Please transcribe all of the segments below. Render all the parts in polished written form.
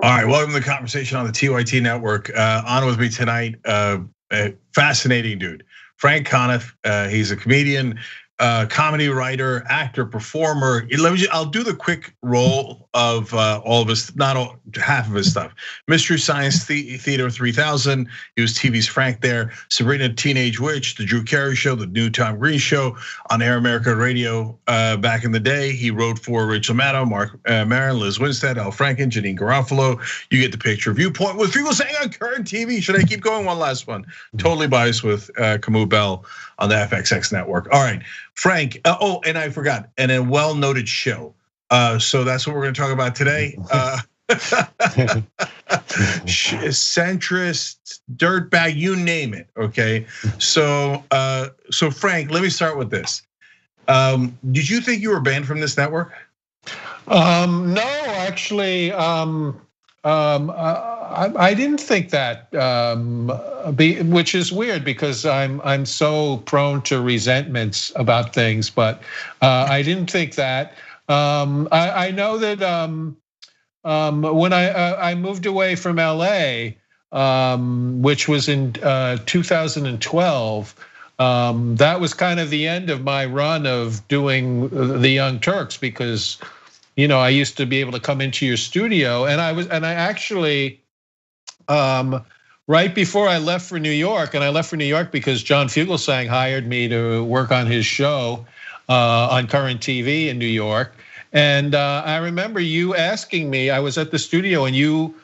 All right, welcome to the conversation on the TYT network. On with me tonight, a fascinating dude, Frank Conniff. He's a comedian, comedy writer, actor, performer. I'll do the quick roll of all of his, not all, half of his stuff. Mystery Science Theater 3000. He was TV's Frank there. Sabrina Teenage Witch, The Drew Carey Show, The New Tom Green Show on Air America Radio back in the day. He wrote for Rachel Maddow, Mark Maron, Liz Winstead, Al Franken, Janine Garofalo. You get the picture. Viewpoint with people saying on current TV. Should I keep going? One last one. Totally biased with Camus Bell on the FXX network. All right, Frank. Oh, and I forgot, and a well-noted show. So that's what we're going to talk about today. Centrist, dirtbag, you name it. Okay. So Frank, let me start with this. Did you think you were banned from this network? No, actually, I didn't think that, which is weird because I'm so prone to resentments about things, but I didn't think that. I know that when I moved away from LA, which was in 2012, that was kind of the end of my run of doing the Young Turks because, I used to be able to come into your studio, and I actually, right before I left for New York, and I left for New York because John Fugelsang hired me to work on his show on Current TV in New York. And I remember you asking me, I was at the studio and you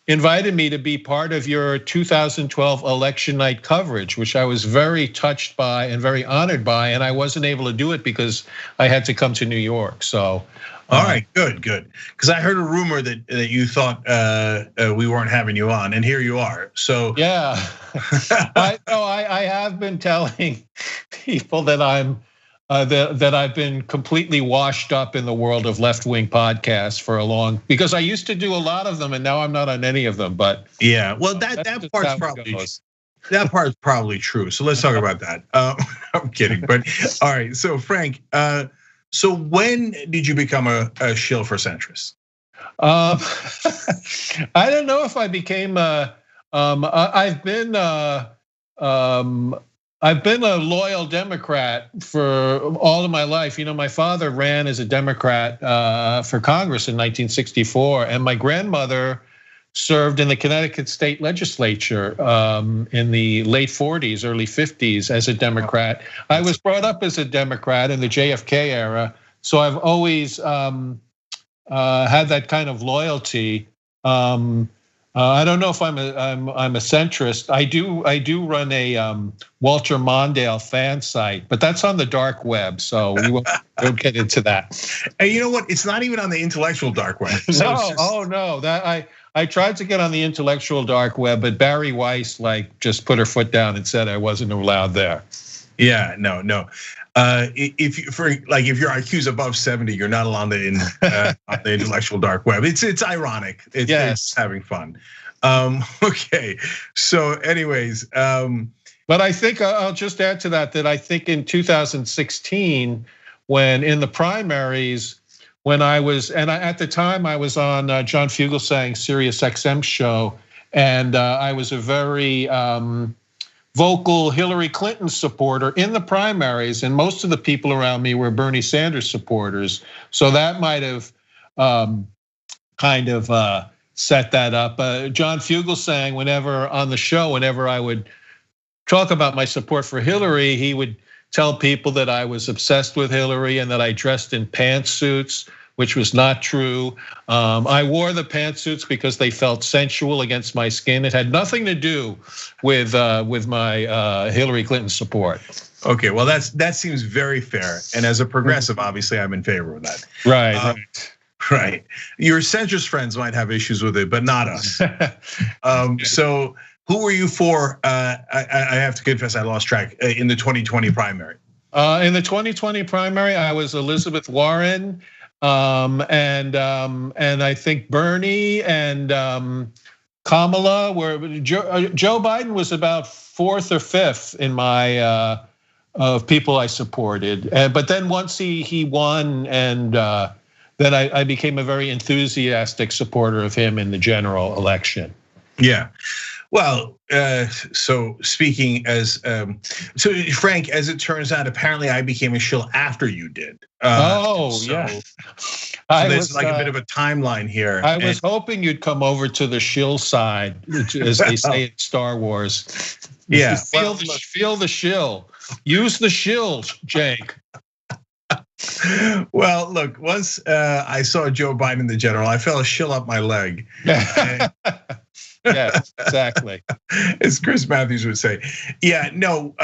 invited me to be part of your 2012 election night coverage, which I was very touched by and very honored by. And I wasn't able to do it because I had to come to New York, so. All right, good. Because I heard a rumor that you thought we weren't having you on, and here you are. So yeah, I have been telling people that that I've been completely washed up in the world of left-wing podcasts because I used to do a lot of them, and now I'm not on any of them. But yeah, well, that part's probably true. So let's talk about that. I'm kidding, but all right. So Frank. So when did you become a shill for centrists? I don't know if I became I've been a loyal Democrat for all of my life. My father ran as a Democrat for Congress in 1964, and my grandmother served in the Connecticut state legislature in the late 40s, early 50s as a Democrat. I was brought up as a Democrat in the JFK era, so I've always had that kind of loyalty. I don't know if I'm a centrist. I do run a Walter Mondale fan site, but that's on the dark web, so we won't get into that. And you know what? It's not even on the intellectual dark web. So no, that I tried to get on the intellectual dark web, but Barry Weiss just put her foot down and said I wasn't allowed there. Yeah, no. If your IQ's above 70, you're not allowed on the intellectual dark web. It's ironic. It's having fun. Okay. So, anyways, but I think I'll just add to that I think in 2016, when in the primaries. At the time I was on John Fugelsang's Sirius XM show, and I was a very vocal Hillary Clinton supporter in the primaries, and most of the people around me were Bernie Sanders supporters. So that might have kind of set that up. John Fugelsang, whenever on the show, whenever I would talk about my support for Hillary, he would tell people that I was obsessed with Hillary and that I dressed in pantsuits, which was not true. I wore the pantsuits because they felt sensual against my skin. It had nothing to do with my Hillary Clinton support. Okay, well that seems very fair. And as a progressive, obviously, I'm in favor of that. Right. Your centrist friends might have issues with it, but not us. So. Who were you for? I have to confess, I lost track in the 2020 primary. In the 2020 primary, I was Elizabeth Warren, and I think Bernie and Kamala were. Joe Biden was about 4th or 5th in my of people I supported. But then once he won, and that I became a very enthusiastic supporter of him in the general election. Yeah. Well, so speaking as so Frank, as it turns out, apparently I became a shill after you did. Yeah. So there's like a bit of a timeline here. I was hoping you'd come over to the shill side, as they say in Star Wars. Yeah, feel the shill. Use the shill, Jake. Well, look, once I saw Joe Biden, the general, I felt a shill up my leg. Yes, exactly. As Chris Matthews would say. Yeah, no,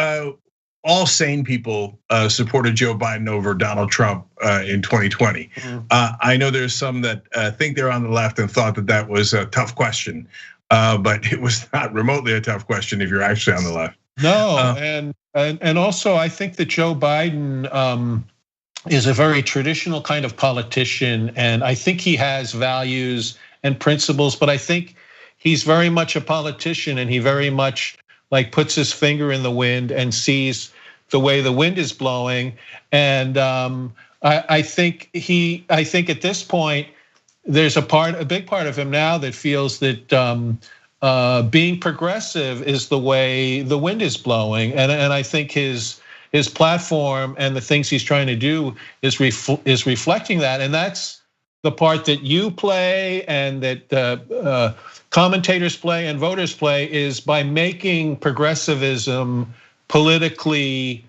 all sane people supported Joe Biden over Donald Trump in 2020. I know there's some that think they're on the left and thought that that was a tough question, but it was not remotely a tough question if you're actually on the left. No, and also I think that Joe Biden is a very traditional kind of politician, and I think he has values and principles, but I think he's very much a politician, and he very much like puts his finger in the wind and sees the way the wind is blowing. And I think at this point there's a big part of him now that feels that being progressive is the way the wind is blowing, and I think his platform and the things he's trying to do is reflecting that, and that's the part that you play and that commentators play and voters play, is by making progressivism politically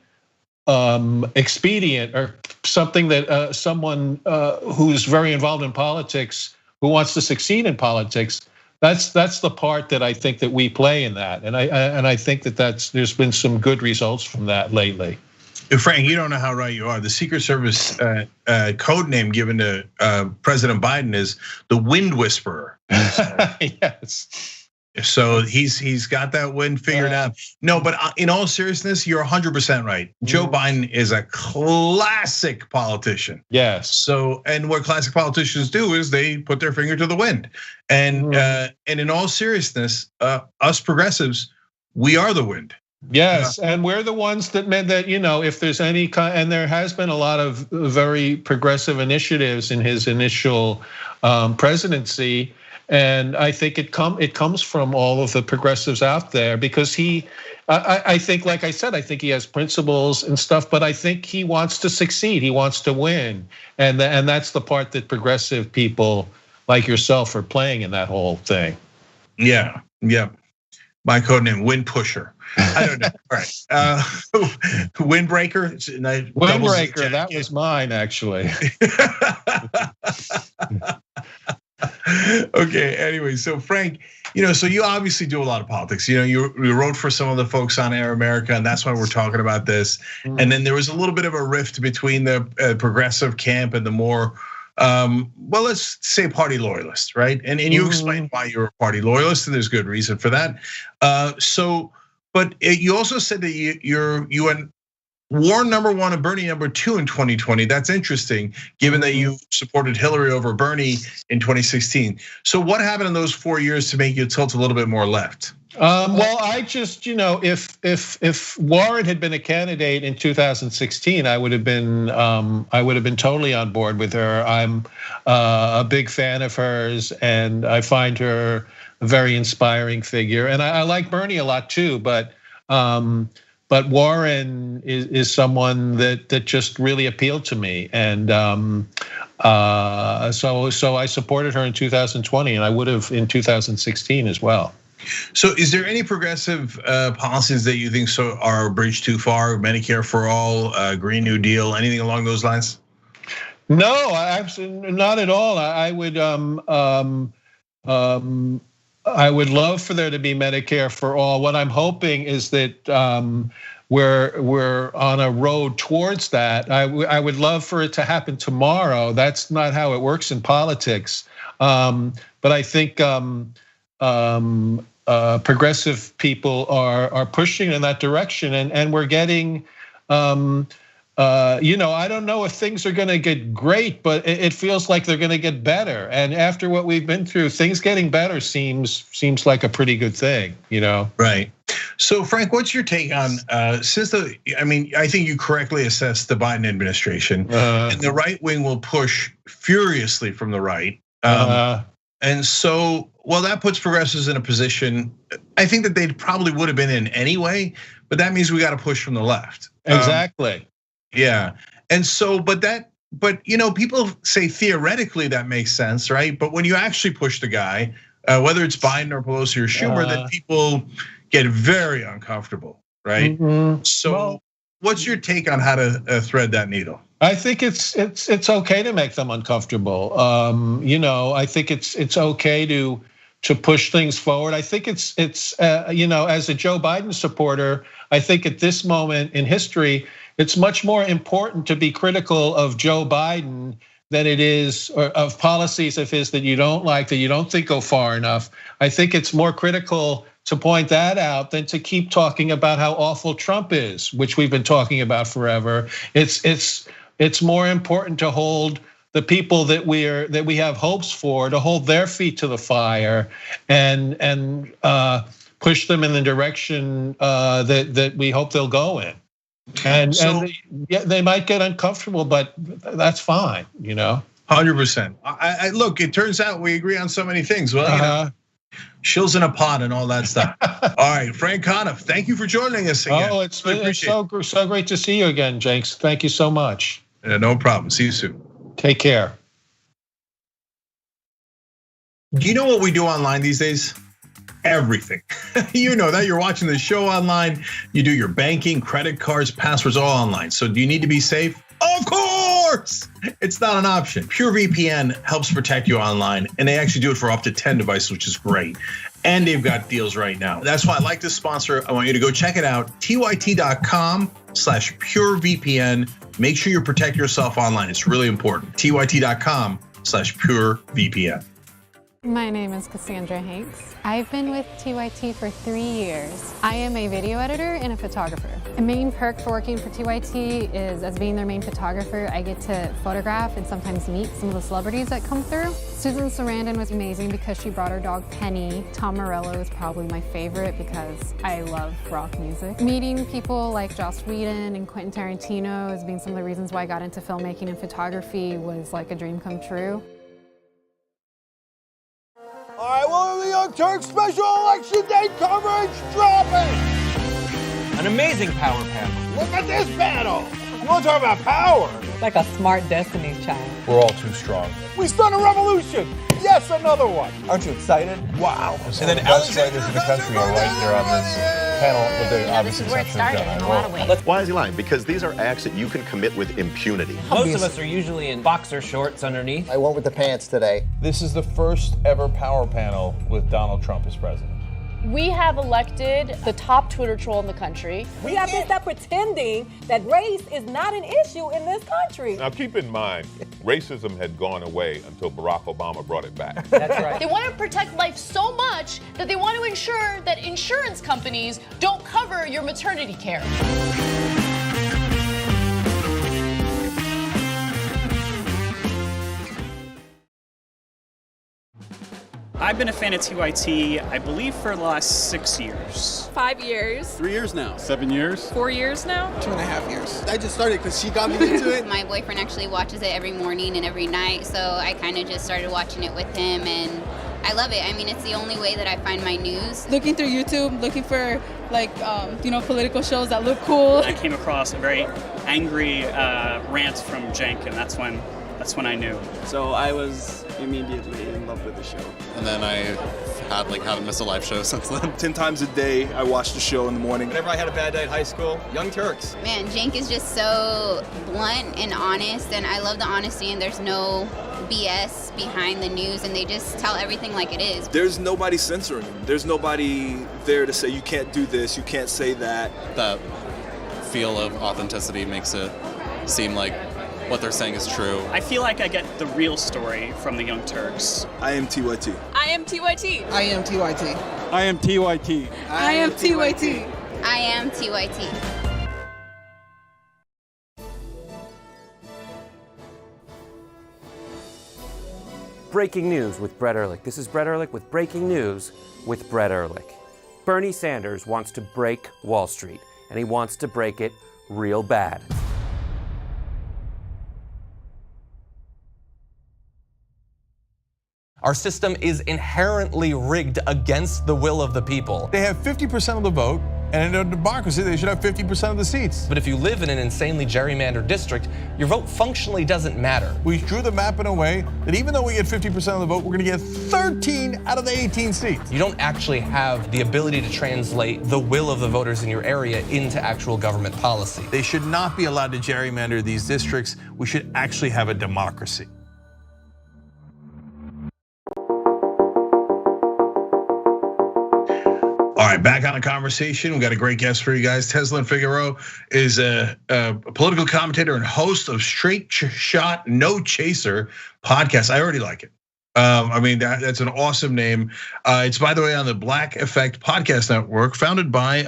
expedient, or something that someone who's very involved in politics, who wants to succeed in politics, that's the part that I think that we play in that, and I think that there's been some good results from that lately. Frank, you don't know how right you are. The Secret Service code name given to President Biden is the Wind Whisperer. Yes. So he's got that wind figured out. No, but in all seriousness, you're 100% right. Joe Biden is a classic politician. Yes. So, and what classic politicians do is they put their finger to the wind. And in all seriousness, us progressives, we are the wind. Yes, and we're the ones that meant that, if there's any and there has been a lot of very progressive initiatives in his initial presidency, and I think it comes from all of the progressives out there, because I think, like I said, I think he has principles and stuff, but I think he wants to succeed, he wants to win, and that's the part that progressive people like yourself are playing in that whole thing. Yeah. My code name, Wind Pusher. I don't know. All right, Windbreaker. Windbreaker. That was mine, actually. Okay. Anyway, so Frank, so you obviously do a lot of politics. You wrote for some of the folks on Air America, and that's why we're talking about this. And then there was a little bit of a rift between the progressive camp and the more, well, let's say party loyalist, right? And you explained why you're a party loyalist, and there's good reason for that. But you also said that you went Warren #1 and Bernie #2 in 2020. That's interesting, given that you supported Hillary over Bernie in 2016. So what happened in those 4 years to make you tilt a little bit more left? Well, I just, if Warren had been a candidate in 2016, I would have been totally on board with her. I'm a big fan of hers, and I find her a very inspiring figure. And I like Bernie a lot too, but Warren is someone that just really appealed to me, and so I supported her in 2020, and I would have in 2016 as well. So, is there any progressive policies that you think are a bridge too far? Medicare for all, Green New Deal, anything along those lines? No, not at all. I would love for there to be Medicare for all. What I'm hoping is that we're on a road towards that. I would love for it to happen tomorrow. That's not how it works in politics. But I think progressive people are pushing in that direction, and we're getting. I don't know if things are going to get great, but it feels like they're going to get better. And after what we've been through, things getting better seems like a pretty good thing, Right. So Frank, what's your take on I think you correctly assessed the Biden administration, and the right wing will push furiously from the right. And so, well, that puts progressives in a position I think that they probably would have been in anyway, but that means we got to push from the left. Exactly. Yeah. And so, but people say theoretically that makes sense, right? But when you actually push the guy, whether it's Biden or Pelosi or Schumer, then people get very uncomfortable, right? So what's your take on how to thread that needle? I think it's okay to make them uncomfortable. I think it's okay to push things forward. I think it's as a Joe Biden supporter, I think at this moment in history, it's much more important to be critical of Joe Biden than it is of policies of his that you don't like, that you don't think go far enough. I think it's more critical to point that out than to keep talking about how awful Trump is, which we've been talking about forever. It's more important to hold the people that we have hopes for, to hold their feet to the fire and push them in the direction that we hope they'll go in. And they might get uncomfortable, but that's fine, 100%. I look, it turns out we agree on so many things. Well, shills in a pot and all that stuff. All right, Frank Conniff, thank you for joining us again. Oh, it's so great to see you again, Jenks. Thank you so much. No problem. See you soon. Take care. Do you know what we do online these days? Everything. You know that. You're watching the show online. You do your banking, credit cards, passwords, all online. So do you need to be safe? Of course, it's not an option. PureVPN helps protect you online, and they actually do it for up to 10 devices, which is great. And they've got deals right now. That's why I like this sponsor. I want you to go check it out, tyt.com/purevpn. Make sure you protect yourself online. It's really important. tyt.com/purevpn. My name is Cassandra Hanks. I've been with TYT for 3 years. I am a video editor and a photographer. A main perk for working for TYT is, as being their main photographer, I get to photograph and sometimes meet some of the celebrities that come through. Susan Sarandon was amazing because she brought her dog Penny. Tom Morello is probably my favorite because I love rock music. Meeting people like Joss Whedon and Quentin Tarantino as being some of the reasons why I got into filmmaking and photography was like a dream come true. All right, well, the Young Turks special election day coverage dropping. An amazing power panel. Look at this panel. You want to talk about power? Like a smart Destiny's Child. We're all too strong. We start a revolution. Yes, another one. Aren't you excited? Wow. And then the best writers in the country are right here on this panel with the obvious exception of John. In a lot of ways. Why is he lying? Because these are acts that you can commit with impunity. Most of us are usually in boxer shorts underneath. I went with the pants today. This is the first ever power panel with Donald Trump as president. We have elected the top Twitter troll in the country. We have to stop pretending that race is not an issue in this country. Now keep in mind, racism had gone away until Barack Obama brought it back. That's right. They want to protect life so much that they want to ensure that insurance companies don't cover your maternity care. I've been a fan of TYT, I believe, for the last 6 years. 5 years. 3 years now. 7 years. 4 years now. 2.5 years. I just started because she got me into it. My boyfriend actually watches it every morning and every night, so I kind of just started watching it with him, and I love it. I mean, it's the only way that I find my news. Looking through YouTube, looking for political shows that look cool. I came across a very angry rant from Cenk, and that's when I knew. So I was immediately in love with the show. And then I haven't missed a live show since then. 10 times a day, I watched the show in the morning. Whenever I had a bad day at high school, Young Turks. Man, Cenk is just so blunt and honest, and I love the honesty, and there's no BS behind the news, and they just tell everything like it is. There's nobody censoring them. There's nobody there to say you can't do this, you can't say that. That feel of authenticity makes it seem like what they're saying is true. I feel like I get the real story from the Young Turks. I am TYT. I am TYT. I am TYT. I am TYT. I am TYT. I am TYT. Breaking news with Brett Ehrlich. This is Brett Ehrlich with breaking news with Brett Ehrlich. Bernie Sanders wants to break Wall Street, and he wants to break it real bad. Our system is inherently rigged against the will of the people. They have 50% of the vote, and in a democracy, they should have 50% of the seats. But if you live in an insanely gerrymandered district, your vote functionally doesn't matter. We drew the map in a way that even though we get 50% of the vote, we're gonna get 13 out of the 18 seats. You don't actually have the ability to translate the will of the voters in your area into actual government policy. They should not be allowed to gerrymander these districts. We should actually have a democracy. All right, back on the conversation. We got a great guest for you guys. Teslin Figueroa is a political commentator and host of Straight Shot No Chaser podcast. I already like it. I mean, that's an awesome name. It's, by the way, on the Black Effect Podcast Network, founded by,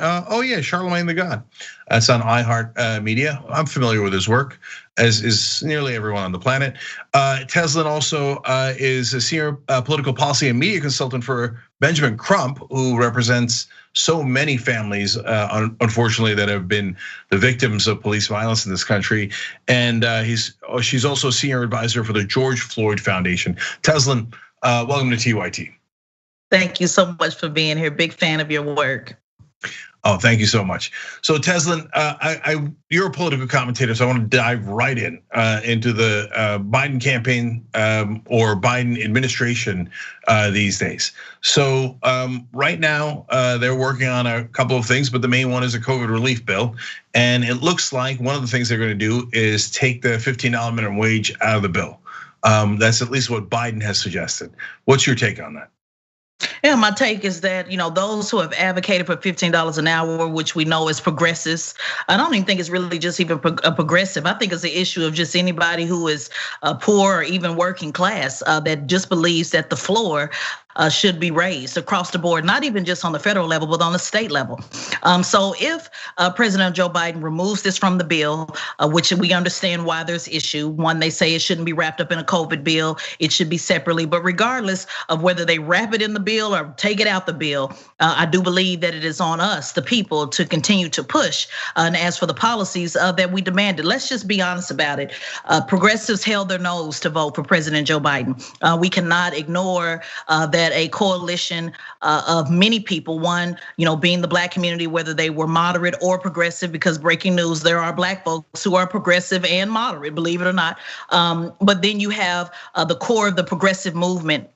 Charlemagne the God. That's on iHeart Media. I'm familiar with his work, as is nearly everyone on the planet. Teslin also is a senior political policy and media consultant for Benjamin Crump, who represents so many families, unfortunately, that have been the victims of police violence in this country. And she's also a senior advisor for the George Floyd Foundation. Teslin, welcome to TYT. Thank you so much for being here. Big fan of your work. Oh, thank you so much. So Teslin, you're a political commentator, so I want to dive right into the Biden campaign or Biden administration these days. So right now they're working on a couple of things, but the main one is a COVID relief bill, and it looks like one of the things they're going to do is take the $15 minimum wage out of the bill. That's at least what Biden has suggested. What's your take on that? Yeah, my take is that, those who have advocated for $15 an hour, which we know is progressives, I don't even think it's really just even a progressive. I think it's the issue of just anybody who is poor or even working class that just believes that the floor should be raised across the board, not even just on the federal level, but on the state level. So if President Joe Biden removes this from the bill, which we understand why there's issue. One, they say it shouldn't be wrapped up in a COVID bill. It should be separately. But regardless of whether they wrap it in the bill or take it out the bill, I do believe that it is on us, the people, to continue to push. And as for the policies that we demanded, let's just be honest about it. Progressives held their nose to vote for President Joe Biden. We cannot ignore that a coalition of many people, one, being the Black community, whether they were moderate or progressive, because breaking news, there are Black folks who are progressive and moderate, believe it or not. But then you have the core of the progressive movement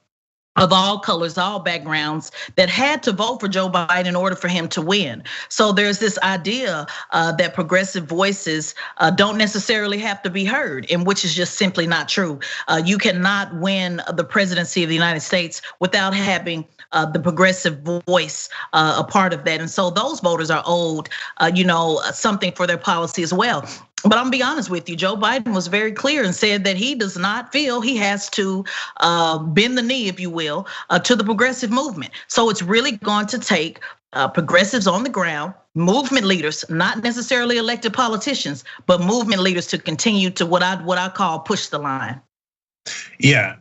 of all colors, all backgrounds, that had to vote for Joe Biden in order for him to win. So there's this idea that progressive voices don't necessarily have to be heard, and which is just simply not true. You cannot win the presidency of the United States without having the progressive voice a part of that. And so those voters are owed, something for their policy as well. But I'm gonna be honest with you, Joe Biden was very clear and said that he does not feel he has to bend the knee, if you will, to the progressive movement. So it's really going to take progressives on the ground, movement leaders, not necessarily elected politicians, but movement leaders to continue to what I call push the line. Yeah,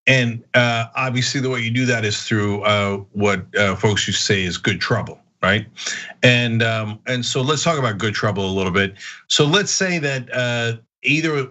and obviously the way you do that is through what folks used to say is good trouble. Right, and so let's talk about good trouble a little bit. So let's say that either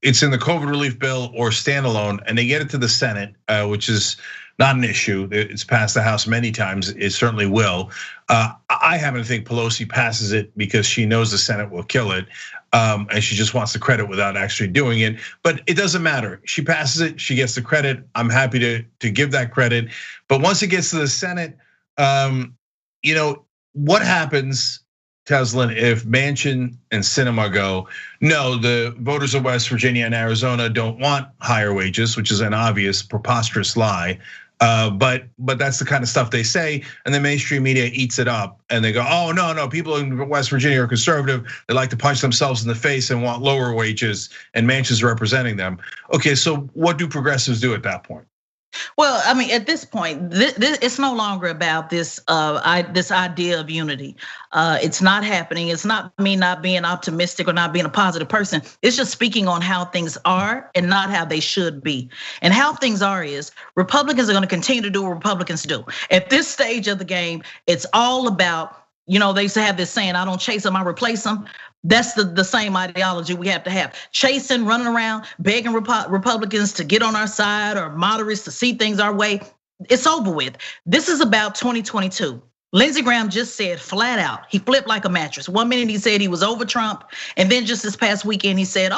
it's in the COVID relief bill or standalone, and they get it to the Senate, which is not an issue. It's passed the House many times. It certainly will. I happen to think Pelosi passes it because she knows the Senate will kill it, and she just wants the credit without actually doing it. But it doesn't matter. She passes it. She gets the credit. I'm happy to give that credit. But once it gets to the Senate, what happens, Teslin, if Manchin and Sinema go, no, the voters of West Virginia and Arizona don't want higher wages, which is an obvious, preposterous lie. But that's the kind of stuff they say, and the mainstream media eats it up, and they go, oh, no, people in West Virginia are conservative. They like to punch themselves in the face and want lower wages, and Manchin's representing them. Okay, so what do progressives do at that point? Well, I mean, at this point, it's no longer about this idea of unity. It's not happening. It's not me not being optimistic or not being a positive person. It's just speaking on how things are and not how they should be. And how things are is Republicans are going to continue to do what Republicans do. At this stage of the game, it's all about they used to have this saying, I don't chase them, I replace them. That's the same ideology we have to have. Chasing, running around, begging Republicans to get on our side or moderates to see things our way. It's over with. This is about 2022. Lindsey Graham just said flat out, he flipped like a mattress. 1 minute he said he was over Trump, and then just this past weekend he said,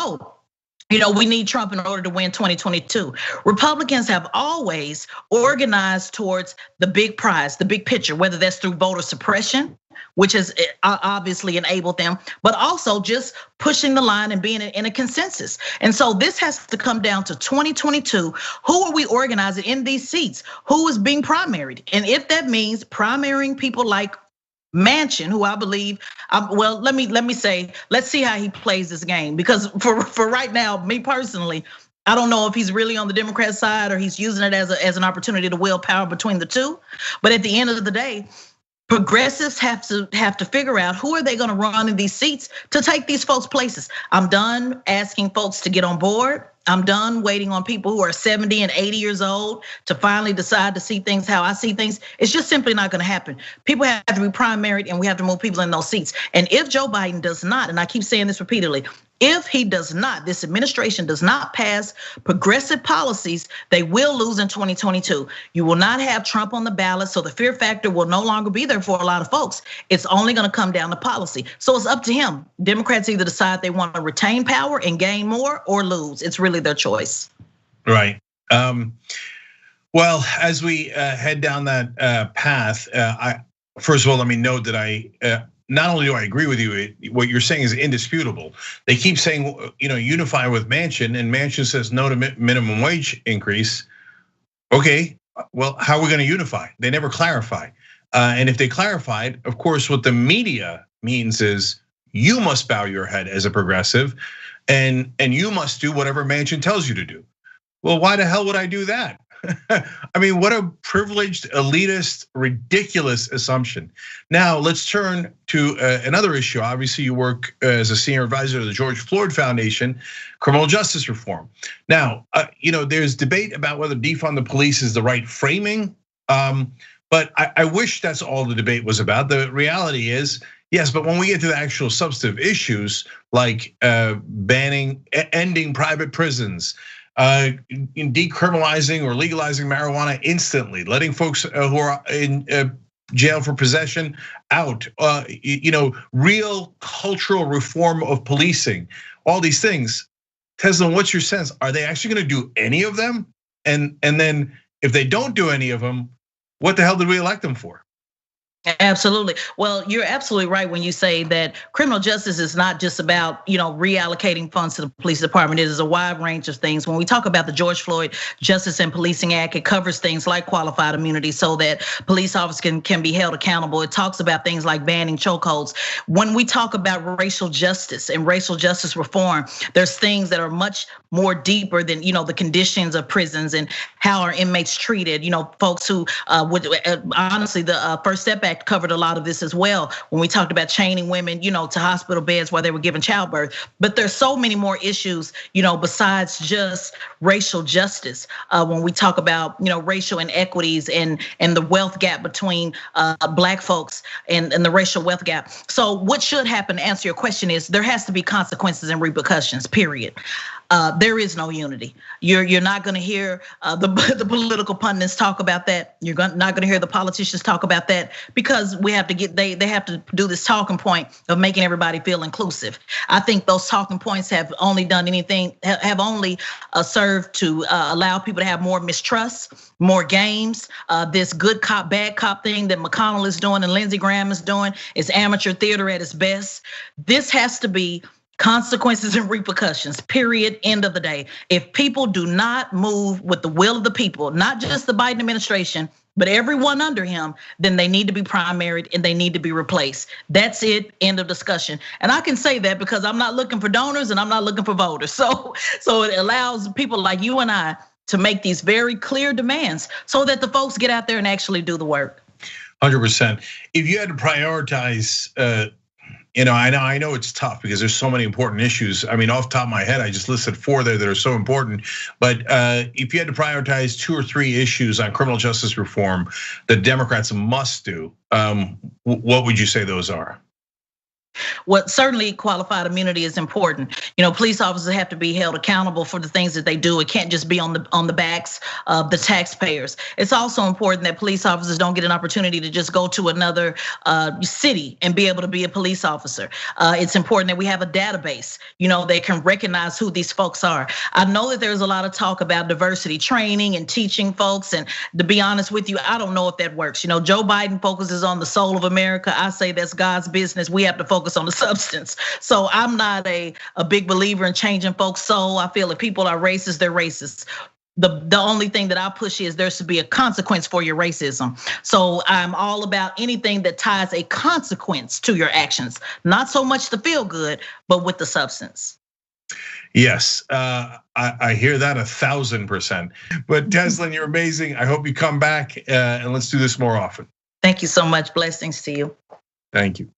we need Trump in order to win 2022. Republicans have always organized towards the big prize, the big picture, whether that's through voter suppression, which has obviously enabled them, but also just pushing the line and being in a consensus. And so this has to come down to 2022. Who are we organizing in these seats? Who is being primaried? And if that means primarying people like Manchin, who I believe, let me say, let's see how he plays this game. Because for right now, me personally, I don't know if he's really on the Democrat side or he's using it as an opportunity to wield power between the two. But at the end of the day, progressives have to figure out who are they going to run in these seats to take these folks places. I'm done asking folks to get on board. I'm done waiting on people who are 70 and 80 years old to finally decide to see things how I see things. It's just simply not going to happen. People have to be primaried and we have to move people in those seats. And if Joe Biden does not, and I keep saying this repeatedly, if he does not, this administration does not pass progressive policies, they will lose in 2022. You will not have Trump on the ballot, so the fear factor will no longer be there for a lot of folks. It's only gonna come down to policy. So it's up to him. Democrats either decide they want to retain power and gain more or lose. It's really their choice. Right. Well, as we head down that path, first of all, let me note that not only do I agree with you, what you're saying is indisputable. They keep saying, unify with Manchin, and Manchin says no to minimum wage increase. Okay, well, how are we going to unify? They never clarify. And if they clarified, of course, what the media means is you must bow your head as a progressive, and you must do whatever Manchin tells you to do. Well, why the hell would I do that? I mean, what a privileged, elitist, ridiculous assumption. Now, let's turn to another issue. Obviously, you work as a senior advisor to the George Floyd Foundation, criminal justice reform. Now, there's debate about whether defund the police is the right framing, but I wish that's all the debate was about. The reality is, yes, but when we get to the actual substantive issues like ending private prisons, in decriminalizing or legalizing marijuana instantly, letting folks who are in jail for possession out, real cultural reform of policing, all these things. Tesla, what's your sense? Are they actually going to do any of them? And then if they don't do any of them, what the hell did we elect them for? Absolutely. Well, you're absolutely right when you say that criminal justice is not just about, reallocating funds to the police department. It is a wide range of things. When we talk about the George Floyd Justice and Policing Act, it covers things like qualified immunity so that police officers can be held accountable. It talks about things like banning chokeholds. When we talk about racial justice and racial justice reform, there's things that are much more deeper than, the conditions of prisons and how are inmates treated. Folks who would honestly, the First Step Act covered a lot of this as well when we talked about chaining women, to hospital beds while they were giving childbirth. But there's so many more issues, besides just racial justice. When we talk about, racial inequities and the wealth gap between Black folks and the racial wealth gap. So what should happen, to answer your question, is there has to be consequences and repercussions, period. There is no unity. You're not going to hear the political pundits talk about that. You're not going to hear the politicians talk about that because we have to they have to do this talking point of making everybody feel inclusive. I think those talking points have only served to allow people to have more mistrust, more games. This good cop, bad cop thing that McConnell is doing and Lindsey Graham is doing is amateur theater at its best. This has to be consequences and repercussions, period, end of the day. If people do not move with the will of the people, not just the Biden administration, but everyone under him, then they need to be primaried and they need to be replaced. That's it, end of discussion. And I can say that because I'm not looking for donors and I'm not looking for voters. So it allows people like you and I to make these very clear demands so that the folks get out there and actually do the work. 100%. If you had to prioritize I know it's tough because there's so many important issues. I mean, off the top of my head, I just listed 4 there that are so important. But if you had to prioritize 2 or 3 issues on criminal justice reform that Democrats must do, what would you say those are? Well, certainly qualified immunity is important. Police officers have to be held accountable for the things that they do. It can't just be on the backs of the taxpayers. It's also important that police officers don't get an opportunity to just go to another city and be able to be a police officer. It's important that we have a database, that can recognize who these folks are. I know that there's a lot of talk about diversity training and teaching folks, and to be honest with you, I don't know if that works. Joe Biden focuses on the soul of America. I say that's God's business. We have to focus on the substance. So I'm not a big believer in changing folks' soul. I feel if people are racist, they're racist. The only thing that I push is there should be a consequence for your racism. So I'm all about anything that ties a consequence to your actions. Not so much the feel good, but with the substance. Yes, I hear that 1,000%. But Deslin, you're amazing. I hope you come back and let's do this more often. Thank you so much. Blessings to you. Thank you.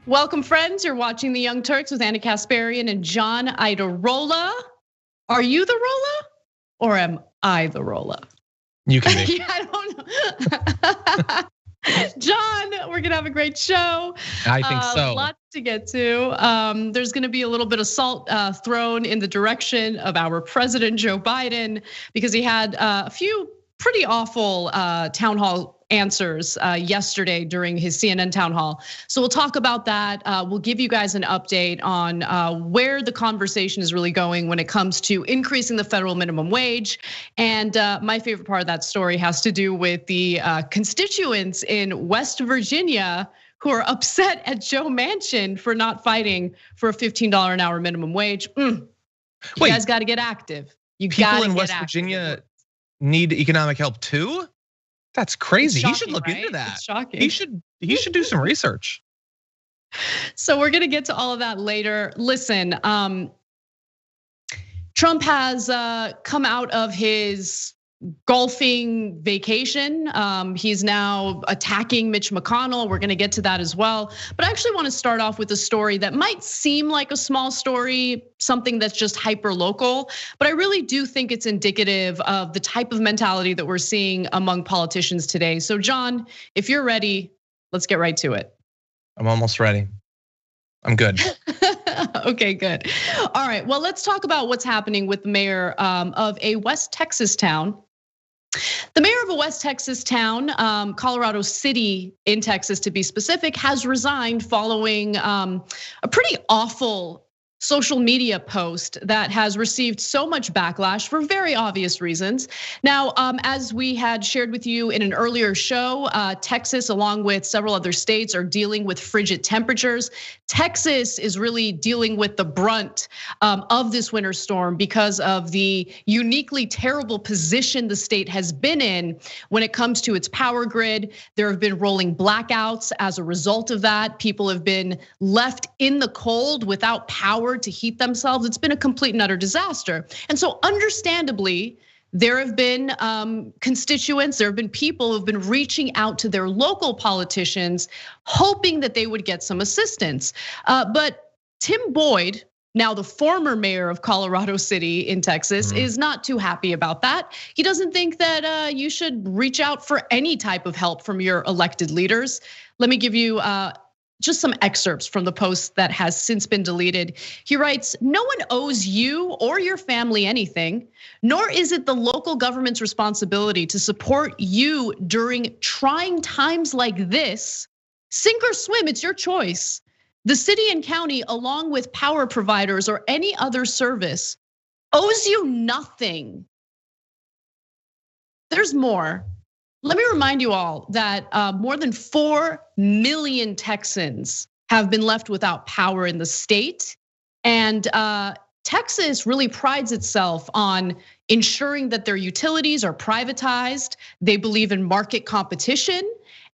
Welcome, friends. You're watching The Young Turks with Anna Kasparian and John Iadarola. Are you the Rolla or am I the Rolla? You can be. Yeah, I don't know. John, we're gonna have a great show. I think so. Lots to get to. There's gonna be a little bit of salt thrown in the direction of our president, Joe Biden, because he had a few pretty awful town hall answers yesterday during his CNN town hall. So we'll talk about that. We'll give you guys an update on where the conversation is really going when it comes to increasing the federal minimum wage. And my favorite part of that story has to do with the constituents in West Virginia who are upset at Joe Manchin for not fighting for a $15 an hour minimum wage. You guys got to get active. People in West Virginia need economic help too? That's crazy. Shocking, he should look into that. It's shocking. He should do some research. So we're gonna get to all of that later. Listen, Trump has come out of his golfing vacation. He's now attacking Mitch McConnell. We're gonna get to that as well. But I actually wanna start off with a story that might seem like a small story, something that's just hyper local, but I really do think it's indicative of the type of mentality that we're seeing among politicians today. So John, if you're ready, let's get right to it. I'm almost ready. I'm good. Okay, good. All right, well, let's talk about what's happening with the mayor of a West Texas town. The mayor of a West Texas town, Colorado City in Texas to be specific, has resigned following a pretty awful social media post that has received so much backlash for very obvious reasons. Now, as we had shared with you in an earlier show, Texas, along with several other states, are dealing with frigid temperatures. Texas is really dealing with the brunt of this winter storm because of the uniquely terrible position the state has been in when it comes to its power grid. There have been rolling blackouts as a result of that. People have been left in the cold without power to heat themselves. It's been a complete and utter disaster. And so understandably, there have been constituents, there have been people who've been reaching out to their local politicians, hoping that they would get some assistance. But Tim Boyd, now the former mayor of Colorado City in Texas, is not too happy about that. He doesn't think that you should reach out for any type of help from your elected leaders. Let me give you just some excerpts from the post that has since been deleted. He writes, "No one owes you or your family anything, nor is it the local government's responsibility to support you during trying times like this. Sink or swim, it's your choice. The city and county, along with power providers or any other service, owes you nothing." There's more. Let me remind you all that more than 4 million Texans have been left without power in the state. And Texas really prides itself on ensuring that their utilities are privatized. They believe in market competition.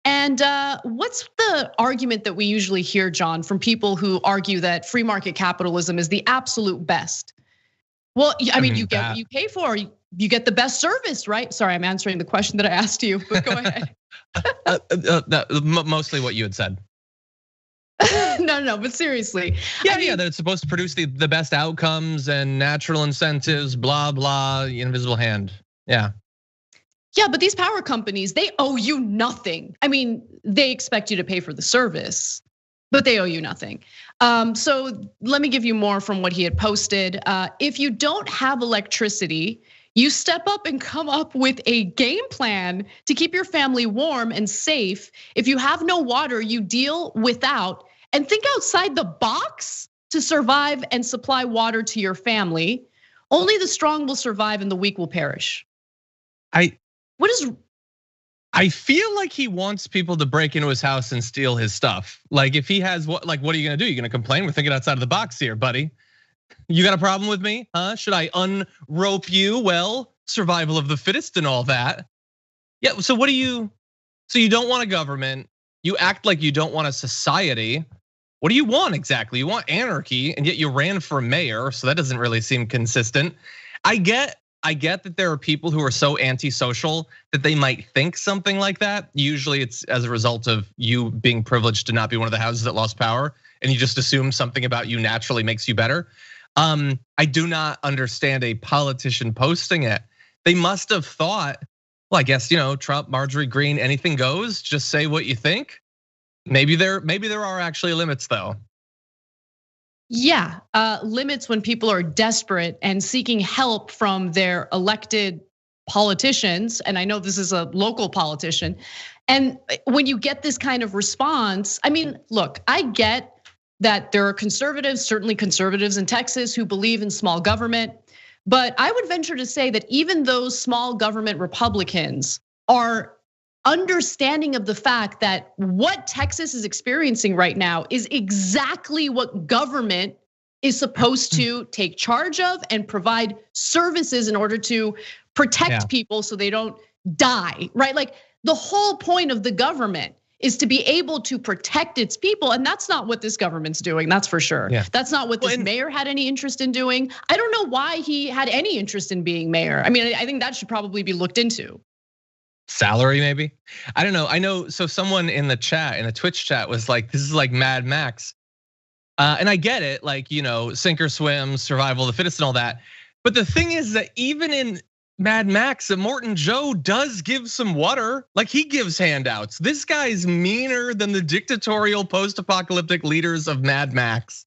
And what's the argument that we usually hear, John, from people who argue that free market capitalism is the absolute best? Well, I mean, you get what you pay for. You get the best service, right? Sorry, I'm answering the question that I asked you, but go ahead. Mostly what you had said. No, but seriously. Yeah, that it's supposed to produce the best outcomes and natural incentives, blah, blah, invisible hand. Yeah. Yeah, but these power companies, they owe you nothing. I mean, they expect you to pay for the service, but they owe you nothing. So let me give you more from what he had posted. If you don't have electricity, you step up and come up with a game plan to keep your family warm and safe. If you have no water, you deal without, and think outside the box to survive and supply water to your family. Only the strong will survive and the weak will perish. I feel like he wants people to break into his house and steal his stuff. Like if he has what are you gonna do? You're gonna complain? We're thinking outside of the box here, buddy. You got a problem with me, huh? Should I unrope you? Well, survival of the fittest and all that. Yeah, so so you don't want a government, you act like you don't want a society. What do you want exactly? You want anarchy, and yet you ran for mayor, so that doesn't really seem consistent. I get that there are people who are so antisocial that they might think something like that. Usually it's as a result of you being privileged to not be one of the houses that lost power, and you just assume something about you naturally makes you better. I do not understand a politician posting it. They must have thought Well, I guess, Trump, Marjorie Greene, anything goes. Just say what you think. Maybe there are actually limits, though. Yeah, limits when people are desperate and seeking help from their elected politicians. And I know this is a local politician. And when you get this kind of response, I mean, look, I get that there are conservatives, certainly conservatives in Texas, who believe in small government. But I would venture to say that even those small government Republicans are understanding of the fact that what Texas is experiencing right now is exactly what government is supposed to take charge of and provide services in order to protect people so they don't die, right? Like the whole point of the government is to be able to protect its people. And that's not what this government's doing, that's for sure. That's not what this mayor had any interest in doing. I don't know why he had any interest in being mayor. I mean, I think that should probably be looked into. Salary, maybe? I don't know. I know, so someone in the chat, in the Twitch chat was like, this is like Mad Max. And I get it, like, sink or swim, survival of the fittest and all that. But the thing is that even in Mad Max, Morton Joe does give some water, like he gives handouts. This guy's meaner than the dictatorial post-apocalyptic leaders of Mad Max.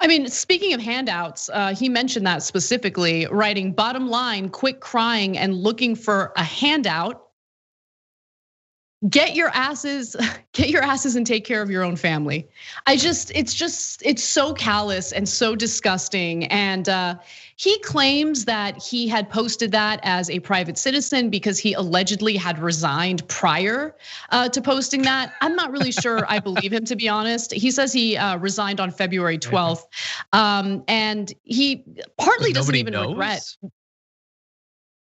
I mean, speaking of handouts, he mentioned that specifically, writing, bottom line, quit crying and looking for a handout. Get your asses and take care of your own family. It's so callous and so disgusting. And he claims that he had posted that as a private citizen because he allegedly had resigned prior to posting that. I'm not really sure I believe him, to be honest. He says he resigned on February 12th. And he partly doesn't even regret.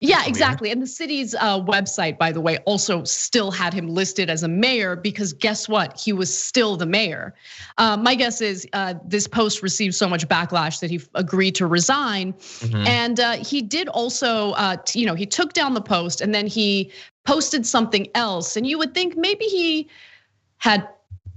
Yeah, exactly. And the city's website, by the way, also still had him listed as a mayor because guess what? He was still the mayor. My guess is this post received so much backlash that he agreed to resign. And he did also, he took down the post and then he posted something else. And you would think maybe he had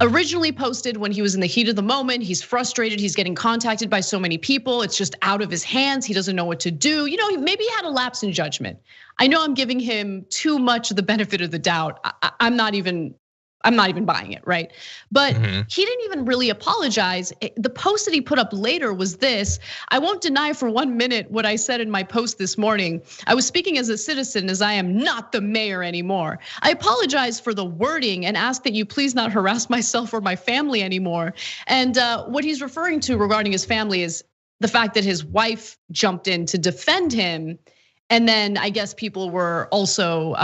originally posted when he was in the heat of the moment. He's frustrated, he's getting contacted by so many people. It's just out of his hands, he doesn't know what to do. Maybe he had a lapse in judgment. I know I'm giving him too much of the benefit of the doubt. I'm not even buying it, right? But he didn't even really apologize. The post that he put up later was this: I won't deny for 1 minute what I said in my post this morning. I was speaking as a citizen as I am not the mayor anymore. I apologize for the wording and ask that you please not harass myself or my family anymore. And what he's referring to regarding his family is the fact that his wife jumped in to defend him. And then I guess people were also,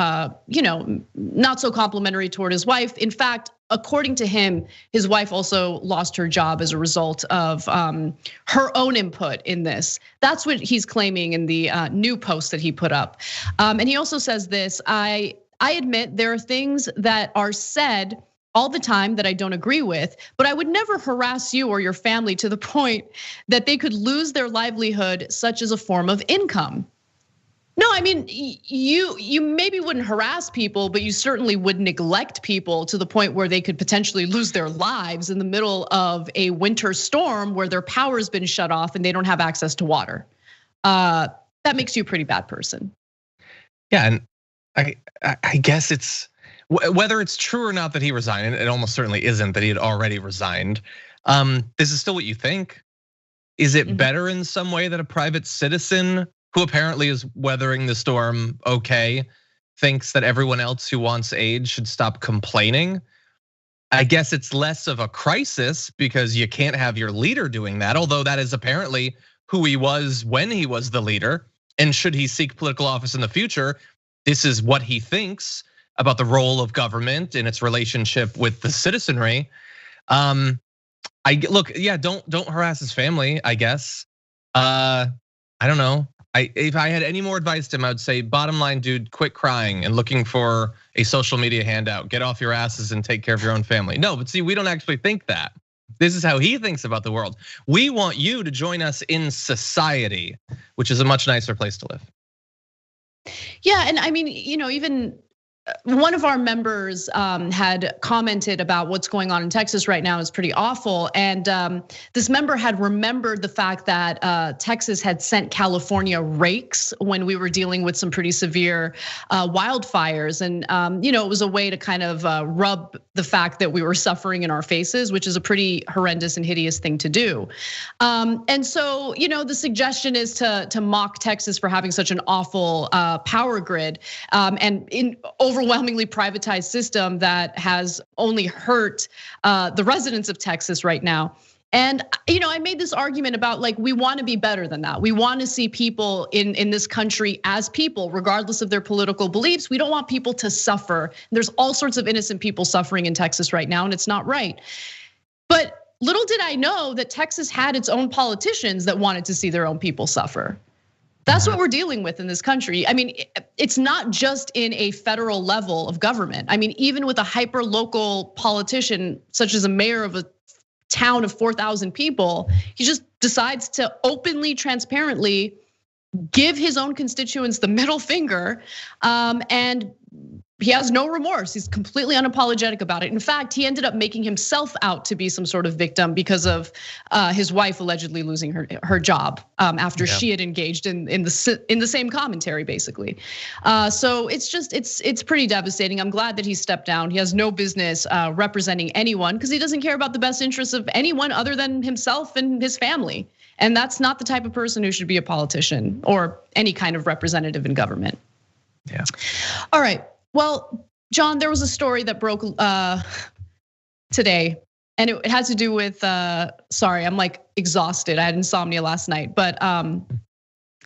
not so complimentary toward his wife. In fact, according to him, his wife also lost her job as a result of her own input in this. That's what he's claiming in the new post that he put up. And he also says this: I admit there are things that are said all the time that I don't agree with, but I would never harass you or your family to the point that they could lose their livelihood, such as a form of income. No, I mean, you maybe wouldn't harass people, but you certainly would neglect people to the point where they could potentially lose their lives in the middle of a winter storm where their power has been shut off and they don't have access to water. That makes you a pretty bad person. Yeah, and I guess it's, whether it's true or not that he resigned, and it almost certainly isn't that he had already resigned. This is still what you think. Is it better in some way that a private citizen, who apparently is weathering the storm okay, thinks that everyone else who wants aid should stop complaining? I guess it's less of a crisis because you can't have your leader doing that, although that is apparently who he was when he was the leader. And should he seek political office in the future, this is what he thinks about the role of government and its relationship with the citizenry. Don't harass his family, I guess. I don't know. If I had any more advice to him, I would say, bottom line, dude, quit crying and looking for a social media handout. Get off your asses and take care of your own family. No, but see, we don't actually think that. This is how he thinks about the world. We want you to join us in society, which is a much nicer place to live. Yeah, and I mean, even one of our members had commented about what's going on in Texas right now is pretty awful. And this member had remembered the fact that Texas had sent California rakes when we were dealing with some pretty severe wildfires. And it was a way to kind of rub the fact that we were suffering in our faces, which is a pretty horrendous and hideous thing to do. And so, the suggestion is to mock Texas for having such an awful power grid and in overwhelmingly privatized system that has only hurt the residents of Texas right now. And I made this argument about we want to be better than that. We want to see people in this country as people, regardless of their political beliefs. We don't want people to suffer. There's all sorts of innocent people suffering in Texas right now, and it's not right. But little did I know that Texas had its own politicians that wanted to see their own people suffer. That's what we're dealing with in this country. I mean, it's not just in a federal level of government. I mean, even with a hyper local politician, such as a mayor of a town of 4,000 people, he just decides to openly, transparently give his own constituents the middle finger, and he has no remorse. He's completely unapologetic about it. In fact, he ended up making himself out to be some sort of victim because of his wife allegedly losing her job after she had engaged in the same commentary, basically. So it's pretty devastating. I'm glad that he stepped down. He has no business representing anyone because he doesn't care about the best interests of anyone other than himself and his family. And that's not the type of person who should be a politician or any kind of representative in government. Yeah. All right. Well, John, there was a story that broke today, and it had to do with. Sorry, I'm exhausted. I had insomnia last night, but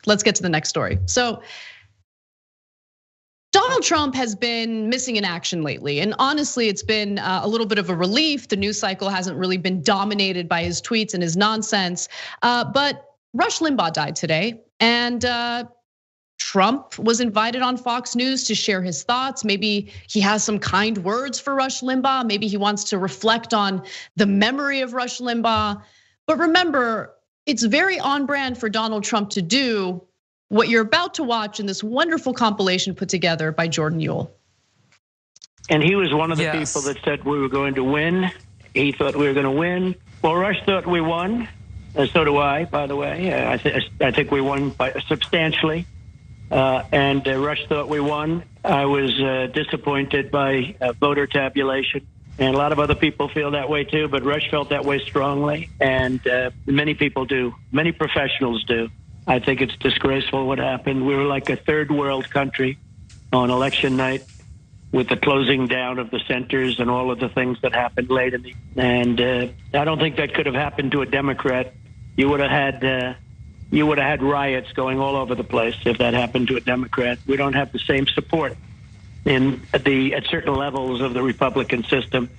let's get to the next story. So, Donald Trump has been missing in action lately, and honestly, it's been a little bit of a relief. The news cycle hasn't really been dominated by his tweets and his nonsense. But Rush Limbaugh died today, and Trump was invited on Fox News to share his thoughts. Maybe he has some kind words for Rush Limbaugh. Maybe he wants to reflect on the memory of Rush Limbaugh. But remember, it's very on brand for Donald Trump to do what you're about to watch in this wonderful compilation put together by Jordan Uhl. And he was one of the people that said we were going to win. He thought we were going to win. Well, Rush thought we won. So do I, by the way. I think we won substantially. And Rush thought we won. I was disappointed by voter tabulation. And a lot of other people feel that way too, but Rush felt that way strongly. And many people do. Many professionals do. I think it's disgraceful what happened. We were like a third world country on election night with the closing down of the centers and all of the things that happened late in the. And I don't think that could have happened to a Democrat. You would have had riots going all over the place if that happened to a Democrat. We don't have the same support at certain levels of the Republican system.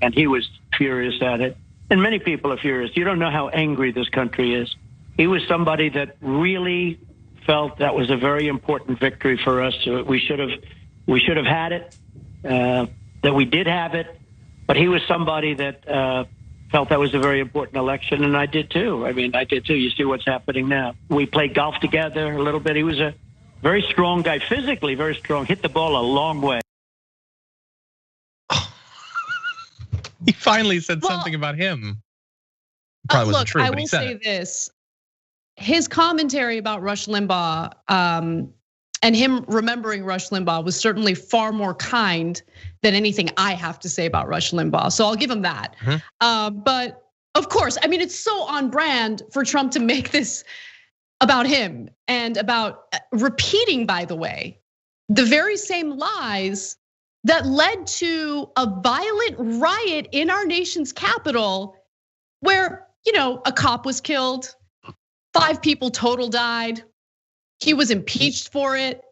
And he was furious at it. And many people are furious. You don't know how angry this country is. He was somebody that really felt that was a very important victory for us. We should have had it, that we did have it. But he was somebody that felt that was a very important election, and I did too. I mean, I did too. You see what's happening now. We played golf together a little bit. He was a very strong guy, physically very strong, hit the ball a long way. He finally said something about him. Probably wasn't true, but he said it. I will say this. His commentary about Rush Limbaugh and him remembering Rush Limbaugh was certainly far more kind than anything I have to say about Rush Limbaugh. So I'll give him that. But of course, I mean, it's so on brand for Trump to make this about him and about repeating, by the way, the very same lies that led to a violent riot in our nation's capital where, a cop was killed, 5 people total died. He was impeached for it.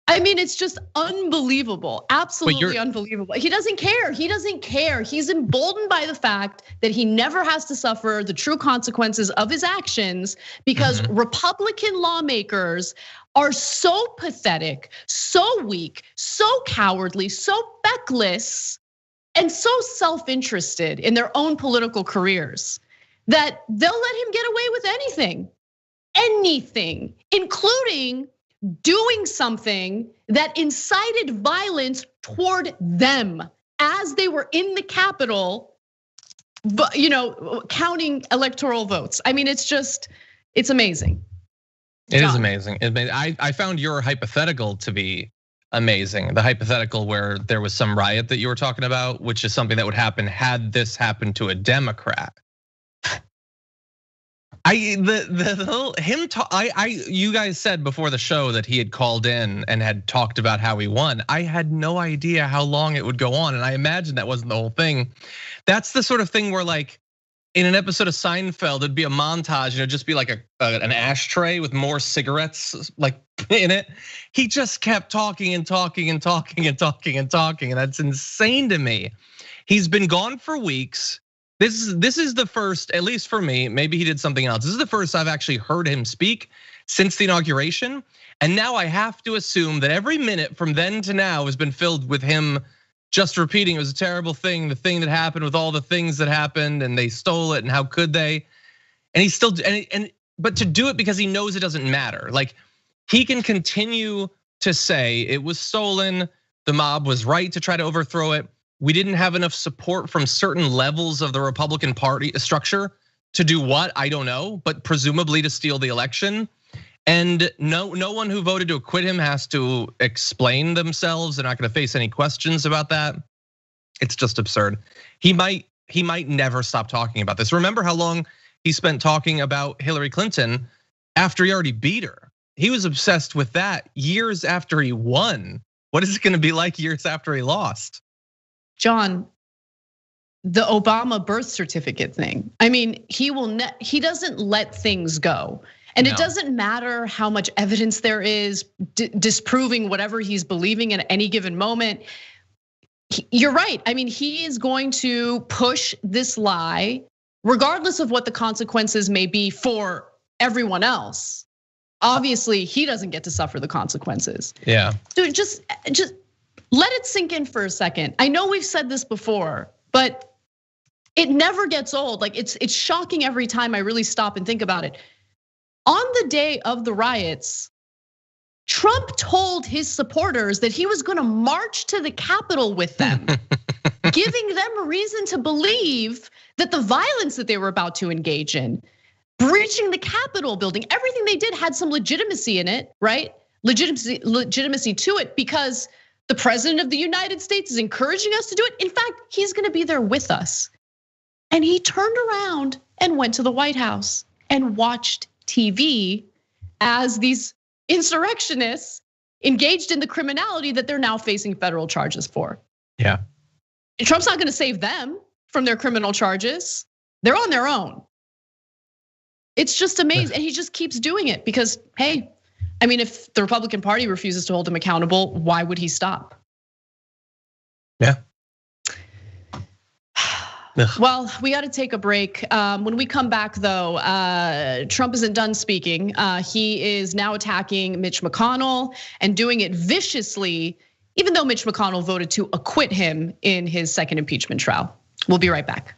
I mean, it's just unbelievable, absolutely unbelievable. He doesn't care, he doesn't care. He's emboldened by the fact that he never has to suffer the true consequences of his actions because Republican lawmakers are so pathetic, so weak, so cowardly, so feckless, and so self-interested in their own political careers that they'll let him get away with anything, including doing something that incited violence toward them as they were in the Capitol, counting electoral votes. I mean, it's amazing. It is amazing. I found your hypothetical to be amazing. The hypothetical where there was some riot that you were talking about, which is something that would happen had this happened to a Democrat. You guys said before the show that he had called in and had talked about how he won. I had no idea how long it would go on, and I imagine that wasn't the whole thing. That's the sort of thing where, like, in an episode of Seinfeld, it'd be a montage, and it'd just be like an ashtray with more cigarettes like in it. He just kept talking and talking and talking and talking and talking, and that's insane to me. He's been gone for weeks. This is the first, at least for me, maybe he did something else. This is the first I've actually heard him speak since the inauguration. And now I have to assume that every minute from then to now has been filled with him just repeating it was a terrible thing, the thing that happened with all the things that happened and they stole it and how could they? And he's still, but to do it because he knows it doesn't matter. Like, he can continue to say it was stolen, the mob was right to try to overthrow it. We didn't have enough support from certain levels of the Republican Party structure to do what, I don't know, but presumably to steal the election. And no one who voted to acquit him has to explain themselves. They're not gonna face any questions about that. It's just absurd. He might never stop talking about this. Remember how long he spent talking about Hillary Clinton after he already beat her? He was obsessed with that years after he won. What is it gonna be like years after he lost? John, the Obama birth certificate thing. I mean, he doesn't let things go. And it doesn't matter how much evidence there is disproving whatever he's believing at any given moment. You're right. I mean, he is going to push this lie, regardless of what the consequences may be for everyone else. Obviously, he doesn't get to suffer the consequences. Yeah. Dude, just let it sink in for a second. I know we've said this before, but it never gets old. Like, it's shocking every time I really stop and think about it. On the day of the riots, Trump told his supporters that he was gonna march to the Capitol with them, giving them a reason to believe that the violence that they were about to engage in, breaching the Capitol building, everything they did had some legitimacy in it, right? Legitimacy to it, because the president of the United States is encouraging us to do it. In fact, he's gonna be there with us. And he turned around and went to the White House and watched TV as these insurrectionists engaged in the criminality that they're now facing federal charges for. Yeah. And Trump's not gonna save them from their criminal charges. They're on their own. It's just amazing. And he just keeps doing it because, hey, I mean, if the Republican Party refuses to hold him accountable, why would he stop? Yeah. Well, we got to take a break. When we come back, though, Trump isn't done speaking. He is now attacking Mitch McConnell and doing it viciously, even though Mitch McConnell voted to acquit him in his second impeachment trial. We'll be right back.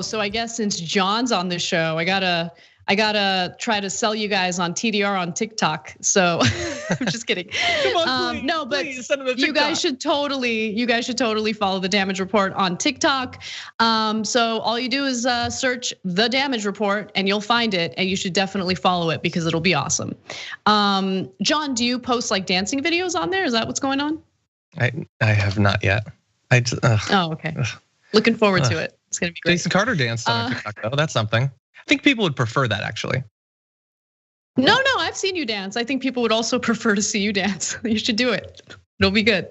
So I guess since John's on the show, I gotta I gotta try to sell you guys on TDR on TikTok. So I'm just kidding. Come on, please, no, but please, send them to you guys should totally follow the Damage Report on TikTok. So all you do is search the Damage Report and you'll find it, and you should definitely follow it because it'll be awesome. John, do you post like dancing videos on there? Is that what's going on? I have not yet. Oh, okay. Looking forward to it. It's gonna be great. Jason Carter danced on TikTok though. That's something. I think people would prefer that actually. No, I've seen you dance. I think people would also prefer to see you dance. You should do it. It'll be good.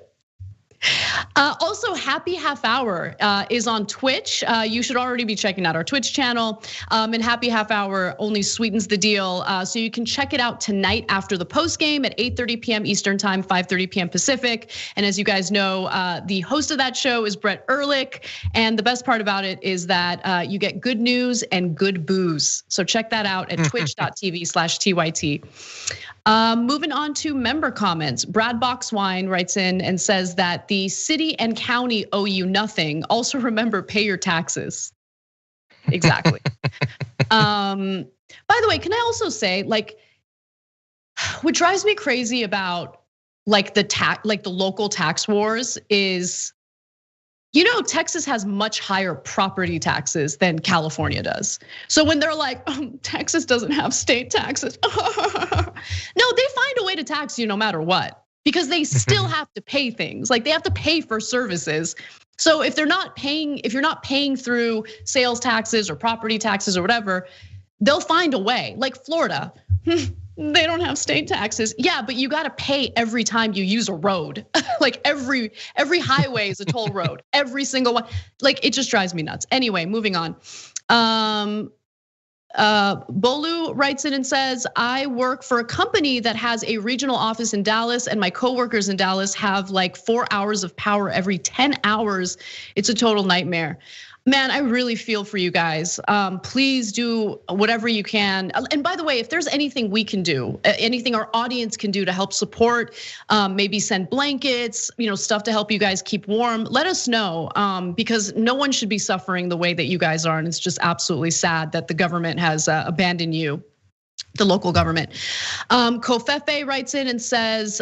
Also, Happy Half Hour is on Twitch. You should already be checking out our Twitch channel. And Happy Half Hour only sweetens the deal. So you can check it out tonight after the post game at 8:30 p.m. Eastern time, 5:30 p.m. Pacific. And as you guys know, the host of that show is Brett Ehrlich. And the best part about it is that you get good news and good booze. So check that out at twitch.tv/TYT. Moving on to member comments. Brad Boxwine writes in and says that the city and county owe you nothing. Also remember, pay your taxes. Exactly. By the way, can I also say, like, what drives me crazy about like the local tax wars is, you know, Texas has much higher property taxes than California does. So when they're like, Texas doesn't have state taxes. No, they find a way to tax you no matter what, because they still have to pay things. Like they have to pay for services. So if you're not paying through sales taxes or property taxes or whatever, they'll find a way. Like Florida, they don't have state taxes. Yeah, but you gotta pay every time you use a road. Like every highway is a toll road, every single one. Like it just drives me nuts. Anyway, moving on. Bolu writes in and says, I work for a company that has a regional office in Dallas, and my coworkers in Dallas have like 4 hours of power every 10 hours. It's a total nightmare. Man, I really feel for you guys. Please do whatever you can. And by the way, if there's anything we can do, anything our audience can do to help support, maybe send blankets, stuff to help you guys keep warm, let us know, because no one should be suffering the way that you guys are. And it's just absolutely sad that the government has abandoned you, the local government. Kofefe writes in and says,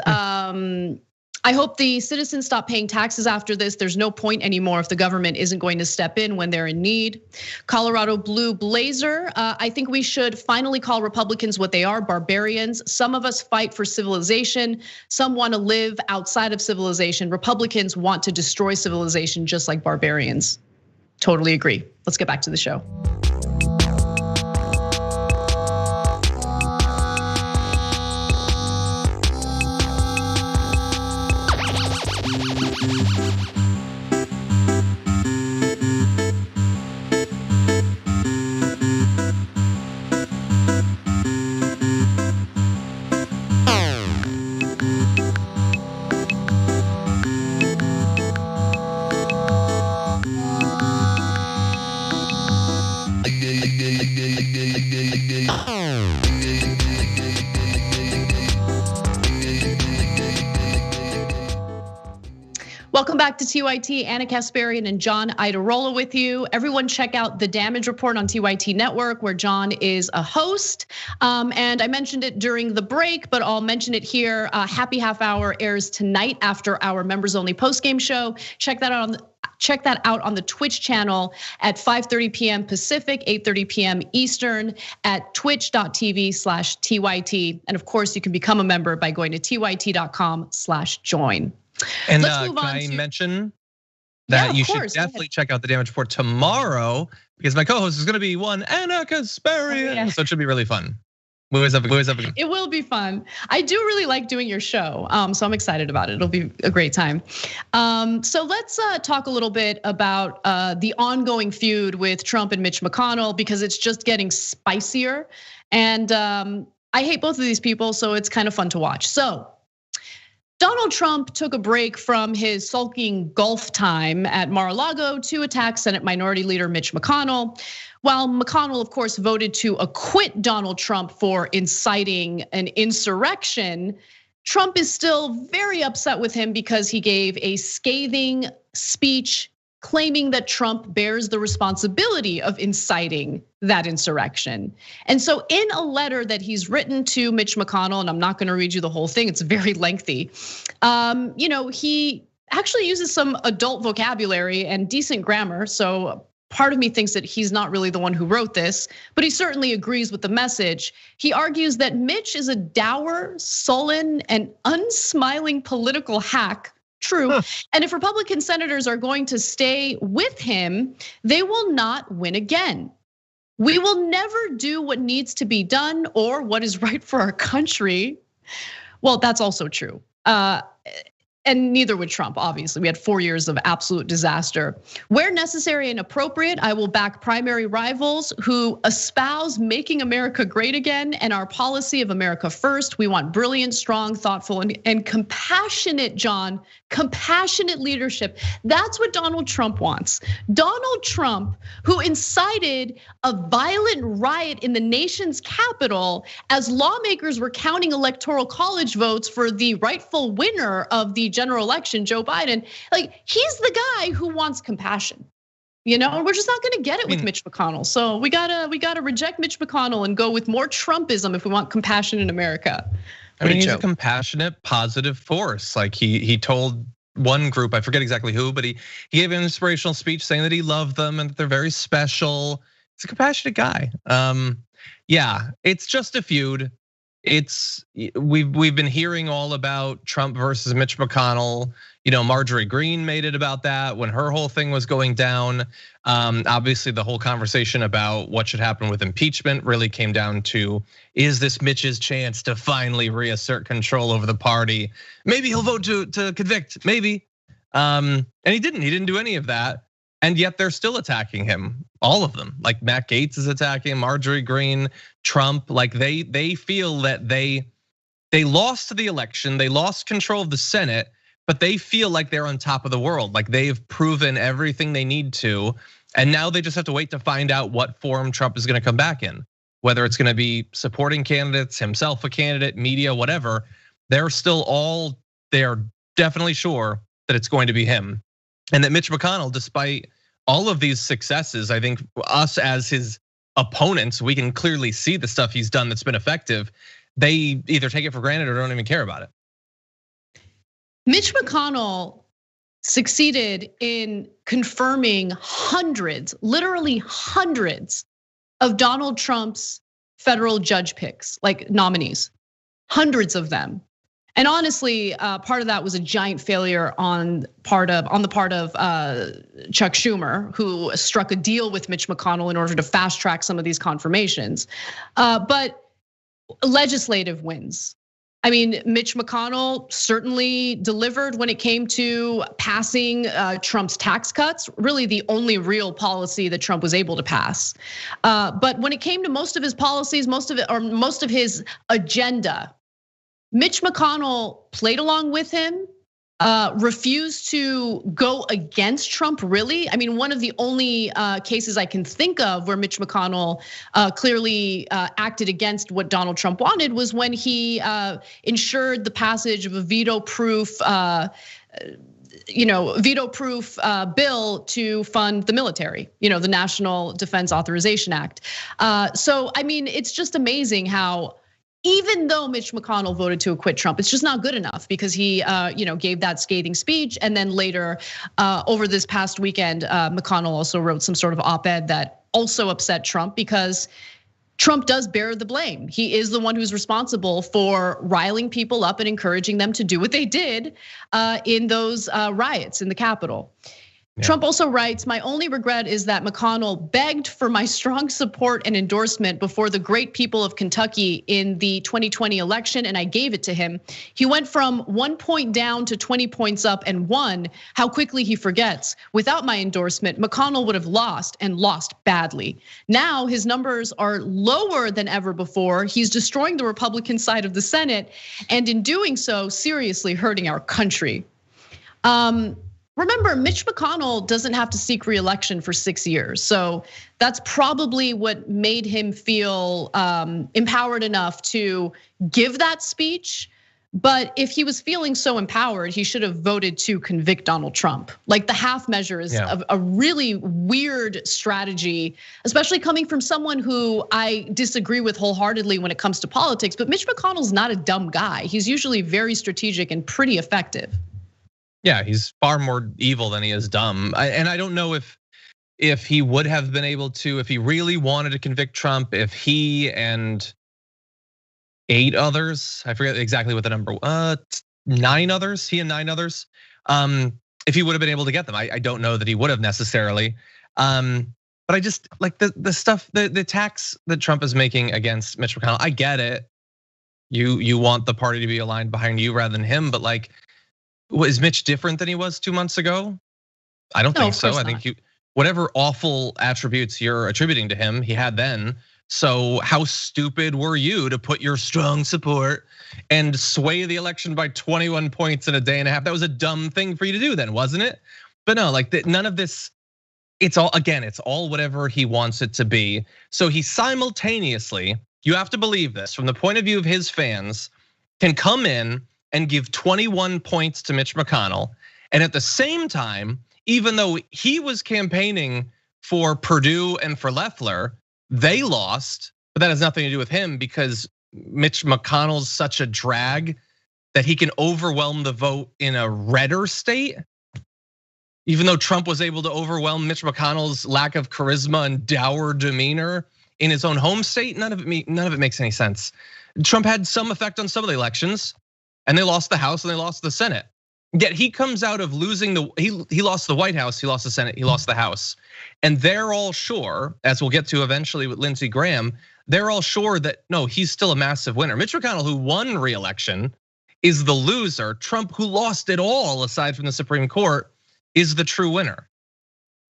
I hope the citizens stop paying taxes after this. There's no point anymore if the government isn't going to step in when they're in need. Colorado Blue Blazer, I think we should finally call Republicans what they are, barbarians. Some of us fight for civilization. Some want to live outside of civilization. Republicans want to destroy civilization just like barbarians. Totally agree. Let's get back to the show. Welcome back to TYT. Anna Kasparian and John Iadarola with you. Everyone check out the Damage Report on TYT Network, where John is a host. And I mentioned it during the break, but I'll mention it here. Happy Half Hour airs tonight after our members only post-game show. Check that out on the Twitch channel at 5:30 p.m. Pacific, 8:30 p.m. Eastern at twitch.tv/TYT. And of course, you can become a member by going to tyt.com/join. And can I mention that you should definitely check out the Damage Report tomorrow, because my co-host is going to be one Anna Kasparian, so it should be really fun. Where's up again? It will be fun. I do really like doing your show, so I'm excited about it. It'll be a great time. So let's talk a little bit about the ongoing feud with Trump and Mitch McConnell, because it's just getting spicier. And I hate both of these people, so it's kind of fun to watch. So Donald Trump took a break from his sulking golf time at Mar-a-Lago to attack Senate Minority Leader Mitch McConnell. While McConnell, of course, voted to acquit Donald Trump for inciting an insurrection, Trump is still very upset with him because he gave a scathing speech claiming that Trump bears the responsibility of inciting that insurrection. And so in a letter that he's written to Mitch McConnell, and I'm not gonna read you the whole thing, it's very lengthy. He actually uses some adult vocabulary and decent grammar. So part of me thinks that he's not really the one who wrote this, but he certainly agrees with the message. He argues that Mitch is a dour, sullen, and unsmiling political hack. True. And if Republican senators are going to stay with him, they will not win again. We will never do what needs to be done or what is right for our country. Well, that's also true. And neither would Trump, obviously. We had 4 years of absolute disaster. Where necessary and appropriate, I will back primary rivals who espouse making America great again and our policy of America first. We want brilliant, strong, thoughtful, and compassionate, John, compassionate leadership. That's what Donald Trump wants. Donald Trump, who incited a violent riot in the nation's capital as lawmakers were counting electoral college votes for the rightful winner of the general election, Joe Biden. Like, he's the guy who wants compassion. And we're just not gonna get it with Mitch McConnell. So we gotta reject Mitch McConnell and go with more Trumpism if we want compassion in America. He's a compassionate, positive force. Like he told one group, I forget exactly who, but he gave an inspirational speech saying that he loved them and that they're very special. He's a compassionate guy. Yeah, it's just a feud. We've been hearing all about Trump versus Mitch McConnell. Marjorie Greene made it about that when her whole thing was going down. Obviously, the whole conversation about what should happen with impeachment really came down to, is this Mitch's chance to finally reassert control over the party? Maybe he'll vote to convict, maybe. And he didn't do any of that. And yet they're still attacking him, all of them. Like Matt Gaetz is attacking him, Marjorie Greene, Trump. Like they feel that they lost the election, they lost control of the Senate, but they feel like they're on top of the world. Like they've proven everything they need to, and now they just have to wait to find out what form Trump is gonna come back in. Whether it's gonna be supporting candidates, himself a candidate, media, whatever. They're definitely sure that it's going to be him. And that Mitch McConnell, despite all of these successes, I think us as his opponents, we can clearly see the stuff he's done that's been effective. They either take it for granted or don't even care about it. Mitch McConnell succeeded in confirming hundreds, literally hundreds of Donald Trump's federal judge picks, like nominees, hundreds of them. And honestly, part of that was a giant failure on the part of Chuck Schumer, who struck a deal with Mitch McConnell in order to fast track some of these confirmations. But legislative wins. I mean, Mitch McConnell certainly delivered when it came to passing Trump's tax cuts, really the only real policy that Trump was able to pass. But when it came to most of his policies, most of his agenda, Mitch McConnell played along with him, refused to go against Trump, really. I mean, one of the only cases I can think of where Mitch McConnell clearly acted against what Donald Trump wanted was when he ensured the passage of a veto-proof bill to fund the military, the National Defense Authorization Act. So, I mean, it's just amazing how, even though Mitch McConnell voted to acquit Trump, it's just not good enough because he, gave that scathing speech, and then later, over this past weekend, McConnell also wrote some sort of op-ed that also upset Trump because Trump does bear the blame. He is the one who's responsible for riling people up and encouraging them to do what they did in those riots in the Capitol. Yeah. Trump also writes, my only regret is that McConnell begged for my strong support and endorsement before the great people of Kentucky in the 2020 election, and I gave it to him. He went from 1 point down to 20 points up and won. How quickly he forgets. Without my endorsement, McConnell would have lost and lost badly. Now his numbers are lower than ever before. He's destroying the Republican side of the Senate, and in doing so, seriously hurting our country. Remember, Mitch McConnell doesn't have to seek re-election for 6 years. So that's probably what made him feel empowered enough to give that speech. But if he was feeling so empowered, he should have voted to convict Donald Trump. Like the half measure is a really weird strategy, especially coming from someone who I disagree with wholeheartedly when it comes to politics. But Mitch McConnell's not a dumb guy. He's usually very strategic and pretty effective. Yeah, he's far more evil than he is dumb. And I don't know if he would have been able to, if he really wanted to convict Trump, if he and 8 others, I forget exactly what the number, 9 others, he and 9 others, if he would have been able to get them. I don't know that he would have necessarily. But I just like the stuff, the attacks that Trump is making against Mitch McConnell. I get it. You want the party to be aligned behind you rather than him, but like, is Mitch different than he was 2 months ago? I don't think so. I think whatever awful attributes you're attributing to him, he had then. So how stupid were you to put your strong support and sway the election by 21 points in a day and a half? That was a dumb thing for you to do then, wasn't it? But no, like none of this, it's all whatever he wants it to be. So he simultaneously, you have to believe this, from the point of view of his fans, can come in and give 21 points to Mitch McConnell. And at the same time, even though he was campaigning for Perdue and for Loeffler, they lost, but that has nothing to do with him because Mitch McConnell's such a drag that he can overwhelm the vote in a redder state. Even though Trump was able to overwhelm Mitch McConnell's lack of charisma and dour demeanor in his own home state, none of it makes any sense. Trump had some effect on some of the elections, and they lost the House and they lost the Senate. Yet he comes out of losing he lost the White House, he lost the Senate, he lost the House. And they're all sure, as we'll get to eventually with Lindsey Graham, they're all sure that no, he's still a massive winner. Mitch McConnell, who won re-election, is the loser. Trump, who lost it all aside from the Supreme Court, is the true winner.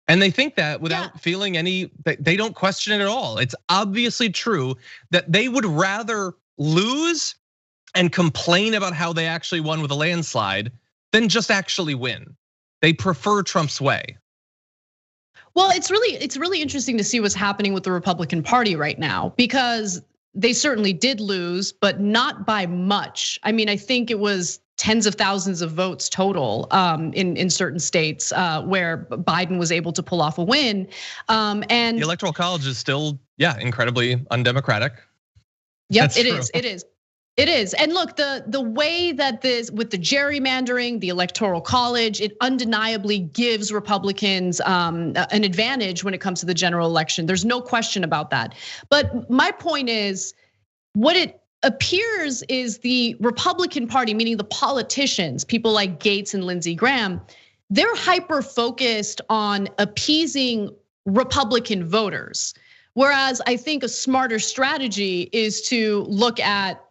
And they think that without feeling they don't question it at all. It's obviously true that they would rather lose and complain about how they actually won with a landslide than just actually win. They prefer Trump's way. Well, it's really interesting to see what's happening with the Republican Party right now because they certainly did lose, but not by much. I mean, I think it was tens of thousands of votes total in certain states where Biden was able to pull off a win. And the Electoral College is still, incredibly undemocratic. Yep, it is. And look, the way that this, with the gerrymandering, the Electoral College, it undeniably gives Republicans an advantage when it comes to the general election. There's no question about that. But my point is, what it appears is the Republican Party, meaning the politicians, people like Gaetz and Lindsey Graham, they're hyper focused on appeasing Republican voters. Whereas I think a smarter strategy is to look at,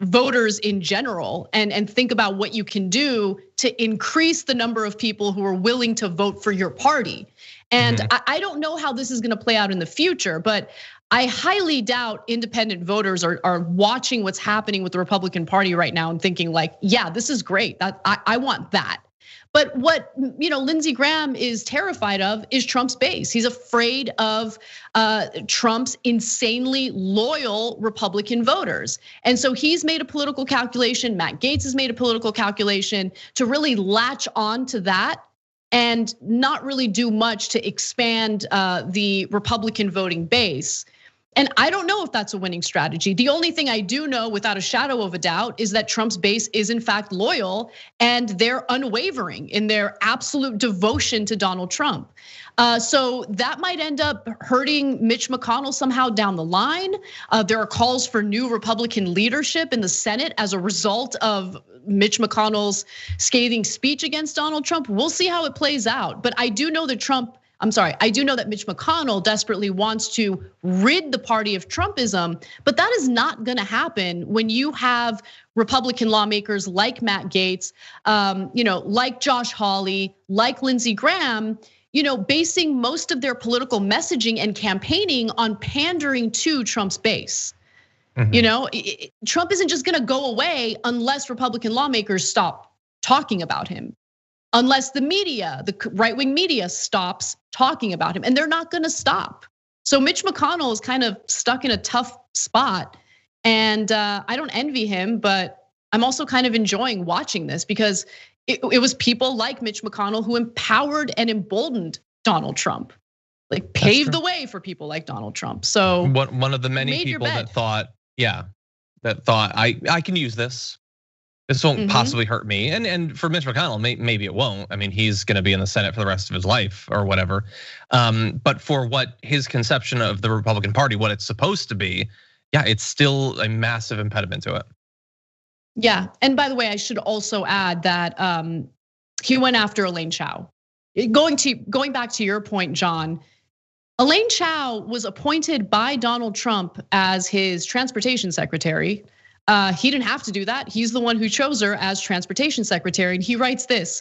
voters in general and think about what you can do to increase the number of people who are willing to vote for your party. And I don't know how this is gonna play out in the future, but I highly doubt independent voters are watching what's happening with the Republican Party right now and thinking like, yeah, this is great, I want that. But what Lindsey Graham is terrified of is Trump's base. He's afraid of Trump's insanely loyal Republican voters. And so he's made a political calculation, Matt Gaetz has made a political calculation to really latch on to that and not really do much to expand the Republican voting base. And I don't know if that's a winning strategy. The only thing I do know without a shadow of a doubt is that Trump's base is in fact loyal and they're unwavering in their absolute devotion to Donald Trump. So that might end up hurting Mitch McConnell somehow down the line. There are calls for new Republican leadership in the Senate as a result of Mitch McConnell's scathing speech against Donald Trump. We'll see how it plays out. But I do know that I do know that Mitch McConnell desperately wants to rid the party of Trumpism, but that is not gonna happen when you have Republican lawmakers like Matt Gaetz, like Josh Hawley, like Lindsey Graham, basing most of their political messaging and campaigning on pandering to Trump's base. Trump isn't just gonna go away unless Republican lawmakers stop talking about him. Unless the media, the right-wing media stops talking about him, and they're not gonna stop. So Mitch McConnell is kind of stuck in a tough spot, and I don't envy him, but I'm also kind of enjoying watching this because it was people like Mitch McConnell who empowered and emboldened Donald Trump, like paved the way for people like Donald Trump. So one of the many people that thought, I can use this. This won't possibly hurt me. And for Mitch McConnell, maybe it won't. I mean, he's gonna be in the Senate for the rest of his life or whatever. But for what his conception of the Republican Party, what it's supposed to be, yeah, it's still a massive impediment to it. Yeah, and by the way, I should also add that he went after Elaine Chao. Going back to your point, John, Elaine Chao was appointed by Donald Trump as his transportation secretary. He didn't have to do that. He's the one who chose her as transportation secretary. And he writes this: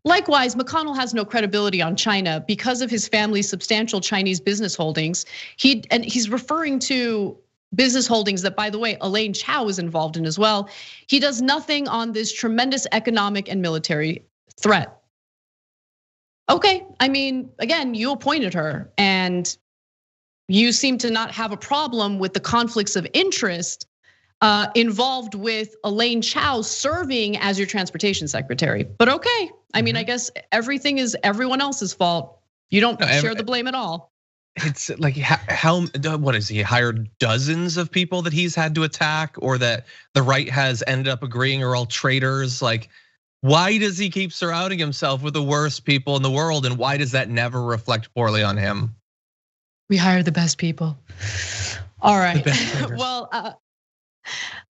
likewise, McConnell has no credibility on China because of his family's substantial Chinese business holdings. He's referring to business holdings that, by the way, Elaine Chao is involved in as well. He does nothing on this tremendous economic and military threat. Okay, I mean, again, you appointed her and you seem to not have a problem with the conflicts of interest involved with Elaine Chao serving as your transportation secretary. But okay, I mean, I guess everything is everyone else's fault. You don't share the blame at all. It's like what is he hired dozens of people that he's had to attack, or that the right has ended up agreeing are all traitors? Like, why does he keep surrounding himself with the worst people in the world, and why does that never reflect poorly on him? We hire the best people. All right. Well,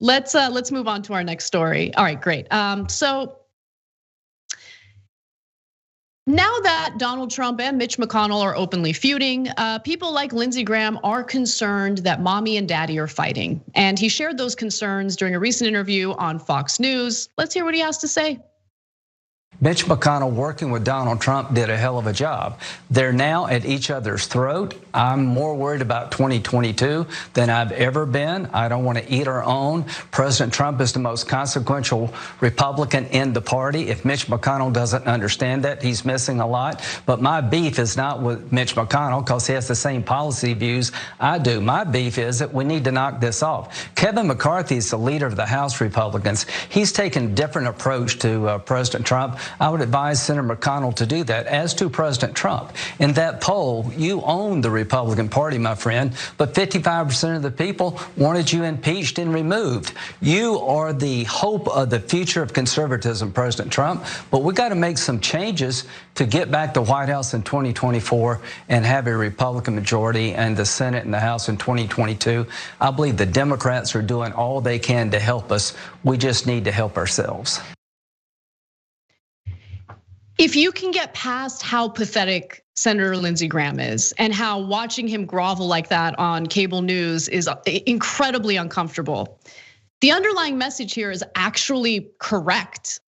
let's move on to our next story. All right, great. So now that Donald Trump and Mitch McConnell are openly feuding, people like Lindsey Graham are concerned that mommy and daddy are fighting. And he shared those concerns during a recent interview on Fox News. Let's hear what he has to say. Mitch McConnell working with Donald Trump did a hell of a job. They're now at each other's throat. I'm more worried about 2022 than I've ever been. I don't want to eat our own. President Trump is the most consequential Republican in the party. If Mitch McConnell doesn't understand that, he's missing a lot. But my beef is not with Mitch McConnell because he has the same policy views I do. My beef is that we need to knock this off. Kevin McCarthy is the leader of the House Republicans. He's taken a different approach to President Trump. I would advise Senator McConnell to do that, as to President Trump. In that poll, you own the Republican Party, my friend, but 55% of the people wanted you impeached and removed. You are the hope of the future of conservatism, President Trump, but we got to make some changes to get back to White House in 2024 and have a Republican majority in the Senate and the House in 2022. I believe the Democrats are doing all they can to help us. We just need to help ourselves. If you can get past how pathetic Senator Lindsey Graham is and how watching him grovel like that on cable news is incredibly uncomfortable, the underlying message here is actually correct,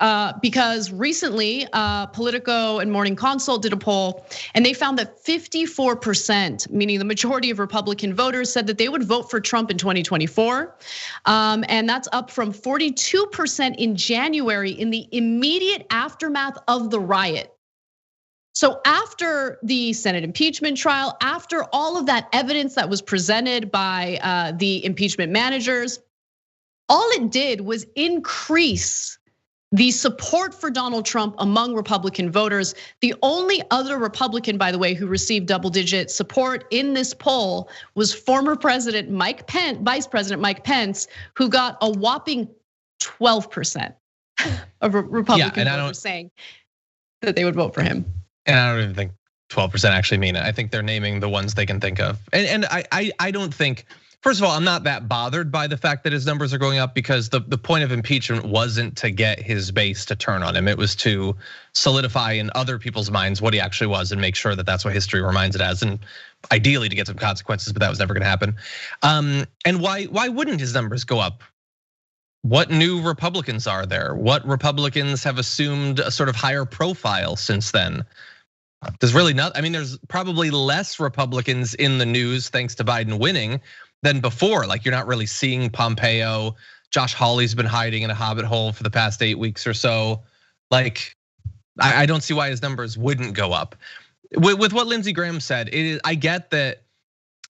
because recently Politico and Morning Consult did a poll and they found that 54%, meaning the majority of Republican voters, said that they would vote for Trump in 2024. And that's up from 42% in January in the immediate aftermath of the riot. So after the Senate impeachment trial, after all of that evidence that was presented by the impeachment managers, all it did was increase the support for Donald Trump among Republican voters. The only other Republican, by the way, who received double-digit support in this poll was former President Mike Pence, Vice President Mike Pence, who got a whopping 12% of Republican voters saying that they would vote for him. And I don't even think 12% actually mean it. I think they're naming the ones they can think of. And I don't think, first of all, I'm not that bothered by the fact that his numbers are going up, because the point of impeachment wasn't to get his base to turn on him. It was to solidify in other people's minds what he actually was and make sure that that's what history reminds it as, and ideally to get some consequences, but that was never gonna happen. And why wouldn't his numbers go up? What new Republicans are there? What Republicans have assumed a sort of higher profile since then? There's really not, I mean, there's probably less Republicans in the news thanks to Biden winning than before. Like, you're not really seeing Pompeo. Josh Hawley's been hiding in a hobbit hole for the past 8 weeks or so. Like, I don't see why his numbers wouldn't go up. With what Lindsey Graham said, I get that.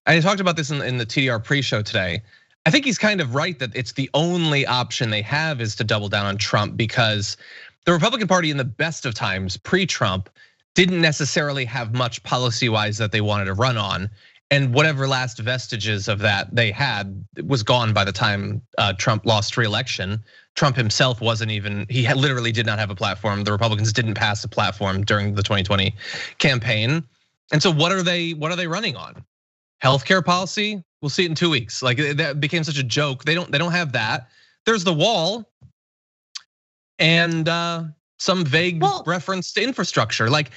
I talked about this in the TDR pre-show today. I think he's kind of right that it's the only option they have is to double down on Trump, because the Republican Party in the best of times pre-Trump didn't necessarily have much policy-wise that they wanted to run on. And whatever last vestiges of that they had was gone by the time Trump lost re-election. Trump himself wasn't even, he literally did not have a platform. The Republicans didn't pass a platform during the 2020 campaign. And so what are they running on? Healthcare policy? We'll see it in 2 weeks. Like that became such a joke. They don't have that. There's the wall and some vague reference to infrastructure. Like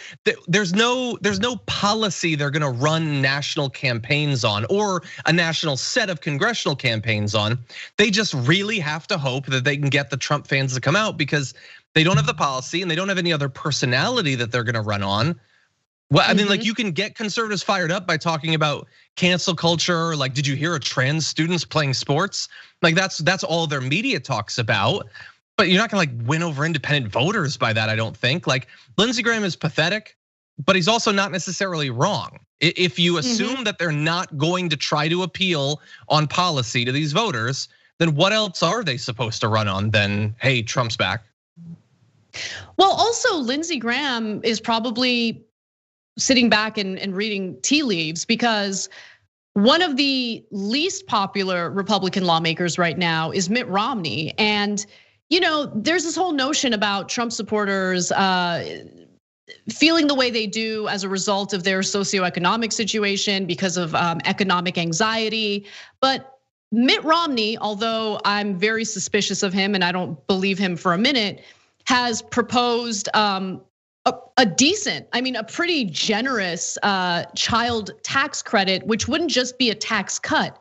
there's no policy they're gonna run national campaigns on or a national set of congressional campaigns on. They just really have to hope that they can get the Trump fans to come out, because they don't have the policy and they don't have any other personality that they're gonna run on. Well, I mean, like you can get conservatives fired up by talking about cancel culture. Like, did you hear of trans students playing sports? Like that's all their media talks about. But you're not gonna like win over independent voters by that, I don't think. Like Lindsey Graham is pathetic, but he's also not necessarily wrong. If you assume that they're not going to try to appeal on policy to these voters, then what else are they supposed to run on than, hey, Trump's back? Well, also Lindsey Graham is probably sitting back and reading tea leaves, because one of the least popular Republican lawmakers right now is Mitt Romney. And there's this whole notion about Trump supporters feeling the way they do as a result of their socioeconomic situation because of economic anxiety. But Mitt Romney, although I'm very suspicious of him and I don't believe him for a minute, has proposed a decent, a pretty generous child tax credit, which wouldn't just be a tax cut.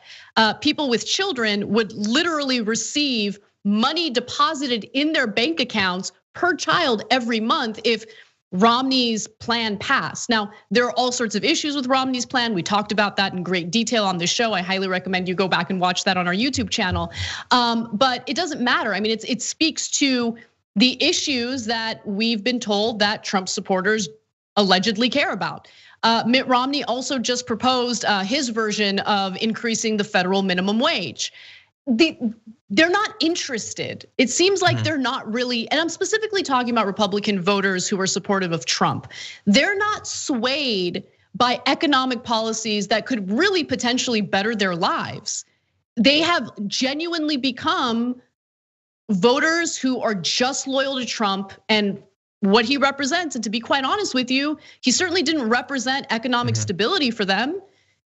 People with children would literally receive money deposited in their bank accounts per child every month if Romney's plan passed. Now, there are all sorts of issues with Romney's plan. We talked about that in great detail on the show. I highly recommend you go back and watch that on our YouTube channel. But it doesn't matter. It speaks to the issues that we've been told that Trump supporters allegedly care about. Mitt Romney also just proposed his version of increasing the federal minimum wage. They're not interested. It seems like they're not really, and I'm specifically talking about Republican voters who are supportive of Trump. They're not swayed by economic policies that could really potentially better their lives. They have genuinely become voters who are just loyal to Trump and what he represents. And to be quite honest with you, he certainly didn't represent economic stability for them.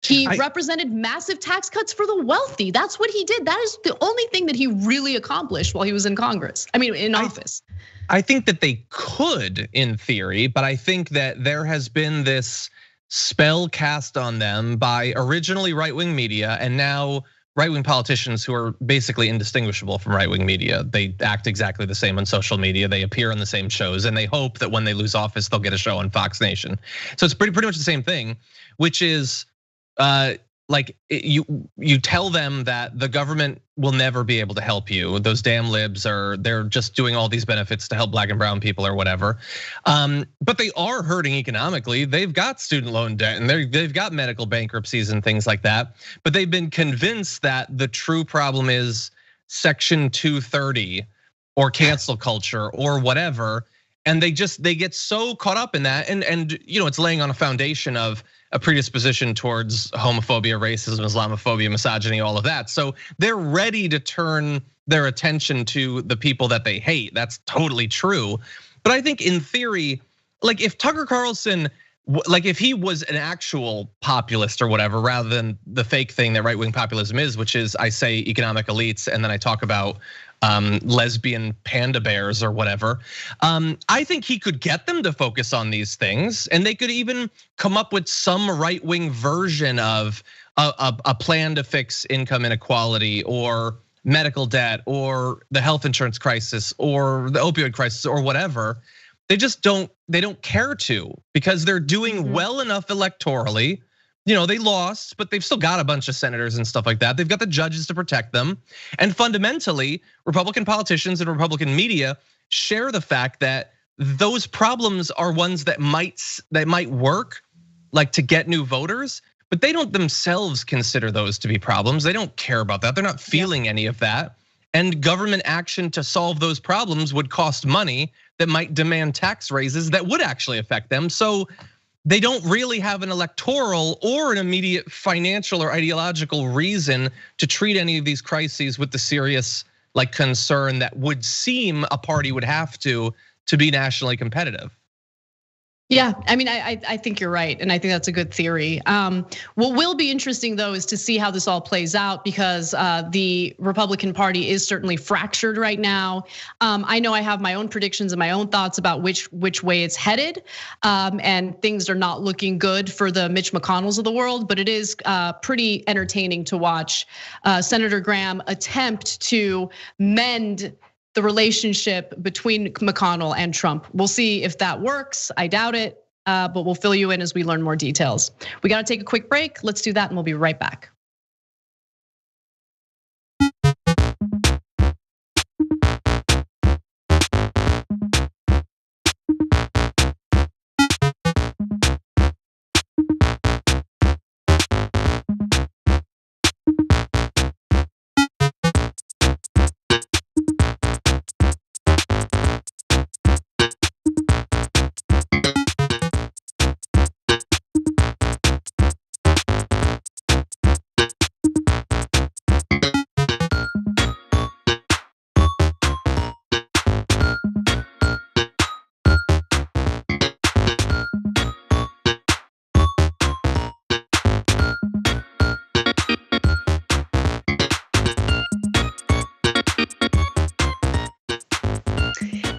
He represented massive tax cuts for the wealthy. That's what he did. That is the only thing that he really accomplished while he was in Congress. In office. I think that they could, in theory, but I think that there has been this spell cast on them by originally right-wing media and now right-wing politicians who are basically indistinguishable from right-wing media. They act exactly the same on social media. They appear on the same shows, and they hope that when they lose office, they'll get a show on Fox Nation. So it's pretty much the same thing, which is like you tell them that the government will never be able to help you. Those damn libs they're just doing all these benefits to help black and brown people or whatever. But they are hurting economically. They've got student loan debt and they've got medical bankruptcies and things like that. But they've been convinced that the true problem is Section 230 or cancel culture or whatever. And they get so caught up in that, and it's laying on a foundation of a predisposition towards homophobia, racism, Islamophobia, misogyny, all of that. So they're ready to turn their attention to the people that they hate. That's totally true. But I think in theory, like if Tucker Carlson, like if he was an actual populist or whatever, rather than the fake thing that right-wing populism is, which is I say economic elites and then I talk about lesbian panda bears or whatever. I think he could get them to focus on these things, and they could even come up with some right-wing version of a plan to fix income inequality or medical debt or the health insurance crisis or the opioid crisis or whatever. They just don't care to, because they're doing well enough electorally. They lost, but they've still got a bunch of senators and stuff like that. They've got the judges to protect them. And fundamentally, Republican politicians and Republican media share the fact that those problems are ones that might work, like to get new voters, but they don't themselves consider those to be problems. They don't care about that. They're not feeling any of that. And government action to solve those problems would cost money that might demand tax raises that would actually affect them. So they don't really have an electoral or an immediate financial or ideological reason to treat any of these crises with the serious concern that would seem a party would have to be nationally competitive. Yeah, I mean, I think you're right, and I think that's a good theory. What will be interesting though is to see how this all plays out, because the Republican Party is certainly fractured right now. I know I have my own predictions and my own thoughts about which way it's headed, and things are not looking good for the Mitch McConnells of the world. But it is pretty entertaining to watch Senator Graham attempt to mend the relationship between McConnell and Trump. We'll see if that works. I doubt it, but we'll fill you in as we learn more details. We got to take a quick break. Let's do that and we'll be right back.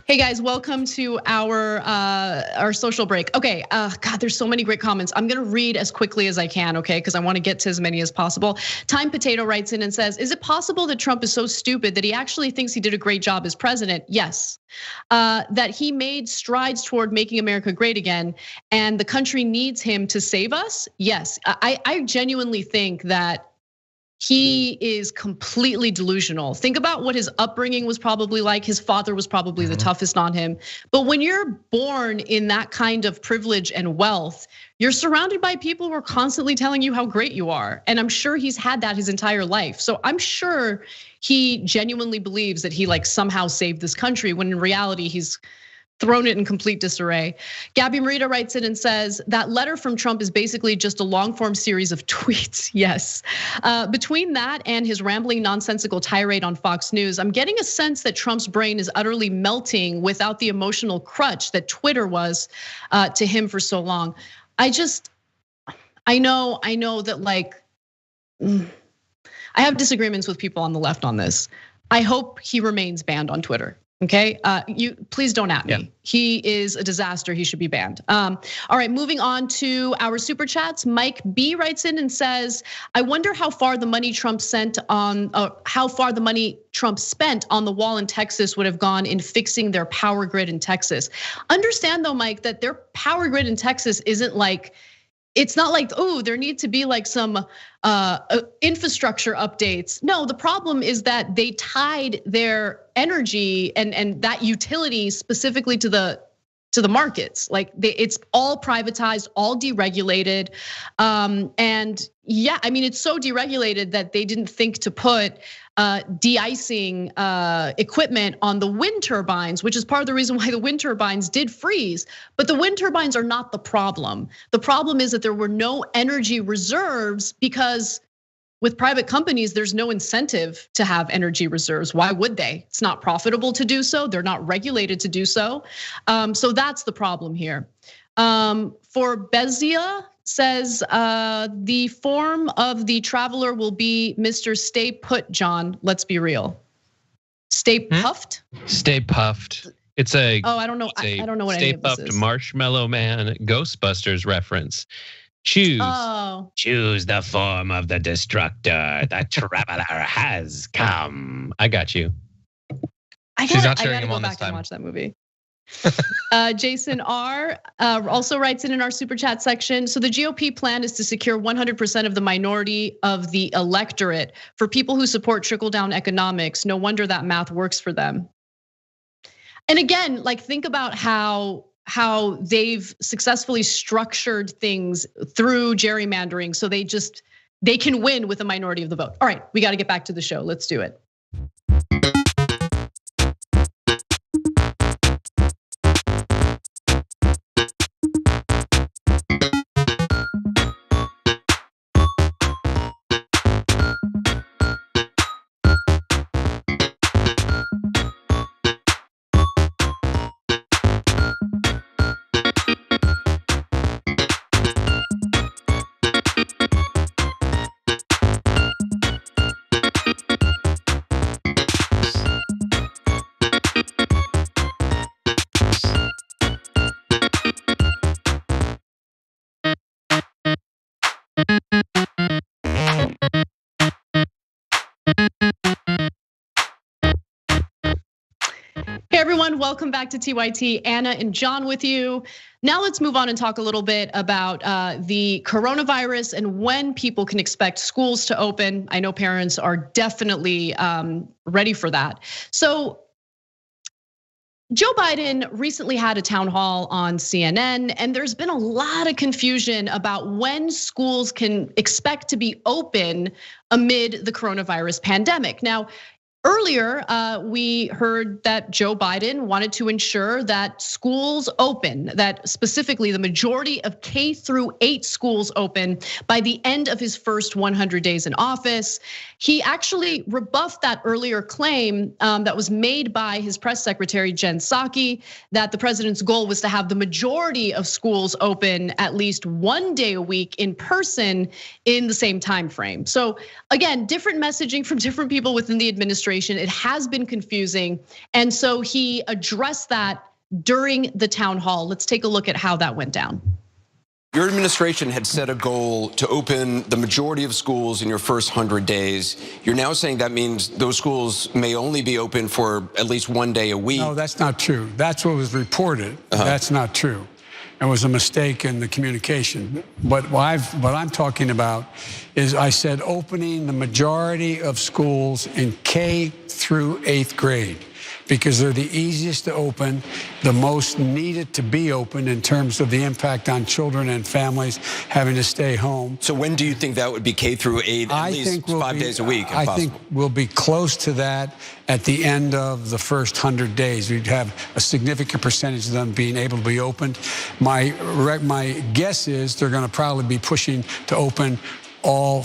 Hey guys, welcome to our social break. Okay, God, there's so many great comments. I'm gonna read as quickly as I can, okay? Because I want to get to as many as possible. Time Potato writes in and says, is it possible that Trump is so stupid that he actually thinks he did a great job as president? Yes. That he made strides toward making America great again, and the country needs him to save us? Yes, I genuinely think that he is completely delusional. Think about what his upbringing was probably like. His father was probably the toughest on him. But when you're born in that kind of privilege and wealth, you're surrounded by people who are constantly telling you how great you are. And I'm sure he's had that his entire life. So I'm sure he genuinely believes that he somehow saved this country, when in reality he's thrown it in complete disarray. Gabby Marita writes in and says, that letter from Trump is basically just a long form series of tweets. Yes, between that and his rambling nonsensical tirade on Fox News, I'm getting a sense that Trump's brain is utterly melting without the emotional crutch that Twitter was to him for so long. I know that I have disagreements with people on the left on this. I hope he remains banned on Twitter. Okay, you please don't at me. Yeah. He is a disaster. He should be banned. All right, moving on to our super chats. Mike B writes in and says, "I wonder how far the money Trump spent on the wall in Texas would have gone in fixing their power grid in Texas." Understand though, Mike, that their power grid in Texas isn't it's not like, oh, there need to be some infrastructure updates. No, the problem is that they tied their energy and that utility specifically to the markets. It's all privatized, all deregulated. And yeah, I mean, it's so deregulated that they didn't think to put de-icing equipment on the wind turbines, which is part of the reason why the wind turbines did freeze. But the wind turbines are not the problem. The problem is that there were no energy reserves, because with private companies, there's no incentive to have energy reserves. Why would they? It's not profitable to do so. They're not regulated to do so. So that's the problem here. For Bezia says, the form of the traveler will be Mr. Stay Put, John. Let's be real. Stay puffed? Stay puffed. It's a I don't know. I don't know what any of this is. Stay Puffed Marshmallow Man Ghostbusters reference. Choose the form of the destructor. The traveler has come. I got you. She's not sharing him on this time. And watch that movie. Jason R also writes in our super chat section. So the GOP plan is to secure 100% of the minority of the electorate for people who support trickle down economics. No wonder that math works for them. And again, think about how how they've successfully structured things through gerrymandering, so they can win with a minority of the vote. All right, we got to get back to the show. Let's do it. Hey everyone, welcome back to TYT. Anna and John with you. Now let's move on and talk a little bit about the coronavirus and when people can expect schools to open. I know parents are definitely ready for that. So Joe Biden recently had a town hall on CNN, and there's been a lot of confusion about when schools can expect to be open amid the coronavirus pandemic. Now, earlier, we heard that Joe Biden wanted to ensure that schools open, that specifically the majority of K-8 schools open by the end of his first 100 days in office. He actually rebuffed that earlier claim that was made by his press secretary, Jen Psaki, that the president's goal was to have the majority of schools open at least one day a week in person in the same time frame. So again, different messaging from different people within the administration. It has been confusing. And so he addressed that during the town hall. Let's take a look at how that went down. Your administration had set a goal to open the majority of schools in your first 100 days. You're now saying that means those schools may only be open for at least one day a week. No, that's not true. That's what was reported. That's not true. It was a mistake in the communication. But what I'm talking about is I said opening the majority of schools in K through 8th grade, because they're the easiest to open, the most needed to be open in terms of the impact on children and families having to stay home. So when do you think that would be K through 8, at least 5 days a week? I think we'll be close to that at the end of the first 100 days. We'd have a significant percentage of them being able to be opened. My guess is they're going to probably be pushing to open all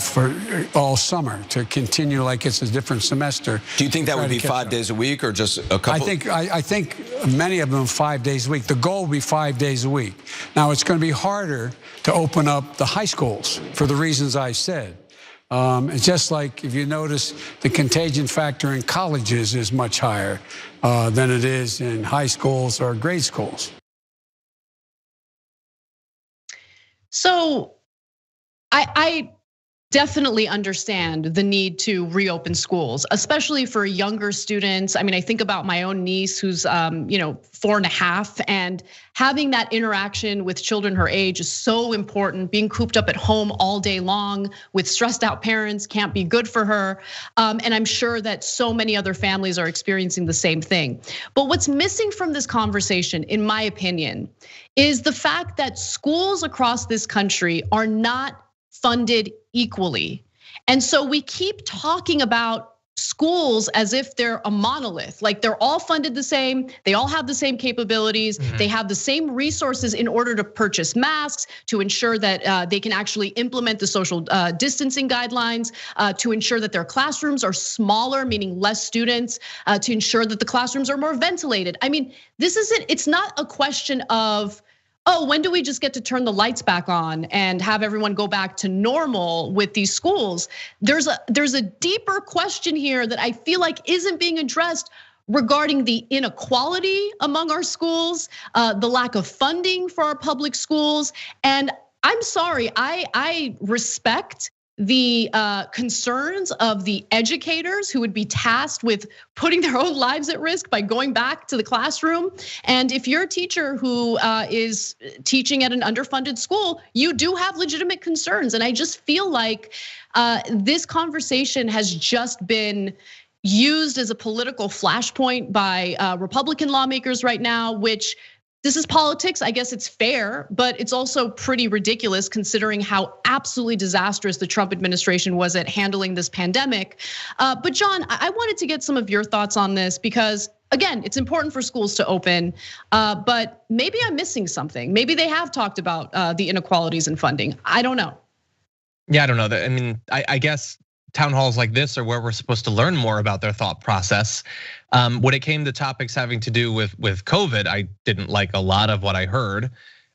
summer, to continue like it's a different semester. Do you think that would be 5 days a week or just a couple? I think many of them 5 days a week. The goal will be 5 days a week. Now it's going to be harder to open up the high schools for the reasons I said. It's just like if you notice the contagion factor in colleges is much higher than it is in high schools or grade schools. So I definitely understand the need to reopen schools, especially for younger students. I mean, I think about my own niece who's 4.5, and having that interaction with children her age is so important. Being cooped up at home all day long with stressed out parents can't be good for her. And I'm sure that so many other families are experiencing the same thing. But what's missing from this conversation, in my opinion, is the fact that schools across this country are not funded equally. And so we keep talking about schools as if they're a monolith, like they're all funded the same, they all have the same capabilities, they have the same resources in order to purchase masks, to ensure that they can actually implement the social distancing guidelines, to ensure that their classrooms are smaller, meaning less students, to ensure that the classrooms are more ventilated. I mean, it's not a question of, oh, when do we just get to turn the lights back on and have everyone go back to normal with these schools? There's a deeper question here that I feel like isn't being addressed regarding the inequality among our schools, the lack of funding for our public schools. And I'm sorry, I respect the concerns of the educators who would be tasked with putting their own lives at risk by going back to the classroom. And if you're a teacher who is teaching at an underfunded school, you do have legitimate concerns. And I just feel like this conversation has just been used as a political flashpoint by Republican lawmakers right now, which this is politics. I guess it's fair, but it's also pretty ridiculous considering how absolutely disastrous the Trump administration was at handling this pandemic. But John, I wanted to get some of your thoughts on this because, again, it's important for schools to open, but maybe I'm missing something. Maybe they have talked about the inequalities in funding. I don't know. Yeah, I don't know. I mean, I guess town halls like this are where we're supposed to learn more about their thought process. When it came to topics having to do with COVID, I didn't like a lot of what I heard.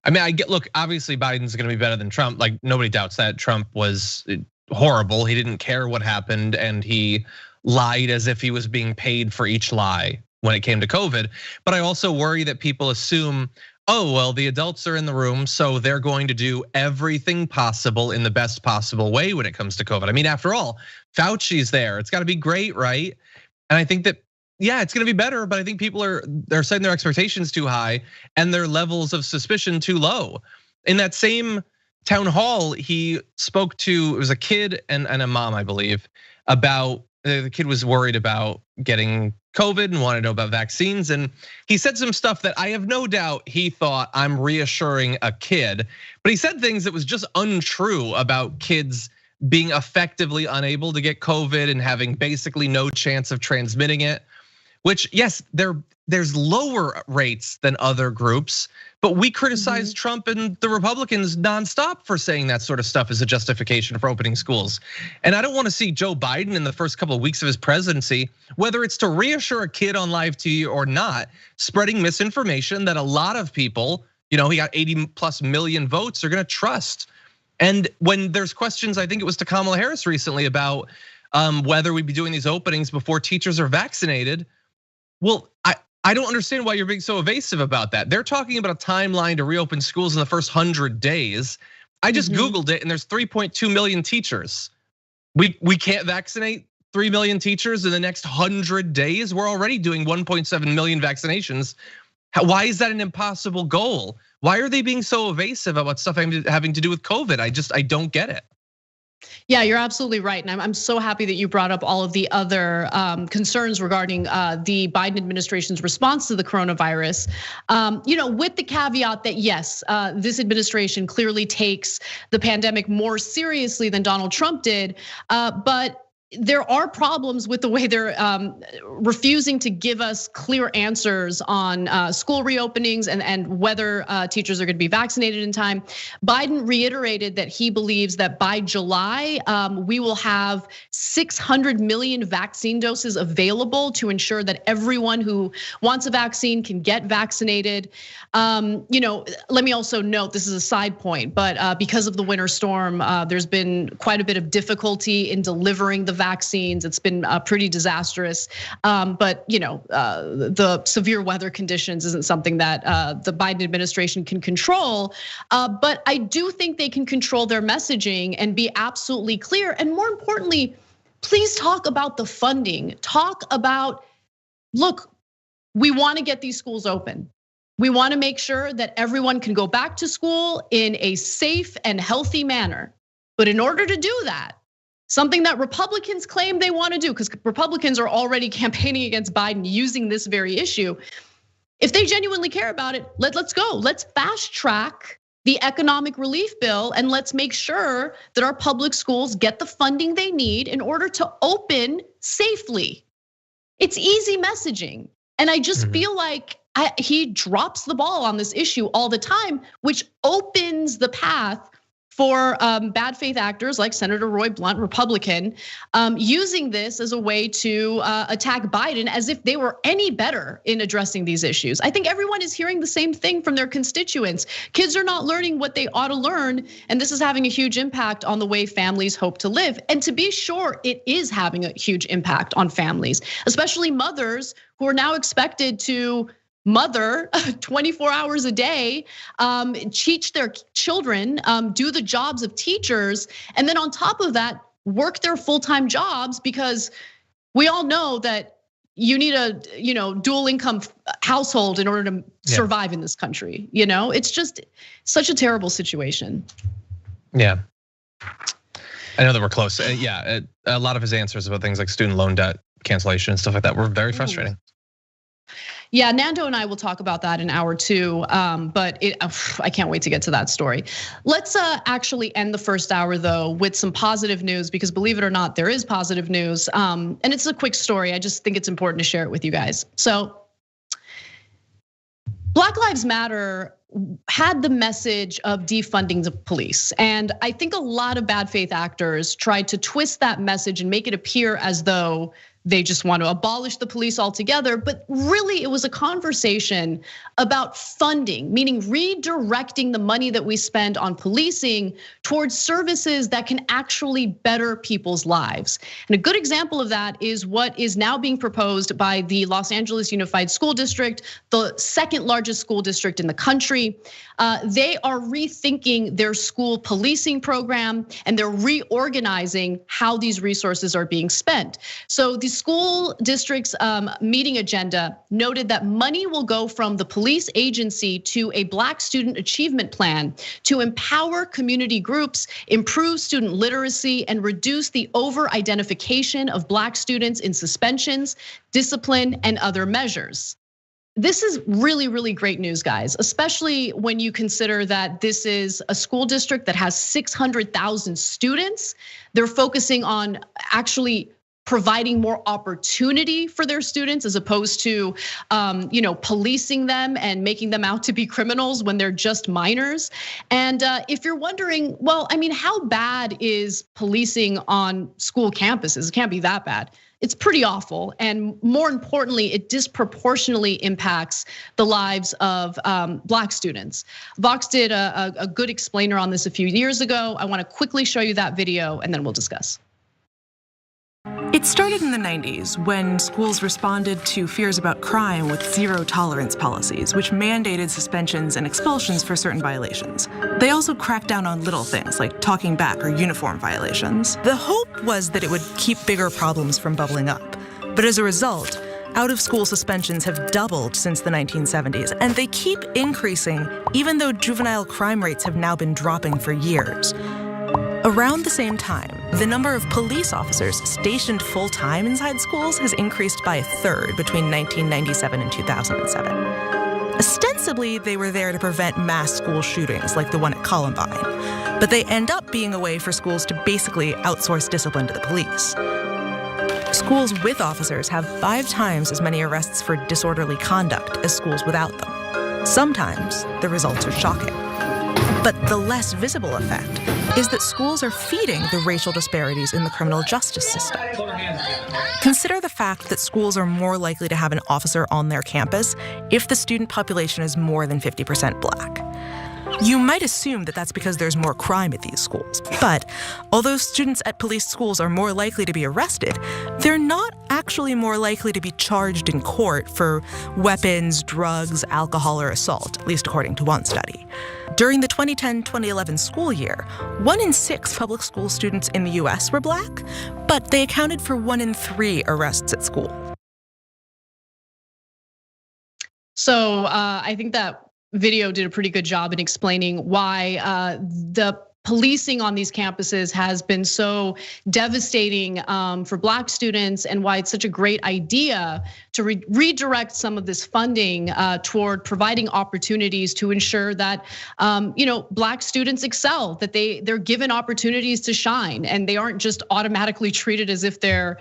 I mean, look, obviously Biden's gonna be better than Trump. Like nobody doubts that. Trump was horrible. He didn't care what happened and he lied as if he was being paid for each lie when it came to COVID. But I also worry that people assume, oh, well, the adults are in the room, so they're going to do everything possible in the best possible way when it comes to COVID. I mean, after all, Fauci's there. It's gotta be great, right? And I think that, yeah, it's gonna be better, but I think people they're setting their expectations too high and their levels of suspicion too low. In that same town hall, he spoke to, it was a kid and a mom, I believe, about, the kid was worried about getting COVID and wanted to know about vaccines. And he said some stuff that I have no doubt he thought I'm reassuring a kid, but he said things that was just untrue about kids being effectively unable to get COVID and having basically no chance of transmitting it, which yes, there's lower rates than other groups, but we criticize Trump and the Republicans nonstop for saying that sort of stuff as a justification for opening schools. And I don't want to see Joe Biden in the first couple of weeks of his presidency, whether it's to reassure a kid on live TV or not, spreading misinformation that a lot of people, he got 80+ million votes, are gonna trust. And when there's questions, I think it was to Kamala Harris recently about whether we'd be doing these openings before teachers are vaccinated. Well, I don't understand why you're being so evasive about that. They're talking about a timeline to reopen schools in the first 100 days. I just Googled it and there's 3.2 million teachers. We can't vaccinate 3 million teachers in the next 100 days. We're already doing 1.7 million vaccinations. Why is that an impossible goal? Why are they being so evasive about stuff having to do with COVID? I don't get it. Yeah, you're absolutely right. And I'm so happy that you brought up all of the other concerns regarding the Biden administration's response to the coronavirus. With the caveat that yes, this administration clearly takes the pandemic more seriously than Donald Trump did, but there are problems with the way they're refusing to give us clear answers on school reopenings and whether teachers are going to be vaccinated in time. Biden reiterated that he believes that by July, we will have 600 million vaccine doses available to ensure that everyone who wants a vaccine can get vaccinated. Let me also note, this is a side point, but because of the winter storm, there's been quite a bit of difficulty in delivering the vaccines. It's been pretty disastrous, but the severe weather conditions isn't something that the Biden administration can control. But I do think they can control their messaging and be absolutely clear. And more importantly, please talk about the funding. Talk about, look, we want to get these schools open. We want to make sure that everyone can go back to school in a safe and healthy manner. But in order to do that, something that Republicans claim they want to do, because Republicans are already campaigning against Biden using this very issue. If they genuinely care about it, let's go. Let's fast track the economic relief bill and let's make sure that our public schools get the funding they need in order to open safely. It's easy messaging. And I just feel like he drops the ball on this issue all the time, which opens the path for bad faith actors like Senator Roy Blunt, Republican, using this as a way to attack Biden as if they were any better in addressing these issues. I think everyone is hearing the same thing from their constituents. Kids are not learning what they ought to learn, and this is having a huge impact on the way families hope to live. And to be sure, it is having a huge impact on families, especially mothers who are now expected to mother 24 hours a day, teach their children, do the jobs of teachers, and then on top of that, work their full-time jobs, because we all know that you need a dual income household in order to survive in this country. It's just such a terrible situation. Yeah, I know that we're close. Yeah, a lot of his answers about things like student loan debt cancellation and stuff like that were very frustrating. Yeah, Nando and I will talk about that in hour 2, but I can't wait to get to that story. Let's actually end the first hour though with some positive news, because believe it or not, there is positive news, and it's a quick story. I just think it's important to share it with you guys. So, Black Lives Matter had the message of defunding the police. And I think a lot of bad faith actors tried to twist that message and make it appear as though they just want to abolish the police altogether. But really, it was a conversation about funding, meaning redirecting the money that we spend on policing towards services that can actually better people's lives. And a good example of that is what is now being proposed by the Los Angeles Unified School District, the second largest school district in the country. They are rethinking their school policing program, and they're reorganizing how these resources are being spent. So the school district's meeting agenda noted that money will go from the police agency to a Black student achievement plan to empower community groups, improve student literacy, and reduce the over-identification of Black students in suspensions, discipline, and other measures. This is really, really great news, guys, especially when you consider that this is a school district that has 600,000 students. They're focusing on actually providing more opportunity for their students as opposed to policing them and making them out to be criminals when they're just minors. And if you're wondering, well, I mean, how bad is policing on school campuses? It can't be that bad. It's pretty awful, and more importantly, it disproportionately impacts the lives of Black students. Vox did a good explainer on this a few years ago. I want to quickly show you that video, and then we'll discuss. It started in the 90s when schools responded to fears about crime with zero-tolerance policies, which mandated suspensions and expulsions for certain violations. They also cracked down on little things like talking back or uniform violations. The hope was that it would keep bigger problems from bubbling up. But as a result, out-of-school suspensions have doubled since the 1970s, and they keep increasing even though juvenile crime rates have now been dropping for years. Around the same time, the number of police officers stationed full-time inside schools has increased by 1/3 between 1997 and 2007. Ostensibly, they were there to prevent mass school shootings like the one at Columbine, but they end up being a way for schools to basically outsource discipline to the police. Schools with officers have 5 times as many arrests for disorderly conduct as schools without them. Sometimes the results are shocking. But the less visible effect is that schools are feeding the racial disparities in the criminal justice system. Consider the fact that schools are more likely to have an officer on their campus if the student population is more than 50% Black. You might assume that that's because there's more crime at these schools, but although students at police schools are more likely to be arrested, they're not actually more likely to be charged in court for weapons, drugs, alcohol, or assault, at least according to one study. During the 2010-2011 school year, 1 in 6 public school students in the US were Black, but they accounted for 1 in 3 arrests at school. So I think that video did a pretty good job in explaining why the policing on these campuses has been so devastating for Black students, and why it's such a great idea to redirect some of this funding toward providing opportunities to ensure that Black students excel, that they're given opportunities to shine, and they aren't just automatically treated as if they're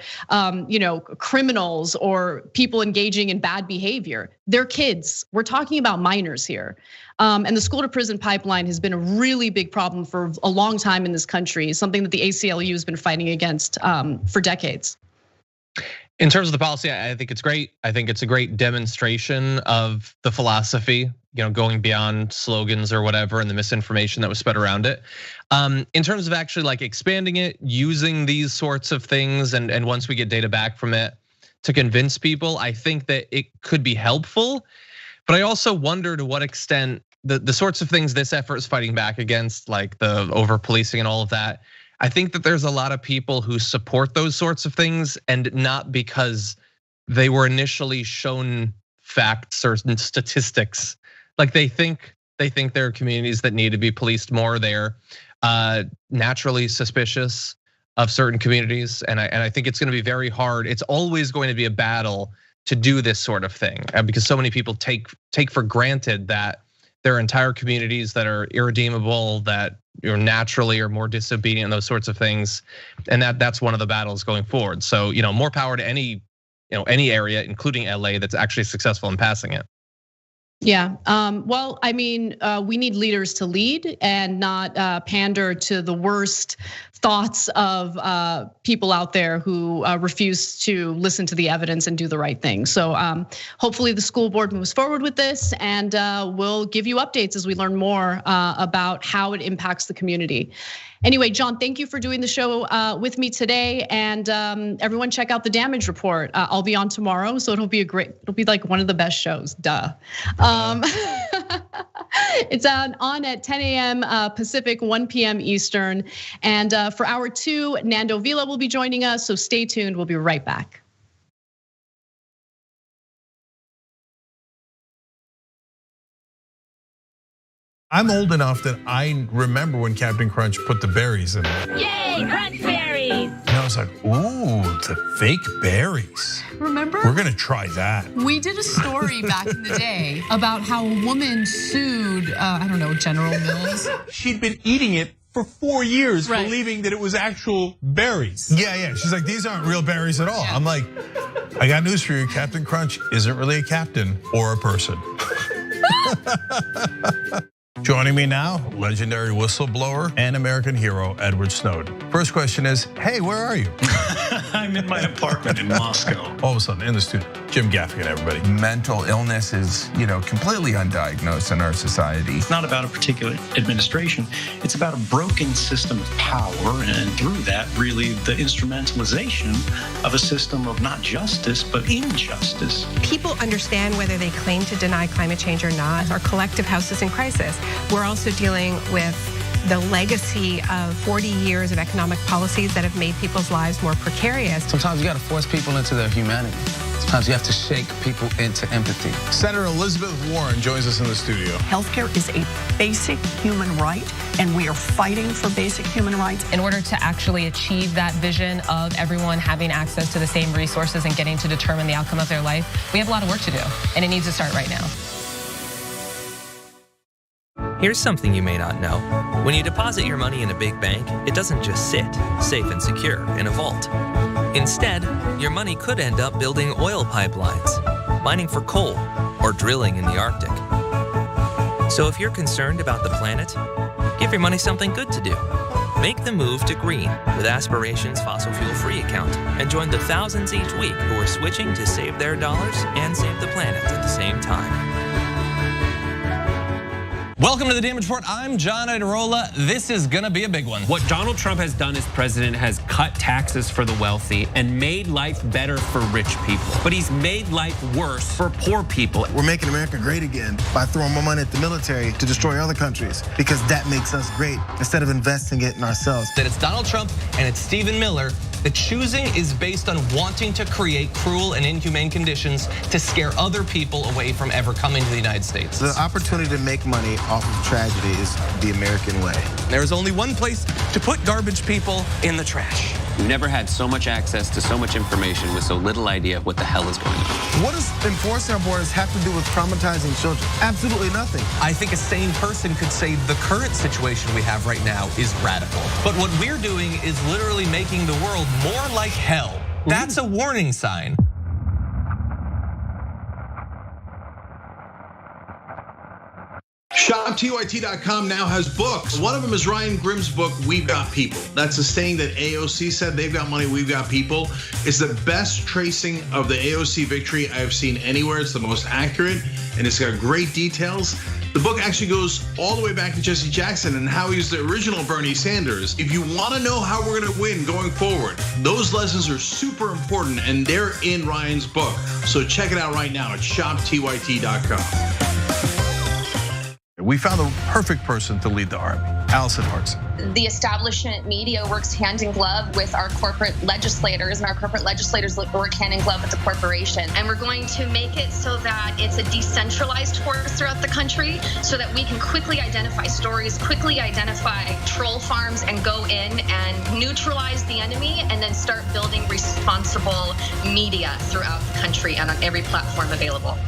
criminals or people engaging in bad behavior. They're kids. We're talking about minors here. And the school to prison pipeline has been a really big problem for a long time in this country, something that the ACLU has been fighting against for decades. In terms of the policy, I think it's great. I think it's a great demonstration of the philosophy, going beyond slogans or whatever and the misinformation that was spread around it. In terms of actually like expanding it, using these sorts of things, and once we get data back from it to convince people, I think that it could be helpful. But I also wonder to what extent the sorts of things this effort is fighting back against, like the over policing and all of that. I think that there's a lot of people who support those sorts of things, and not because they were initially shown facts or statistics. Like they think there are communities that need to be policed more. They're naturally suspicious of certain communities, and I think it's going to be very hard. It's always going to be a battle to do this sort of thing, because so many people take for granted that there are entire communities that are irredeemable, that naturally are more disobedient, those sorts of things, and that's one of the battles going forward. So more power to any area, including LA, that's actually successful in passing it. Yeah, well, I mean, we need leaders to lead and not pander to the worst thoughts of people out there who refuse to listen to the evidence and do the right thing. So hopefully the school board moves forward with this, and we'll give you updates as we learn more about how it impacts the community. Anyway, John, thank you for doing the show with me today, and everyone check out the damage report. I'll be on tomorrow, so it'll be like one of the best shows. Duh. It's on at 10 a.m. Pacific, 1 p.m. Eastern, and for hour 2, Nando Vila will be joining us. So stay tuned. We'll be right back. I'm old enough that I remember when Captain Crunch put the berries in it. Yay, Crunch berries! And I was like, ooh, the fake berries. Remember? We're gonna try that. We did a story back in the day about how a woman sued, I don't know, General Mills. She'd been eating it for 4 years, believing that it was actual berries. Yeah. She's like, these aren't real berries at all. Yeah. I'm like, I got news for you. Captain Crunch isn't really a captain or a person. Joining me now, legendary whistleblower and American hero, Edward Snowden. First question is, hey, where are you? I'm in my apartment in Moscow. All of a sudden, in the studio, Jim Gaffigan, everybody. Mental illness is, completely undiagnosed in our society. It's not about a particular administration. It's about a broken system of power, and through that, really, the instrumentalization of a system of not justice, but injustice. People understand whether they claim to deny climate change or not. Our collective house is in crisis. We're also dealing with the legacy of 40 years of economic policies that have made people's lives more precarious. Sometimes you got to force people into their humanity. Sometimes you have to shake people into empathy. Senator Elizabeth Warren joins us in the studio. Healthcare is a basic human right, and we are fighting for basic human rights. In order to actually achieve that vision of everyone having access to the same resources and getting to determine the outcome of their life, we have a lot of work to do, and it needs to start right now. Here's something you may not know. When you deposit your money in a big bank, it doesn't just sit, safe and secure, in a vault. Instead, your money could end up building oil pipelines, mining for coal, or drilling in the Arctic. So if you're concerned about the planet, give your money something good to do. Make the move to green with Aspiration's fossil fuel-free account and join the thousands each week who are switching to save their dollars and save the planet at the same time. Welcome to the Damage Report. I'm John Iadarola. This is gonna be a big one. What Donald Trump has done as president has cut taxes for the wealthy and made life better for rich people. But he's made life worse for poor people. We're making America great again by throwing more money at the military to destroy other countries, because that makes us great instead of investing it in ourselves. That it's Donald Trump and it's Stephen Miller. The choosing is based on wanting to create cruel and inhumane conditions to scare other people away from ever coming to the United States. The opportunity to make money off of tragedy is the American way. There's only one place to put garbage people: in the trash. We've never had so much access to so much information with so little idea of what the hell is going on. What does enforcing our borders have to do with traumatizing children? Absolutely nothing. I think a sane person could say the current situation we have right now is radical. But what we're doing is literally making the world more like hell. That's a warning sign. ShopTYT.com now has books. One of them is Ryan Grimm's book, We've Got People. That's a saying that AOC said, they've got money, we've got people. It's the best tracing of the AOC victory I've seen anywhere. It's the most accurate, and it's got great details. The book actually goes all the way back to Jesse Jackson and how he's the original Bernie Sanders. If you want to know how we're going to win going forward, those lessons are super important, and they're in Ryan's book. So check it out right now at ShopTYT.com. We found the perfect person to lead the army. Allison Hartson. The establishment media works hand in glove with our corporate legislators, and our corporate legislators work hand in glove with the corporation. And we're going to make it so that it's a decentralized force throughout the country so that we can quickly identify stories, quickly identify troll farms, and go in and neutralize the enemy, and then start building responsible media throughout the country and on every platform available.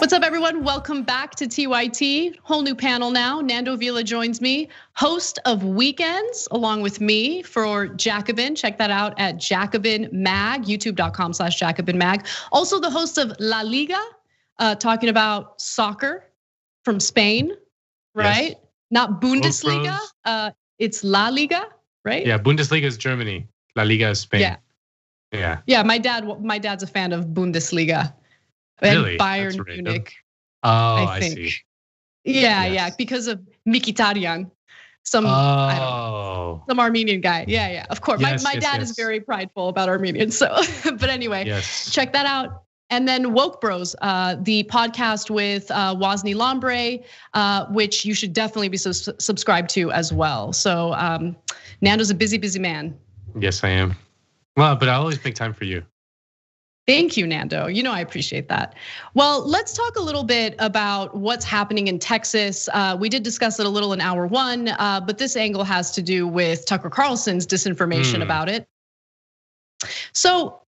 What's up, everyone? Welcome back to TYT. Whole new panel now. Nando Vila joins me, host of Weekends, along with me for Jacobin. Check that out at Jacobin Mag, youtube.com/Jacobin Mag. Also the host of La Liga, talking about soccer from Spain, right? Yes. Not Bundesliga, it's La Liga, right? Yeah, Bundesliga is Germany, La Liga is Spain. Yeah, my dad's a fan of Bundesliga. Really? And Bayern Munich. Oh, I think. see. Yeah, because of Mkhitaryan, some Armenian guy. Yeah, of course. My dad is very prideful about Armenians. So, but anyway, check that out. And then Woke Bros, the podcast with Wosny Lambre, which you should definitely be subscribed to as well. So Nando's a busy man. Yes, I am. Well, but I always make time for you. Thank you, Nando. You know I appreciate that. Well, let's talk a little bit about what's happening in Texas. We did discuss it a little in hour one, but this angle has to do with Tucker Carlson's disinformation about it. So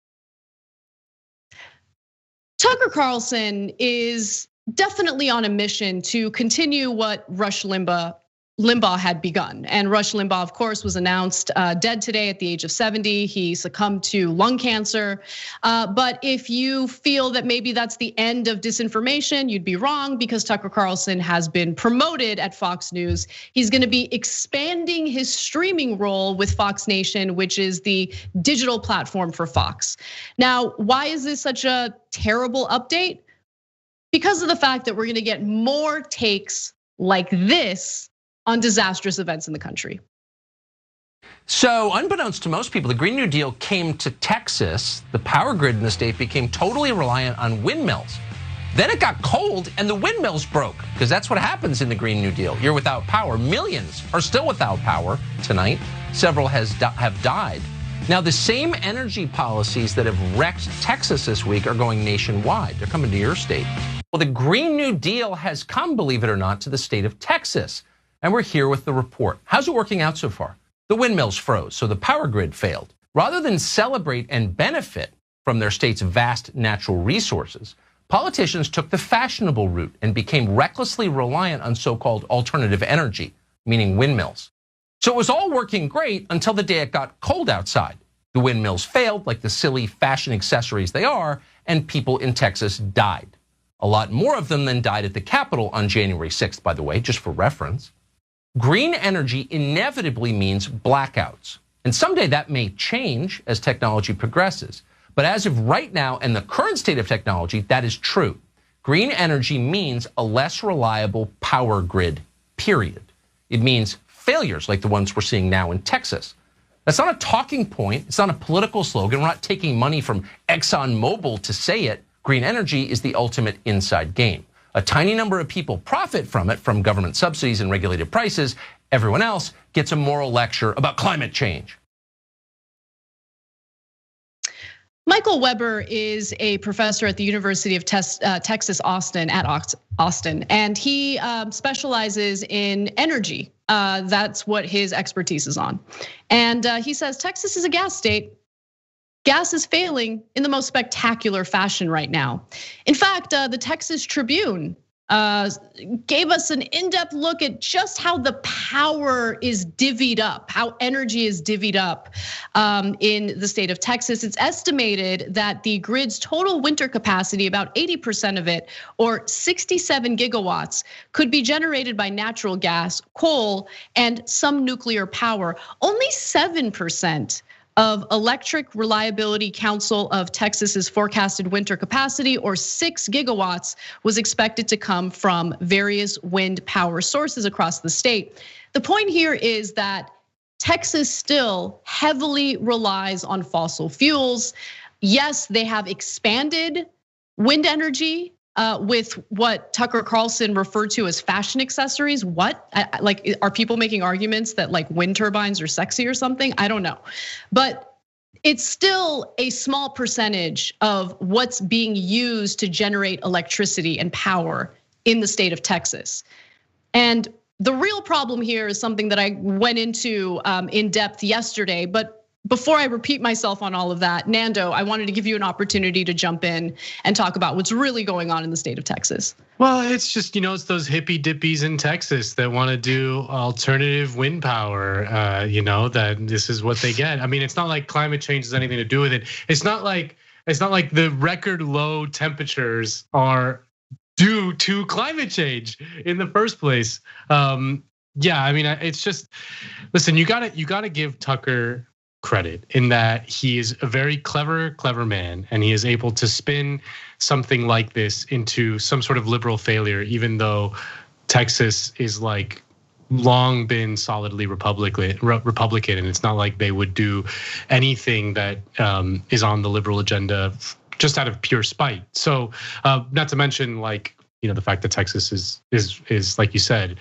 Tucker Carlson is definitely on a mission to continue what Rush Limbaugh had begun. And Rush Limbaugh, of course, was announced dead today at the age of 70. He succumbed to lung cancer. But if you feel that maybe that's the end of disinformation, you'd be wrong, because Tucker Carlson has been promoted at Fox News. He's gonna be expanding his streaming role with Fox Nation, which is the digital platform for Fox. Now, why is this such a terrible update? Because of the fact that we're gonna get more takes like this on disastrous events in the country. So unbeknownst to most people, the Green New Deal came to Texas. The power grid in the state became totally reliant on windmills. Then it got cold and the windmills broke, because that's what happens in the Green New Deal. You're without power. Millions are still without power tonight. Several have died. Now, the same energy policies that have wrecked Texas this week are going nationwide. They're coming to your state. Well, the Green New Deal has come, believe it or not, to the state of Texas. And we're here with the report. How's it working out so far? The windmills froze, so the power grid failed. Rather than celebrate and benefit from their state's vast natural resources, politicians took the fashionable route and became recklessly reliant on so-called alternative energy, meaning windmills. So it was all working great until the day it got cold outside. The windmills failed, like the silly fashion accessories they are, and people in Texas died. A lot more of them than died at the Capitol on January 6th, by the way, just for reference. Green energy inevitably means blackouts. And someday that may change as technology progresses. But as of right now and the current state of technology, that is true. Green energy means a less reliable power grid, period. It means failures like the ones we're seeing now in Texas. That's not a talking point. It's not a political slogan. We're not taking money from ExxonMobil to say it. Green energy is the ultimate inside game. A tiny number of people profit from it, from government subsidies and regulated prices. Everyone else gets a moral lecture about climate change. Michael Weber is a professor at the University of Texas, Austin, and he specializes in energy. That's what his expertise is on. And he says Texas is a gas state. Gas is failing in the most spectacular fashion right now. In fact, the Texas Tribune gave us an in-depth look at just how the power is divvied up, how energy is divvied up in the state of Texas. It's estimated that the grid's total winter capacity, about 80% of it, or 67 gigawatts, could be generated by natural gas, coal, and some nuclear power. Only 7% of Electric Reliability Council of Texas's forecasted winter capacity, or 6 gigawatts, was expected to come from various wind power sources across the state. The point here is that Texas still heavily relies on fossil fuels. Yes, they have expanded wind energy with what Tucker Carlson referred to as fashion accessories. What? Like, are people making arguments that like wind turbines are sexy or something? I don't know. But it's still a small percentage of what's being used to generate electricity and power in the state of Texas. And the real problem here is something that I went into in depth yesterday, but before I repeat myself on all of that, Nando, I wanted to give you an opportunity to jump in and talk about what's really going on in the state of Texas. Well, it's just, it's those hippy dippies in Texas that want to do alternative wind power, that this is what they get. I mean, it's not like climate change has anything to do with it. It's not like the record low temperatures are due to climate change in the first place. Yeah, I mean, it's just, listen, you gotta give Tucker credit in that he is a very clever man, and he is able to spin something like this into some sort of liberal failure, even though Texas is like long been solidly Republican, and it's not like they would do anything that is on the liberal agenda just out of pure spite. So not to mention the fact that Texas is like you said,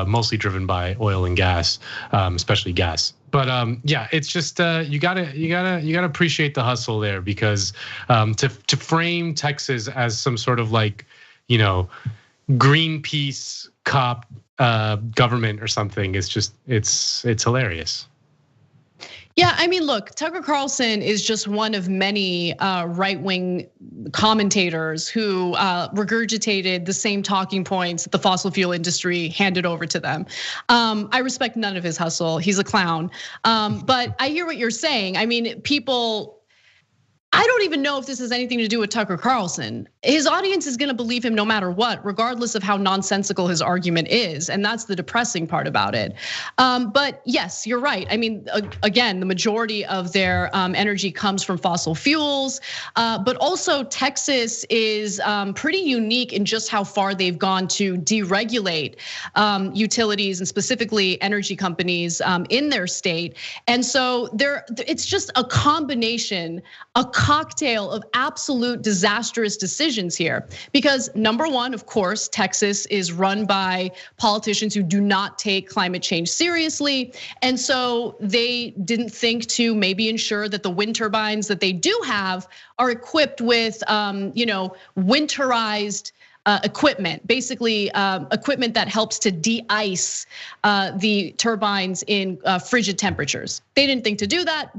mostly driven by oil and gas, especially gas. But yeah, it's just you gotta appreciate the hustle there, because to frame Texas as some sort of Greenpeace cop government or something is just it's hilarious. Yeah, I mean, look, Tucker Carlson is just one of many right-wing commentators who regurgitated the same talking points that the fossil fuel industry handed over to them. I respect none of his hustle. He's a clown. But I hear what you're saying. I mean, I don't even know if this has anything to do with Tucker Carlson. His audience is gonna believe him no matter what, regardless of how nonsensical his argument is. And that's the depressing part about it. But yes, you're right. I mean, again, the majority of their energy comes from fossil fuels. But also Texas is pretty unique in just how far they've gone to deregulate utilities and specifically energy companies in their state. And so it's just a combination, a cocktail of absolute disastrous decisions here. Because number one, of course, Texas is run by politicians who do not take climate change seriously. And so they didn't think to maybe ensure that the wind turbines that they do have are equipped with, winterized equipment, basically equipment that helps to de-ice the turbines in frigid temperatures. They didn't think to do that.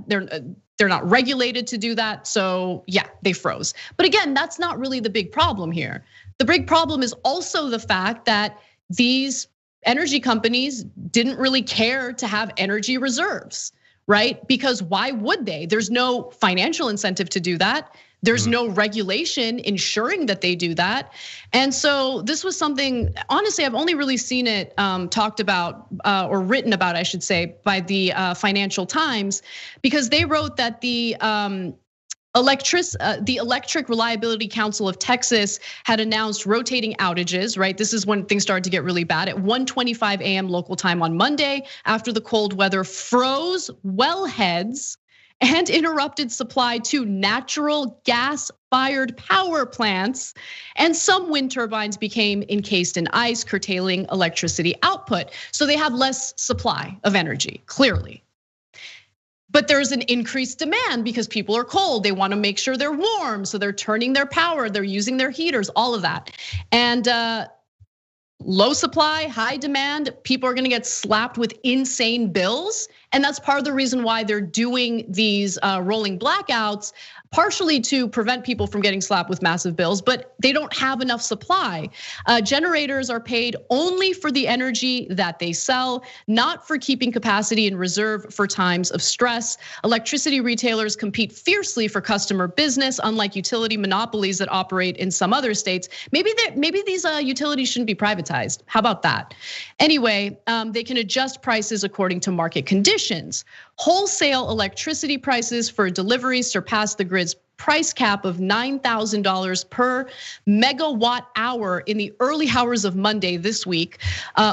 They're not regulated to do that. So yeah, they froze. But again, that's not really the big problem here. The big problem is also the fact that these energy companies didn't really care to have energy reserves, right? Because why would they? There's no financial incentive to do that. There's no regulation ensuring that they do that. And so this was something, honestly, I've only really seen it talked about or written about, I should say, by the Financial Times, because they wrote that the Electric Reliability Council of Texas had announced rotating outages, right? This is when things started to get really bad at 1:25 a.m. local time on Monday, after the cold weather froze wellheads and interrupted supply to natural gas-fired power plants, and some wind turbines became encased in ice, curtailing electricity output. So they have less supply of energy, clearly. But there's an increased demand because people are cold. They want to make sure they're warm, so they're turning their power, they're using their heaters, all of that. And low supply, high demand, people are gonna get slapped with insane bills. And that's part of the reason why they're doing these rolling blackouts, partially to prevent people from getting slapped with massive bills, but they don't have enough supply. Generators are paid only for the energy that they sell, not for keeping capacity in reserve for times of stress. Electricity retailers compete fiercely for customer business, unlike utility monopolies that operate in some other states. Maybe these utilities shouldn't be privatized. How about that? Anyway, they can adjust prices according to market conditions. Wholesale electricity prices for deliveries surpassed the grid's price cap of $9,000 per megawatt hour in the early hours of Monday this week,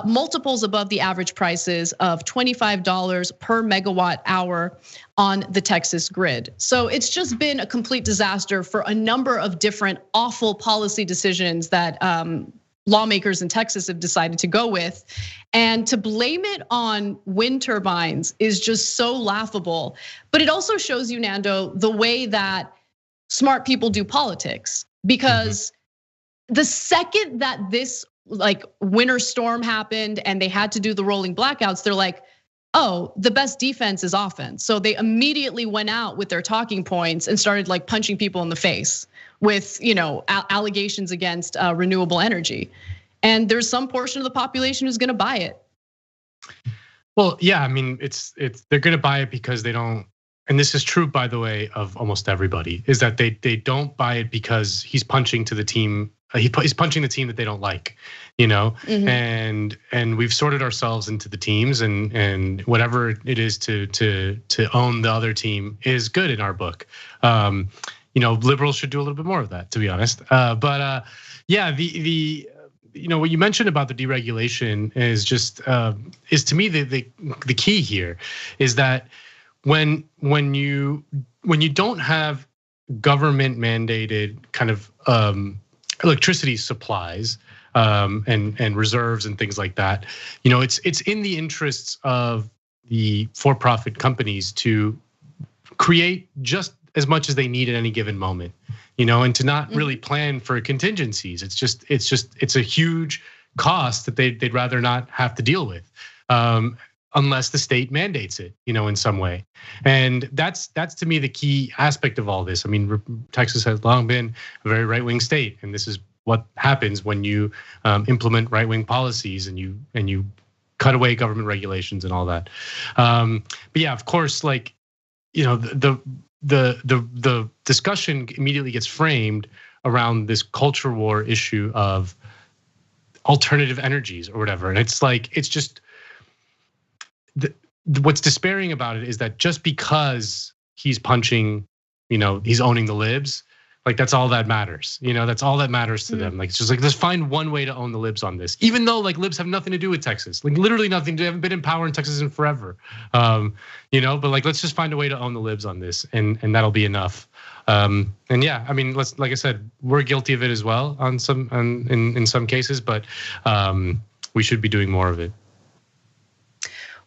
multiples above the average prices of $25 per megawatt hour on the Texas grid. So it's just been a complete disaster for a number of different awful policy decisions that lawmakers in Texas have decided to go with. And to blame it on wind turbines is just so laughable. But it also shows you, Nando, the way that smart people do politics. Because the second that this like winter storm happened and they had to do the rolling blackouts, they're like, oh, the best defense is offense. So they immediately went out with their talking points and started like punching people in the face with allegations against renewable energy. And there's some portion of the population who's gonna buy it. Well, yeah, I mean, they're gonna buy it because they don't, and this is true, by the way, of almost everybody, is that they don't buy it because he's punching to the team. He's punching the team that they don't like, and we've sorted ourselves into the teams, and whatever it is to own the other team is good in our book. Liberals should do a little bit more of that, to be honest. But yeah, the what you mentioned about the deregulation is just is to me the key here is that when you don't have government mandated kind of electricity supplies and reserves and things like that, it's in the interests of the for-profit companies to create just as much as they need at any given moment, and to not really plan for contingencies. It's a huge cost that they'd rather not have to deal with, unless the state mandates it, in some way. And that's to me the key aspect of all this. I mean, Texas has long been a very right-wing state, and this is what happens when you implement right-wing policies and you cut away government regulations and all that. But yeah, of course, like the discussion immediately gets framed around this culture war issue of alternative energies or whatever, and it's just what's despairing about it is that just because he's punching, he's owning the libs, like that's all that matters. That's all that matters to them. Like it's just like let's find one way to own the libs on this, even though like libs have nothing to do with Texas, like literally nothing. They haven't been in power in Texas in forever, but like let's just find a way to own the libs on this, and that'll be enough. And yeah, I mean, like I said, we're guilty of it as well in some cases, but we should be doing more of it.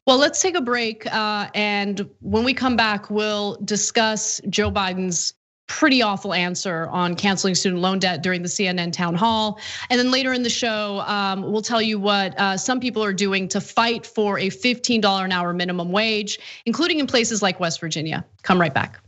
Well, let's take a break, and when we come back, we'll discuss Joe Biden's pretty awful answer on canceling student loan debt during the CNN town hall. And then later in the show, we'll tell you what some people are doing to fight for a $15 an hour minimum wage, including in places like West Virginia. Come right back.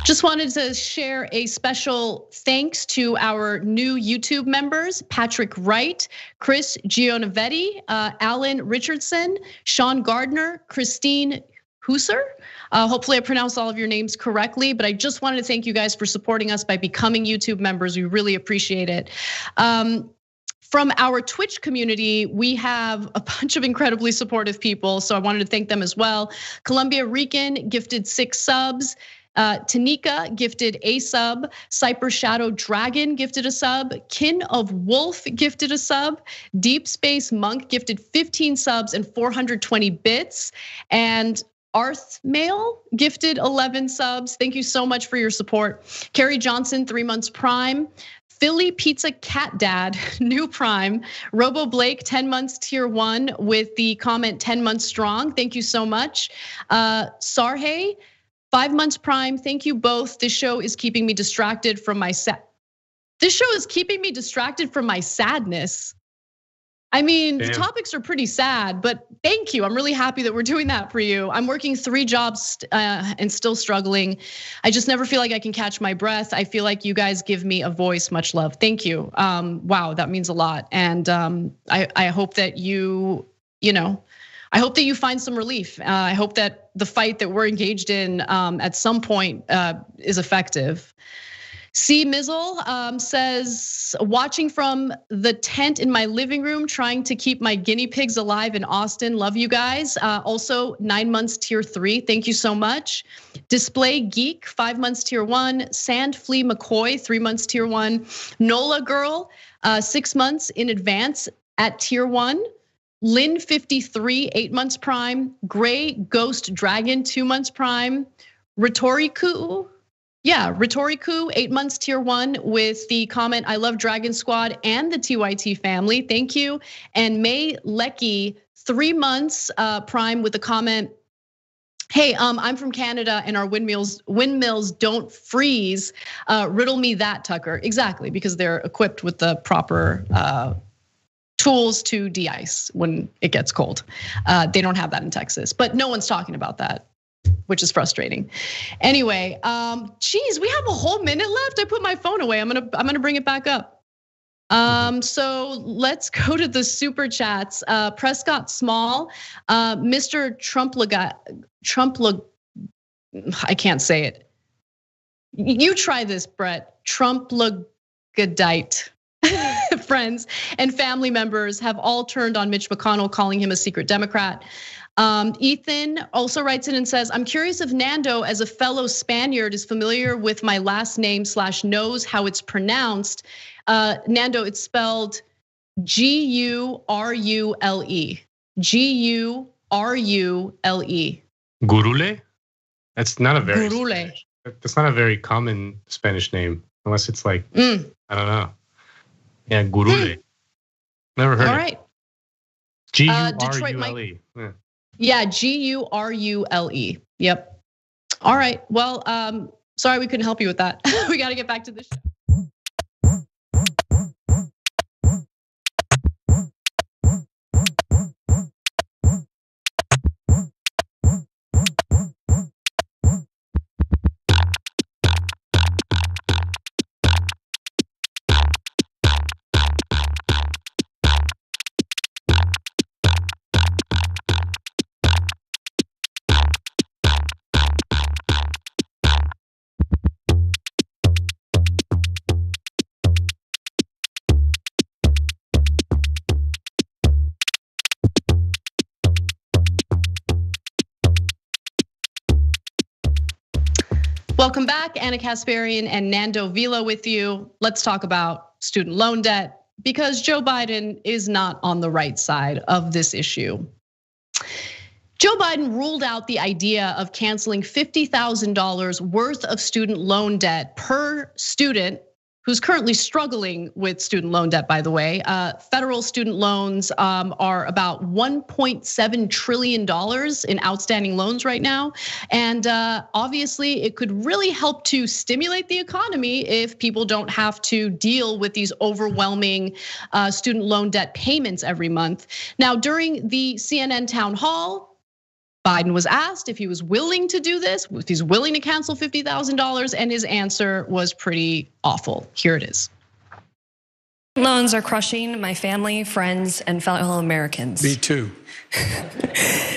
Just wanted to share a special thanks to our new YouTube members, Patrick Wright, Chris Gianovetti, Alan Richardson, Sean Gardner, Christine Husser. Hopefully I pronounced all of your names correctly, but I just wanted to thank you guys for supporting us by becoming YouTube members. We really appreciate it. From our Twitch community, we have a bunch of incredibly supportive people, so I wanted to thank them as well. Columbia Rican gifted 6 subs. Tanika gifted a sub. Cyper Shadow Dragon gifted a sub. Kin of Wolf gifted a sub. Deep Space Monk gifted 15 subs and 420 bits. And Arth Mail gifted 11 subs. Thank you so much for your support. Carrie Johnson, 3 months Prime. Philly Pizza Cat Dad, new Prime. Robo Blake, 10 months tier 1 with the comment 10 months strong. Thank you so much. Sarhay, 5 months Prime. Thank you both. This show is keeping me distracted from my sadness. I mean, the topics are pretty sad, but thank you. I'm really happy that we're doing that for you. I'm working 3 jobs and still struggling. I just never feel like I can catch my breath. I feel like you guys give me a voice. Much love. Thank you. Wow, that means a lot. And I hope that I hope that you find some relief. I hope that the fight that we're engaged in at some point is effective. C. Mizzle says, watching from the tent in my living room, trying to keep my guinea pigs alive in Austin. Love you guys. Also 9 months tier 3. Thank you so much. Display Geek, 5 months tier 1. Sand Flea McCoy, 3 months tier 1. Nola Girl, 6 months in advance at tier 1. Lynn 53, 8 months Prime. Gray Ghost Dragon, 2 months Prime. Rhetoriku, 8 months tier 1 with the comment, I love Dragon Squad and the TYT family, thank you. And May Lecky, 3 months Prime with the comment, hey, I'm from Canada and our windmills don't freeze. Riddle me that, Tucker. Exactly, because they're equipped with the proper tools to de-ice when it gets cold. They don't have that in Texas, but no one's talking about that, which is frustrating. Anyway, geez, we have a whole minute left. I put my phone away. I'm gonna bring it back up. So let's go to the super chats. Prescott Small, Mr. I can't say it. You try this, Brett. Trumplagadite. Friends and family members have all turned on Mitch McConnell, calling him a secret Democrat. Ethan also writes in and says, I'm curious if Nando, as a fellow Spaniard, is familiar with my last name / knows how it's pronounced. Nando, it's spelled G-U-R-U-L-E. G-U-R-U-L-E. Gurule? That's not a very Gurule. That's not a very common Spanish name, unless it's like, I don't know. Yeah, Gurule. Never heard of it. All right. G-U-R-U-L-E. Yeah, G-U-R-U-L-E. Yep. All right. Well, sorry we couldn't help you with that. We got to get back to the show. Welcome back, Anna Kasparian and Nando Vila with you. Let's talk about student loan debt because Joe Biden is not on the right side of this issue. Joe Biden ruled out the idea of canceling $50,000 worth of student loan debt per student who's currently struggling with student loan debt, by the way. Federal student loans are about $1.7 trillion in outstanding loans right now. And obviously it could really help to stimulate the economy if people don't have to deal with these overwhelming student loan debt payments every month. Now, during the CNN town hall, Biden was asked if he was willing to do this, if he's willing to cancel $50,000, and his answer was pretty awful. Here it is. Loans are crushing my family, friends, and fellow Americans. Me too.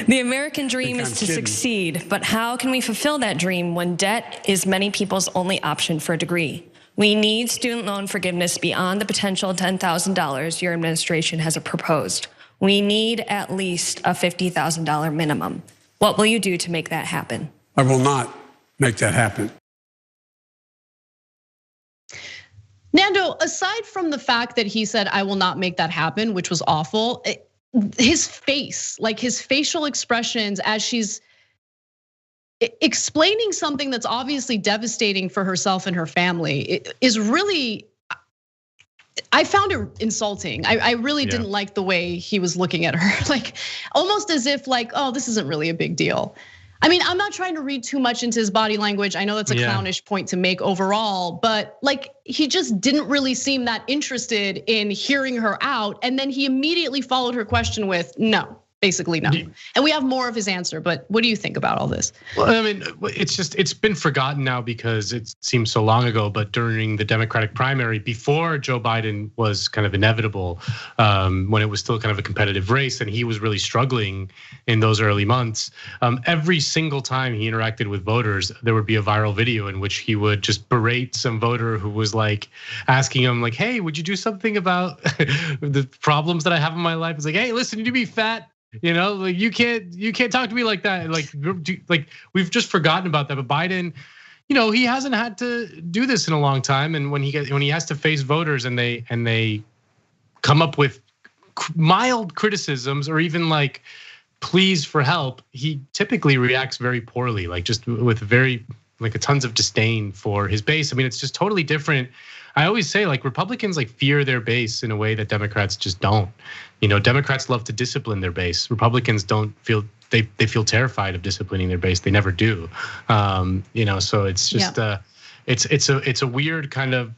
The American dream is to succeed, but how can we fulfill that dream when debt is many people's only option for a degree? We need student loan forgiveness beyond the potential $10,000 your administration has proposed. We need at least a $50,000 minimum. What will you do to make that happen? I will not make that happen. Nando, aside from the fact that he said, I will not make that happen, which was awful, his face, like his facial expressions as she's explaining something that's obviously devastating for herself and her family is really, I found it insulting. I really didn't like the way he was looking at her, like almost as if like, oh, this isn't really a big deal. I mean, I'm not trying to read too much into his body language. I know that's a clownish point to make overall, but like he just didn't really seem that interested in hearing her out. And then he immediately followed her question with no, basically no. And we have more of his answer, but what do you think about all this? Well, I mean, it's been forgotten now because it seems so long ago, but during the Democratic primary, before Joe Biden was kind of inevitable, when it was still kind of a competitive race and he was really struggling in those early months, every single time he interacted with voters, there would be a viral video in which he would just berate some voter who was like asking him like, hey, would you do something about the problems that I have in my life? It's like, hey, listen, you need to be fat. You know, like you can't talk to me like that. Like we've just forgotten about that. But Biden, you know, he hasn't had to do this in a long time. And when he has to face voters and they come up with mild criticisms or even like pleas for help, he typically reacts very poorly, like just with very like a tons of disdain for his base. I mean, it's just totally different. I always say like Republicans like fear their base in a way that Democrats just don't. You know, Democrats love to discipline their base. Republicans don't feel they feel terrified of disciplining their base. They never do. You know, so it's just it's a weird kind of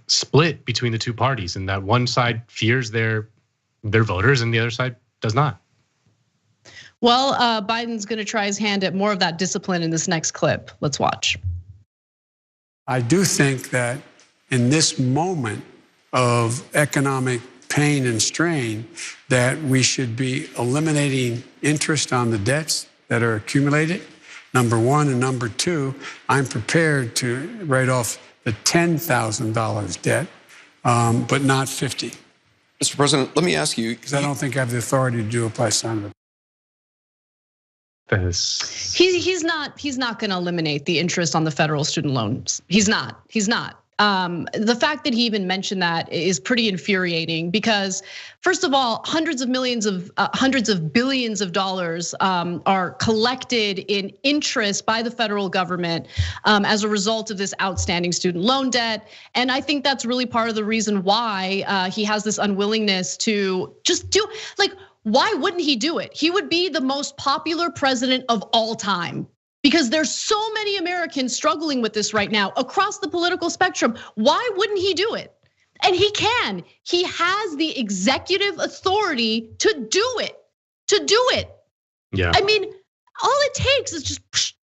split between the two parties, and that one side fears their voters and the other side does not. Well, Biden's going to try his hand at more of that discipline in this next clip. Let's watch. I do think that in this moment of economic pain and strain, that we should be eliminating interest on the debts that are accumulated, number one. And number two, I'm prepared to write off the $10,000 debt, but not 50. Mr. President, let me ask you. Because I don't think I have the authority to do it by sign of it. He's not going to eliminate the interest on the federal student loans. He's not. The fact that he even mentioned that is pretty infuriating because, first of all, hundreds of billions of dollars are collected in interest by the federal government as a result of this outstanding student loan debt. And I think that's really part of the reason why he has this unwillingness to just do like. Why wouldn't he do it? He would be the most popular president of all time because there's so many Americans struggling with this right now across the political spectrum. Why wouldn't he do it? And he can. He has the executive authority to do it. Yeah. I mean, all it takes is just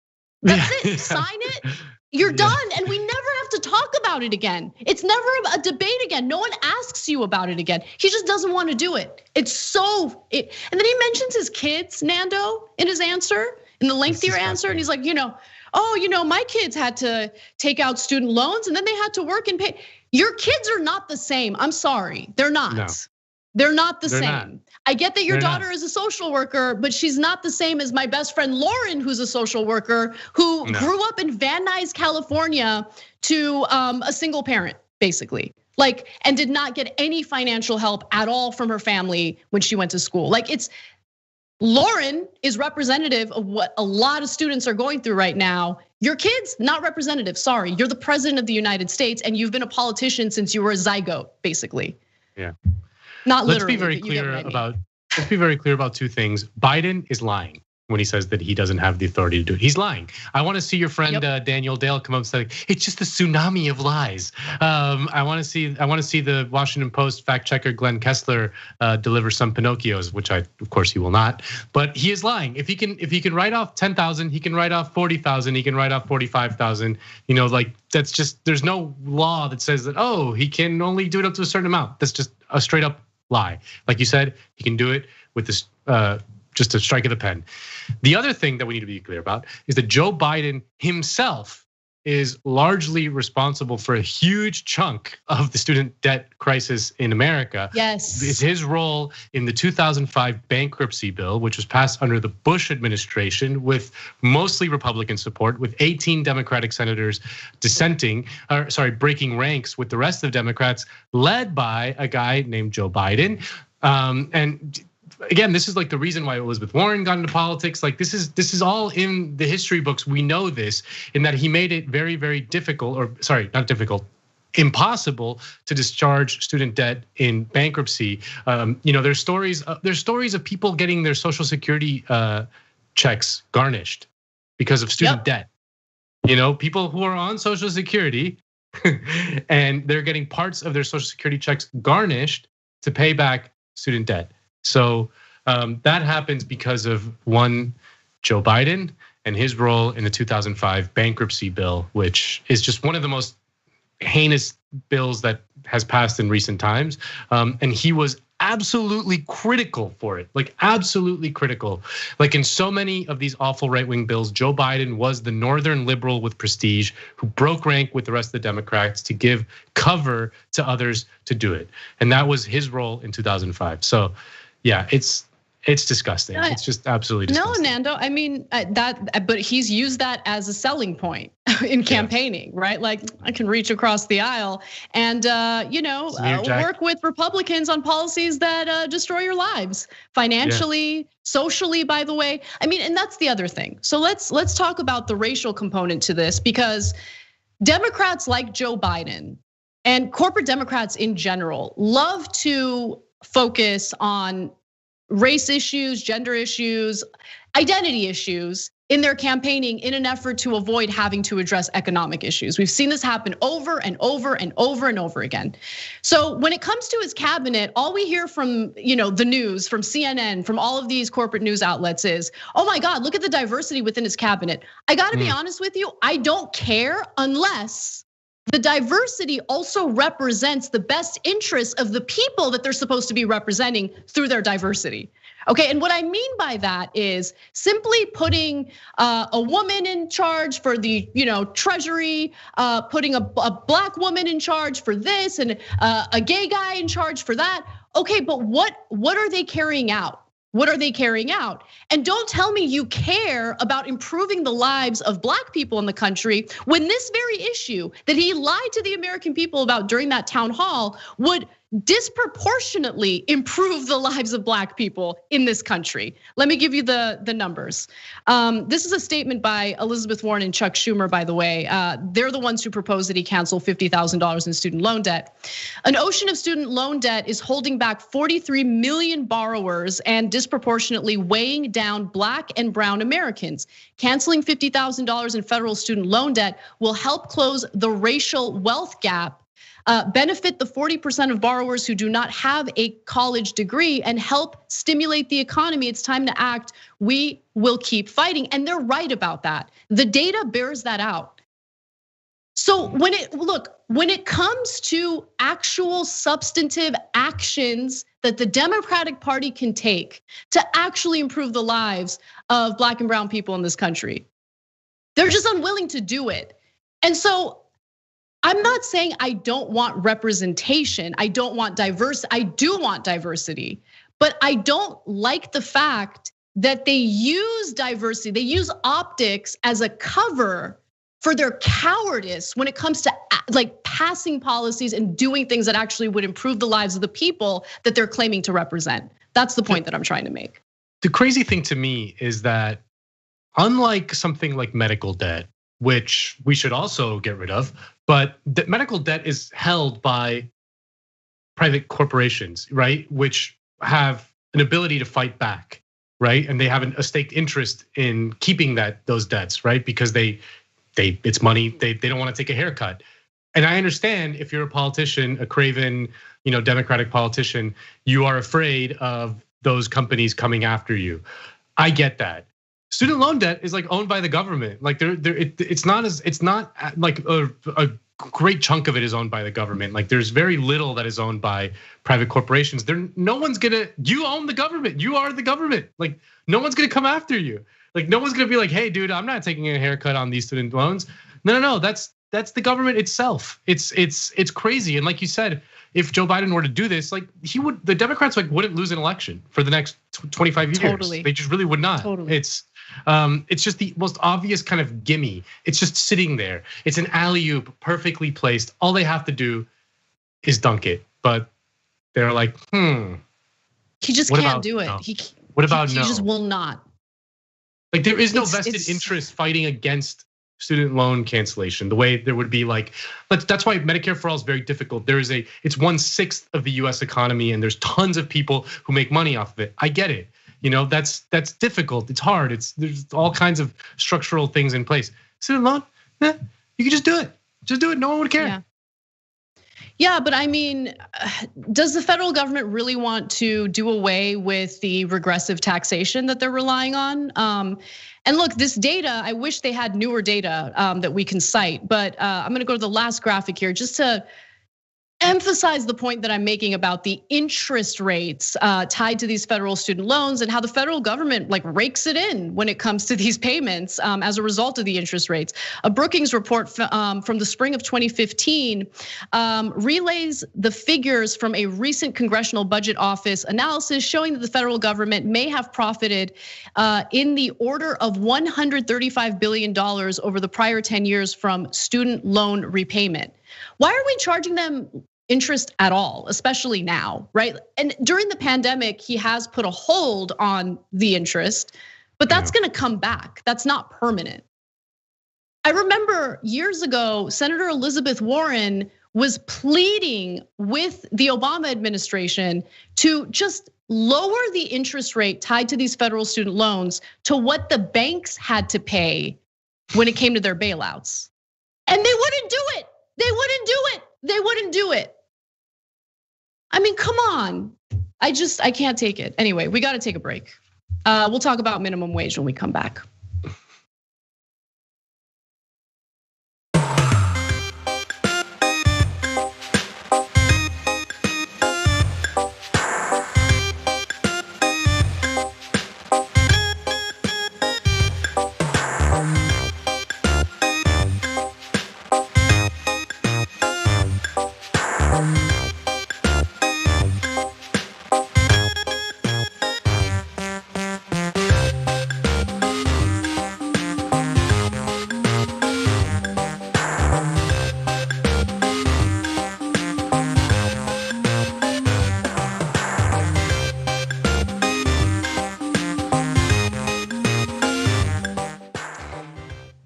that's it. Sign it. You're done, and we never have to talk about it again. It's never a debate again. No one asks you about it again. He just doesn't want to do it. And then he mentions his kids, Nando, in his answer, in the lengthier answer, and he's like, my kids had to take out student loans, and then they had to work and pay. Your kids are not the same. I'm sorry, they're not. No. They're not the same. I get that your daughter is a social worker, but she's not the same as my best friend Lauren, who's a social worker, who grew up in Van Nuys, California, to a single parent, basically. Like, and did not get any financial help at all from her family when she went to school. Like, Lauren is representative of what a lot of students are going through right now. Your kids, not representative, sorry. You're the president of the United States and you've been a politician since you were a zygote, basically. Yeah. Not literally. Let's be very clear about two things. Biden is lying when he says that he doesn't have the authority to do it. He's lying. I want to see your friend Daniel Dale come up and say it's just a tsunami of lies. I want to see the Washington Post fact checker Glenn Kessler deliver some Pinocchios, which of course he will not. But he is lying. If he can write off 10,000, he can write off 40,000, he can write off 45,000. You know, like that's just there's no law that says that he can only do it up to a certain amount. That's just a straight up lie. Like you said, he can do it with this. Just a strike of the pen. The other thing that we need to be clear about is that Joe Biden himself is largely responsible for a huge chunk of the student debt crisis in America. Yes. It's his role in the 2005 bankruptcy bill, which was passed under the Bush administration with mostly Republican support, with 18 Democratic senators breaking ranks with the rest of Democrats, led by a guy named Joe Biden. And again, this is like the reason why Elizabeth Warren got into politics. Like this is all in the history books. We know this, in that he made it very, very difficult, or sorry, not difficult, impossible to discharge student debt in bankruptcy. There's stories of people getting their Social Security checks garnished because of student debt. People who are on Social Security and they're getting parts of their Social Security checks garnished to pay back student debt. So that happens because of one, Joe Biden and his role in the 2005 bankruptcy bill, which is just one of the most heinous bills that has passed in recent times. And he was absolutely critical for it, like absolutely critical. Like in so many of these awful right-wing bills, Joe Biden was the northern liberal with prestige who broke rank with the rest of the Democrats to give cover to others to do it. And that was his role in 2005. So yeah, it's disgusting. It's just absolutely disgusting. No, Nando, I mean but he's used that as a selling point in campaigning, right? Like I can reach across the aisle and work with Republicans on policies that destroy your lives financially, socially, by the way. I mean, and that's the other thing. So let's talk about the racial component to this, because Democrats like Joe Biden and corporate Democrats in general love to focus on race issues, gender issues, identity issues in their campaigning in an effort to avoid having to address economic issues. We've seen this happen over and over and over and over again. So when it comes to his cabinet, all we hear from the news, from CNN, from all of these corporate news outlets is, oh my God, look at the diversity within his cabinet. I gotta be honest with you, I don't care unless the diversity also represents the best interests of the people that they're supposed to be representing through their diversity. Okay, and what I mean by that is simply putting a woman in charge for the treasury, putting a black woman in charge for this, and a gay guy in charge for that. Okay, but what are they carrying out? What are they carrying out? And don't tell me you care about improving the lives of black people in the country when this very issue that he lied to the American people about during that town hall would disproportionately improve the lives of black people in this country. Let me give you the numbers. This is a statement by Elizabeth Warren and Chuck Schumer, by the way. They're the ones who proposed that he cancel $50,000 in student loan debt. An ocean of student loan debt is holding back 43 million borrowers and disproportionately weighing down black and brown Americans. Canceling $50,000 in federal student loan debt will help close the racial wealth gap, benefit the 40% of borrowers who do not have a college degree, and help stimulate the economy. It's time to act. We will keep fighting. And they're right about that. The data bears that out. So when it comes to actual substantive actions that the Democratic Party can take to actually improve the lives of black and brown people in this country, they're just unwilling to do it. And so I'm not saying I don't want representation. I don't want diversity. I do want diversity, but I don't like the fact that they use diversity. They use optics as a cover for their cowardice when it comes to like passing policies and doing things that actually would improve the lives of the people that they're claiming to represent. That's the point that I'm trying to make. The crazy thing to me is that unlike something like medical debt, which we should also get rid of, but the medical debt is held by private corporations, right? Which have an ability to fight back, right? And they have a staked interest in keeping those debts, right? Because it's money, they don't want to take a haircut. And I understand if you're a politician, a craven, Democratic politician, you are afraid of those companies coming after you. I get that. Student loan debt is like owned by the government. Like it's not like a great chunk of it is owned by the government. Like there's very little that is owned by private corporations. You own the government. You are the government. Like no one's gonna come after you. Like no one's gonna be like, hey, dude, I'm not taking a haircut on these student loans. No. That's the government itself. It's crazy. And like you said, if Joe Biden were to do this, like the Democrats wouldn't lose an election for the next 25 years. Totally. They just really would not. Totally. It's just the most obvious kind of gimme. It's just sitting there. It's an alley-oop, perfectly placed. All they have to do is dunk it. But they're like, He just can't do it. No? He just will not. Like there is no vested interest fighting against student loan cancellation the way there would be like, but that's why Medicare for All is very difficult. It's 1/6 of the US economy and there's tons of people who make money off of it. I get it. That's difficult. It's hard. There's all kinds of structural things in place. Student loan, you can just do it. Just do it. No one would care. Yeah, but I mean, does the federal government really want to do away with the regressive taxation that they're relying on? And look, this data, I wish they had newer data that we can cite, but I'm gonna go to the last graphic here just to emphasize the point that I'm making about the interest rates tied to these federal student loans and how the federal government rakes it in when it comes to these payments as a result of the interest rates. A Brookings report from the spring of 2015 relays the figures from a recent Congressional Budget Office analysis showing that the federal government may have profited in the order of $135 billion over the prior 10 years from student loan repayment. Why are we charging them interest at all, especially now, right? And during the pandemic, he has put a hold on the interest, but that's gonna come back. That's not permanent. I remember years ago, Senator Elizabeth Warren was pleading with the Obama administration to just lower the interest rate tied to these federal student loans to what the banks had to pay when it came to their bailouts. And they wouldn't do it. They wouldn't do it. They wouldn't do it. I mean, come on. I can't take it. Anyway, we gotta take a break. We'll talk about minimum wage when we come back.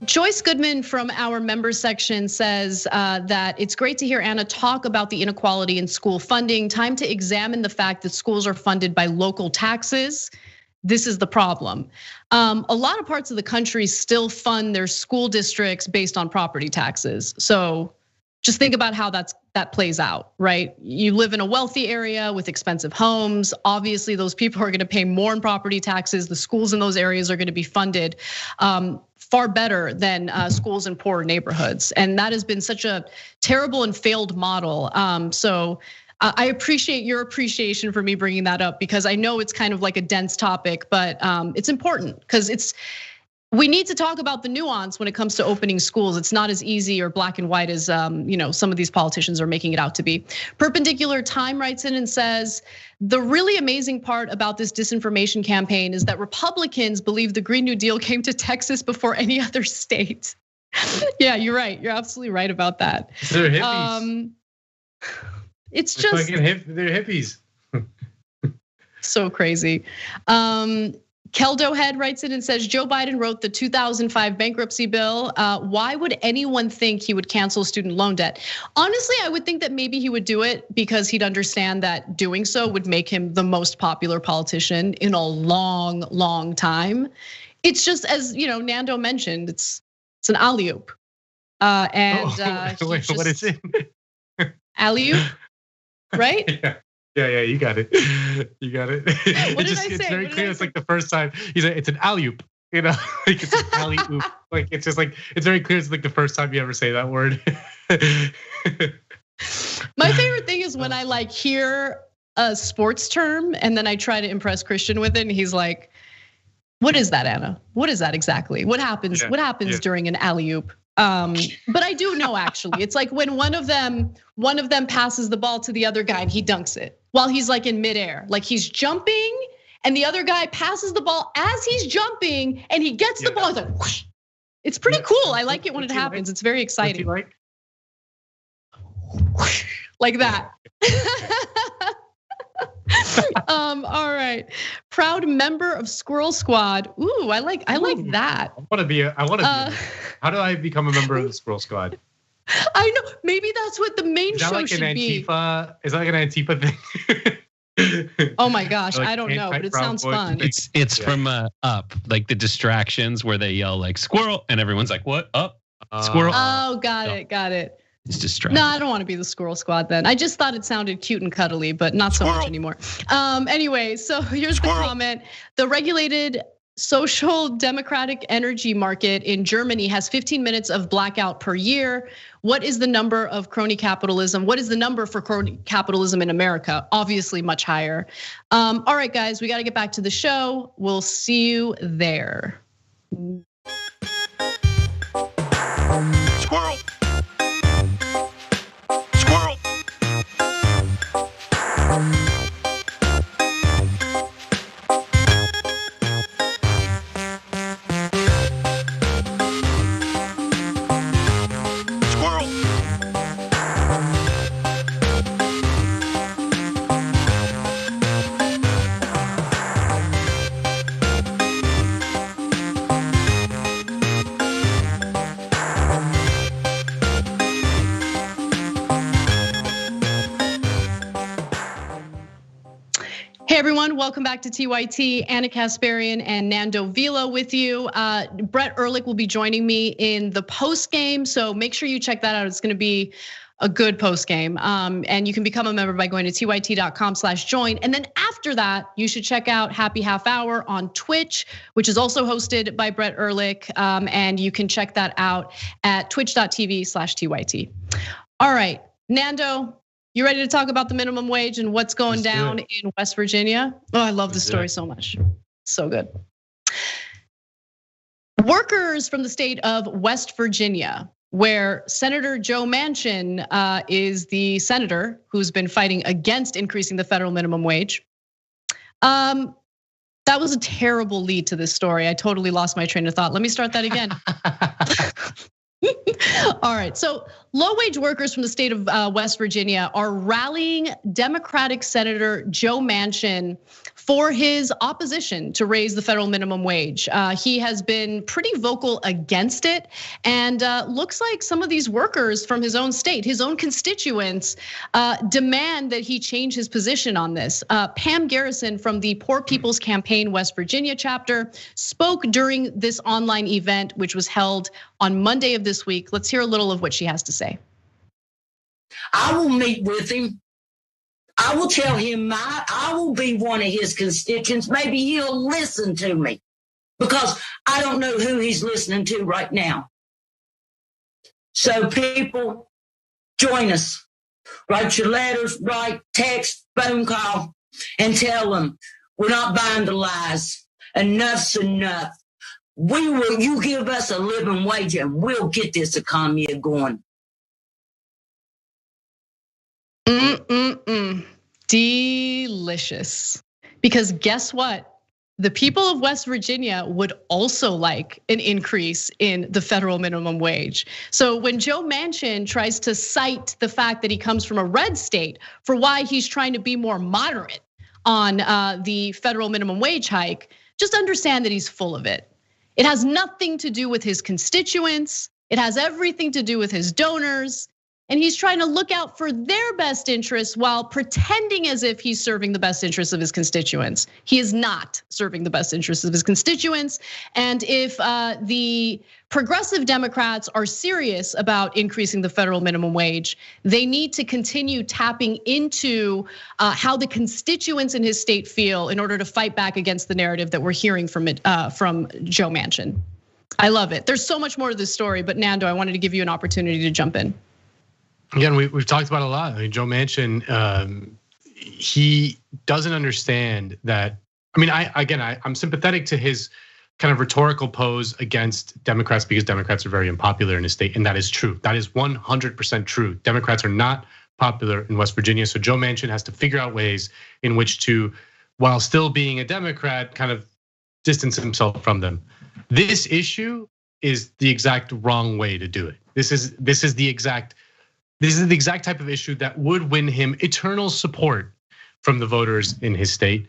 Joyce Goodman from our member section says that it's great to hear Anna talk about the inequality in school funding. Time to examine the fact that schools are funded by local taxes. This is the problem. A lot of parts of the country still fund their school districts based on property taxes. So just think about how that plays out, right? You live in a wealthy area with expensive homes. Obviously, those people are gonna pay more in property taxes. The schools in those areas are gonna be funded far better than schools in poorer neighborhoods. And that has been such a terrible and failed model. So I appreciate your appreciation for me bringing that up because I know it's kind of like a dense topic, but it's important because we need to talk about the nuance when it comes to opening schools. It's not as easy or black and white as some of these politicians are making it out to be. Perpendicular Time writes in and says, the really amazing part about this disinformation campaign is that Republicans believe the Green New Deal came to Texas before any other state. Yeah, you're right. You're absolutely right about that. They're hippies. It's just they're hippies. So crazy. Keldo Head writes in and says, Joe Biden wrote the 2005 bankruptcy bill. Why would anyone think he would cancel student loan debt? Honestly, I would think that maybe he would do it because he'd understand that doing so would make him the most popular politician in a long, long time. It's just as Nando mentioned, it's an alley-oop. Wait, what is it? Alley-oop, right? Yeah, you got it. You got it. What did I say? It's very clear. It's like the first time he's like, it's an alley-oop. Like it's an alley-oop. Like it's just like it's very clear. It's like the first time you ever say that word. My favorite thing is when I hear a sports term and then I try to impress Christian with it, and he's like, "What is that, Anna? What is that exactly? What happens? What happens during an alley-oop?" But I do know actually, it's like when one of them passes the ball to the other guy and he dunks it while he's like in midair, like he's jumping, and the other guy passes the ball as he's jumping, and he gets the ball. It's like whoosh. It's pretty cool. I like it when it happens. It's very exciting. Like that. All right. Proud member of Squirrel Squad. Ooh, I like that. I want to be. How do I become a member of the Squirrel Squad? I know. Maybe that's what the main show like should be. Is that like an Antifa thing? Oh my gosh, like I don't know, but it sounds fun. It's from Up, like the distractions where they yell like squirrel, and everyone's like, "What? Up? Squirrel?" Oh, got it. It's distracting. No, I don't want to be the Squirrel Squad then. I just thought it sounded cute and cuddly, but not so much anymore. Anyway, so here's the comment. The regulated social democratic energy market in Germany has 15 minutes of blackout per year. What is the number of crony capitalism? What is the number for crony capitalism in America? Obviously much higher. All right, guys, we got to get back to the show. We'll see you there. Squirrel. Hey everyone, welcome back to TYT. Anna Kasparian and Nando Vila with you. Brett Ehrlich will be joining me in the post game, so make sure you check that out. It's going to be a good post game, and you can become a member by going to tyt.com/join. And then after that, you should check out Happy Half Hour on Twitch, which is also hosted by Brett Ehrlich, and you can check that out at twitch.tv/tyt. All right, Nando. You ready to talk about the minimum wage and what's going down in West Virginia? Oh, I love this story so much. So good. Workers from the state of West Virginia, where Senator Joe Manchin is the senator who's been fighting against increasing the federal minimum wage. That was a terrible lead to this story. I totally lost my train of thought. Let me start that again. All right, so low-wage workers from the state of West Virginia are rallying Democratic Senator Joe Manchin for his opposition to raise the federal minimum wage. He has been pretty vocal against it, and looks like some of these workers from his own state, his own constituents, demand that he change his position on this. Pam Garrison from the Poor People's Campaign West Virginia chapter spoke during this online event, which was held on Monday of this week. Let's hear a little of what she has to say. I will meet with him. I will tell him I will be one of his constituents. Maybe he'll listen to me because I don't know who he's listening to right now. So people, join us. Write your letters, write, text, phone call, and tell them we're not buying the lies. Enough's enough. You give us a living wage and we'll get this economy going. Delicious. Because guess what? The people of West Virginia would also like an increase in the federal minimum wage. So when Joe Manchin tries to cite the fact that he comes from a red state for why he's trying to be more moderate on the federal minimum wage hike, just understand that he's full of it. It has nothing to do with his constituents. It has everything to do with his donors. And he's trying to look out for their best interests while pretending as if he's serving the best interests of his constituents. He is not serving the best interests of his constituents. And if the progressive Democrats are serious about increasing the federal minimum wage, they need to continue tapping into how the constituents in his state feel in order to fight back against the narrative that we're hearing from Joe Manchin. I love it. There's so much more to this story, but Nando, I wanted to give you an opportunity to jump in. Again, we've talked about it a lot. I mean, Joe Manchin, he doesn't understand that. I mean, I'm sympathetic to his kind of rhetorical pose against Democrats because Democrats are very unpopular in the state, and that is true. That is 100% true. Democrats are not popular in West Virginia, so Joe Manchin has to figure out ways in which to, while still being a Democrat, kind of distance himself from them. This issue is the exact wrong way to do it. This is the exact type of issue that would win him eternal support from the voters in his state,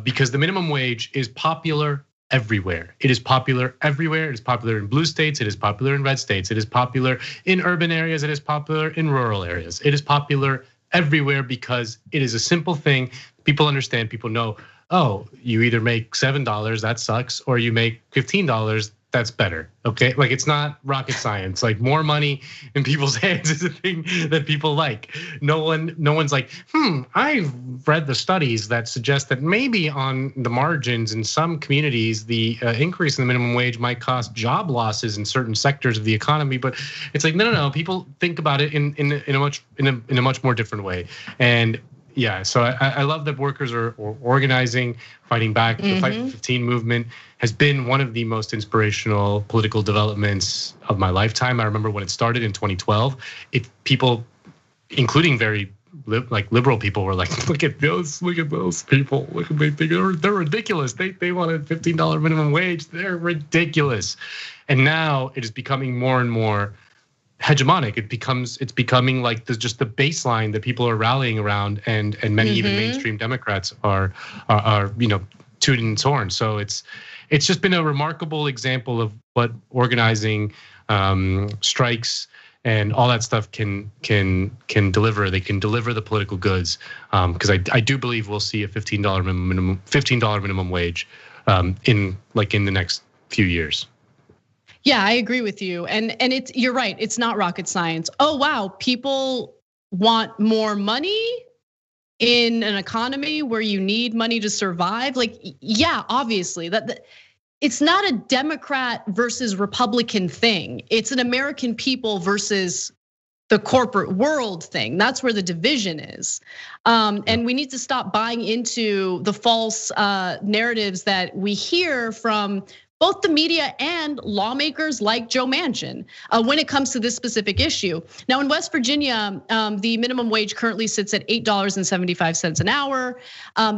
because the minimum wage is popular everywhere. It is popular everywhere. It is popular in blue states. It is popular in red states. It is popular in urban areas. It is popular in rural areas. It is popular everywhere because it is a simple thing. People understand, people know, oh, you either make $7, that sucks, or you make $15, that's better, okay? Like, it's not rocket science. Like, more money in people's hands is a thing that people like. No one's like, I've read the studies that suggest that maybe on the margins in some communities, the increase in the minimum wage might cost job losses in certain sectors of the economy. But it's like, no. People think about it in a much more different way. And yeah, so I love that workers are organizing, fighting back. The Fight for 15 movement has been one of the most inspirational political developments of my lifetime. I remember when it started in 2012, people, including very liberal people, were like, look at those people, they're ridiculous. They want a $15 minimum wage. They're ridiculous. And now it is becoming more and more hegemonic. It's becoming like just the baseline that people are rallying around, and many even mainstream Democrats are tooting its horn. So it's just been a remarkable example of what organizing, strikes, and all that stuff can deliver. They can deliver the political goods, because I do believe we'll see a $15 minimum wage in the next few years. Yeah, I agree with you. And you're right, it's not rocket science. Oh wow, people want more money in an economy where you need money to survive. Like, yeah, obviously that it's not a Democrat versus Republican thing. It's an American people versus the corporate world thing. That's where the division is. And we need to stop buying into the false narratives that we hear from both the media and lawmakers like Joe Manchin when it comes to this specific issue. Now in West Virginia, the minimum wage currently sits at $8.75 an hour.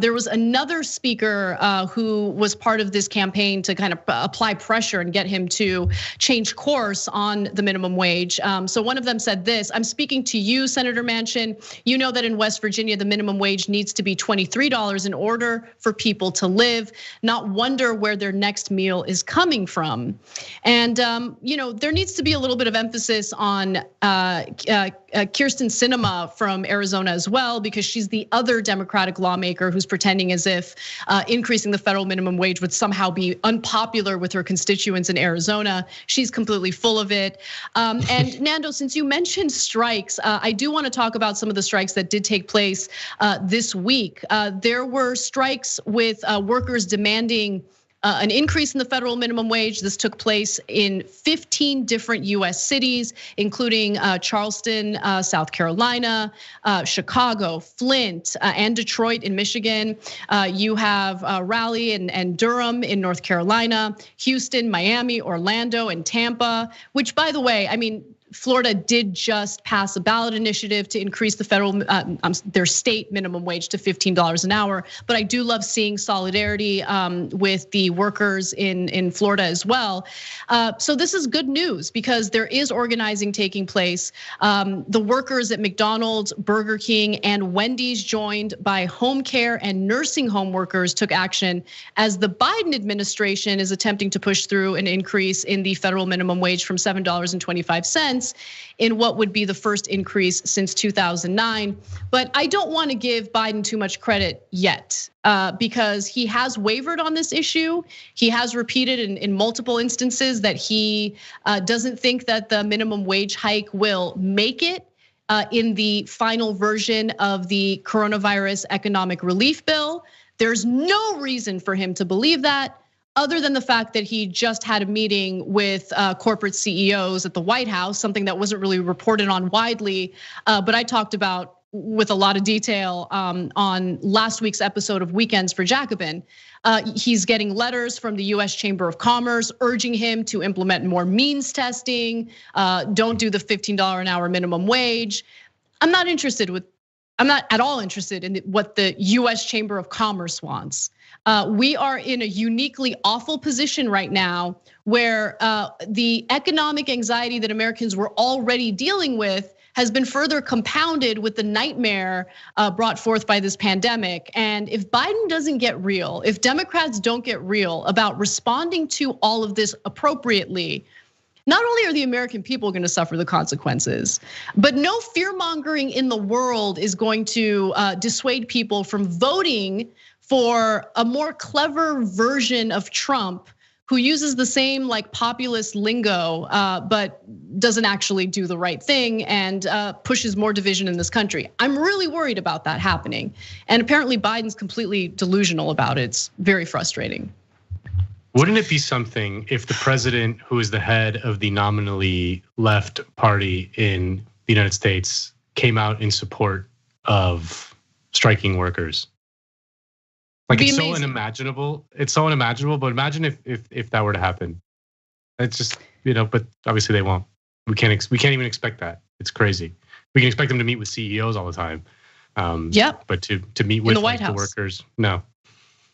There was another speaker who was part of this campaign to kind of apply pressure and get him to change course on the minimum wage. So one of them said this: I'm speaking to you, Senator Manchin. You know that in West Virginia, the minimum wage needs to be $23 in order for people to live, not wonder where their next meal is coming from. And there needs to be a little bit of emphasis on Kyrsten Sinema from Arizona as well, because she's the other Democratic lawmaker who's pretending as if increasing the federal minimum wage would somehow be unpopular with her constituents in Arizona. She's completely full of it. And Nando, since you mentioned strikes, I do want to talk about some of the strikes that did take place this week. There were strikes with workers demanding an increase in the federal minimum wage. This took place in 15 different US cities, including Charleston, South Carolina, Chicago, Flint, and Detroit in Michigan. You have Raleigh and Durham in North Carolina, Houston, Miami, Orlando, and Tampa, which, by the way, I mean, Florida did just pass a ballot initiative to increase the their state minimum wage to $15 an hour. But I do love seeing solidarity with the workers in Florida as well. So this is good news because there is organizing taking place. The workers at McDonald's, Burger King, and Wendy's, joined by home care and nursing home workers, took action as the Biden administration is attempting to push through an increase in the federal minimum wage from $7.25 in what would be the first increase since 2009. But I don't want to give Biden too much credit yet because he has wavered on this issue. He has repeated in multiple instances that he doesn't think that the minimum wage hike will make it in the final version of the coronavirus economic relief bill. There's no reason for him to believe that, other than the fact that he just had a meeting with corporate CEOs at the White House, something that wasn't really reported on widely. But I talked about with a lot of detail on last week's episode of Weekends for Jacobin. He's getting letters from the US Chamber of Commerce urging him to implement more means testing, don't do the $15 an hour minimum wage. I'm not at all interested in what the US Chamber of Commerce wants. We are in a uniquely awful position right now where the economic anxiety that Americans were already dealing with has been further compounded with the nightmare brought forth by this pandemic. And if Biden doesn't get real, if Democrats don't get real about responding to all of this appropriately, not only are the American people going to suffer the consequences, but no fear mongering in the world is going to dissuade people from voting for a more clever version of Trump who uses the same like populist lingo, but doesn't actually do the right thing and pushes more division in this country. I'm really worried about that happening. And apparently Biden's completely delusional about it. It's very frustrating. Wouldn't it be something if the president, who is the head of the nominally left party in the United States, came out in support of striking workers? Like it's so unimaginable. It's so unimaginable. But imagine if that were to happen. It's just, but obviously they won't. We can't even expect that. It's crazy. We can expect them to meet with CEOs all the time. Yep. But to meet with the workers, no.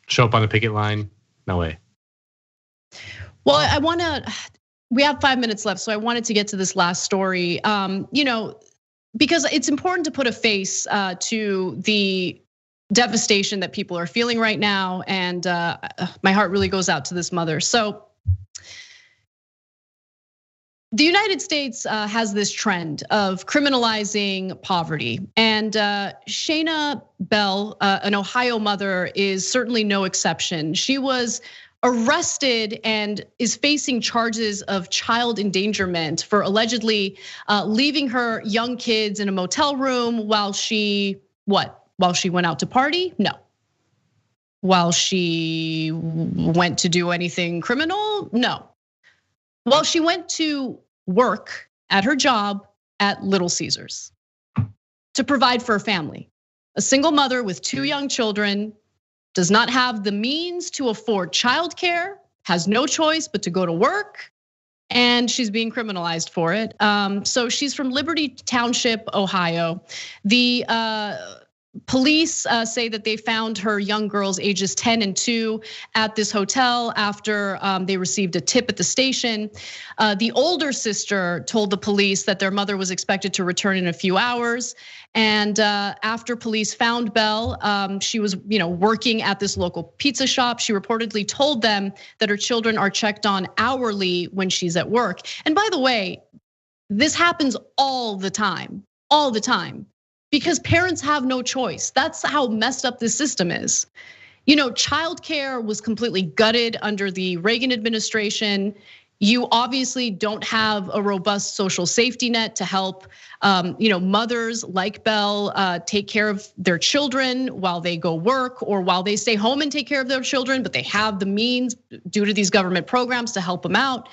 Show up on the picket line, no way. Well, we have 5 minutes left, so I wanted to get to this last story. Because it's important to put a face to the devastation that people are feeling right now, and my heart really goes out to this mother. So the United States has this trend of criminalizing poverty, and Shayna Bell, an Ohio mother, is certainly no exception. She was arrested and is facing charges of child endangerment for allegedly leaving her young kids in a motel room while she went out to party? No. While she went to do anything criminal? No. While she went to work at her job at Little Caesars to provide for her family. A single mother with 2 young children, does not have the means to afford childcare, has no choice but to go to work, and she's being criminalized for it. So she's from Liberty Township, Ohio. The police say that they found her young girls ages 10 and 2 at this hotel after they received a tip at the station. The older sister told the police that their mother was expected to return in a few hours. And after police found Bell, she was working at this local pizza shop. She reportedly told them that her children are checked on hourly when she's at work. And by the way, this happens all the time. Because parents have no choice. That's how messed up this system is. Childcare was completely gutted under the Reagan administration. You obviously don't have a robust social safety net to help, mothers like Bell take care of their children while they go work or while they stay home and take care of their children, but they have the means due to these government programs to help them out.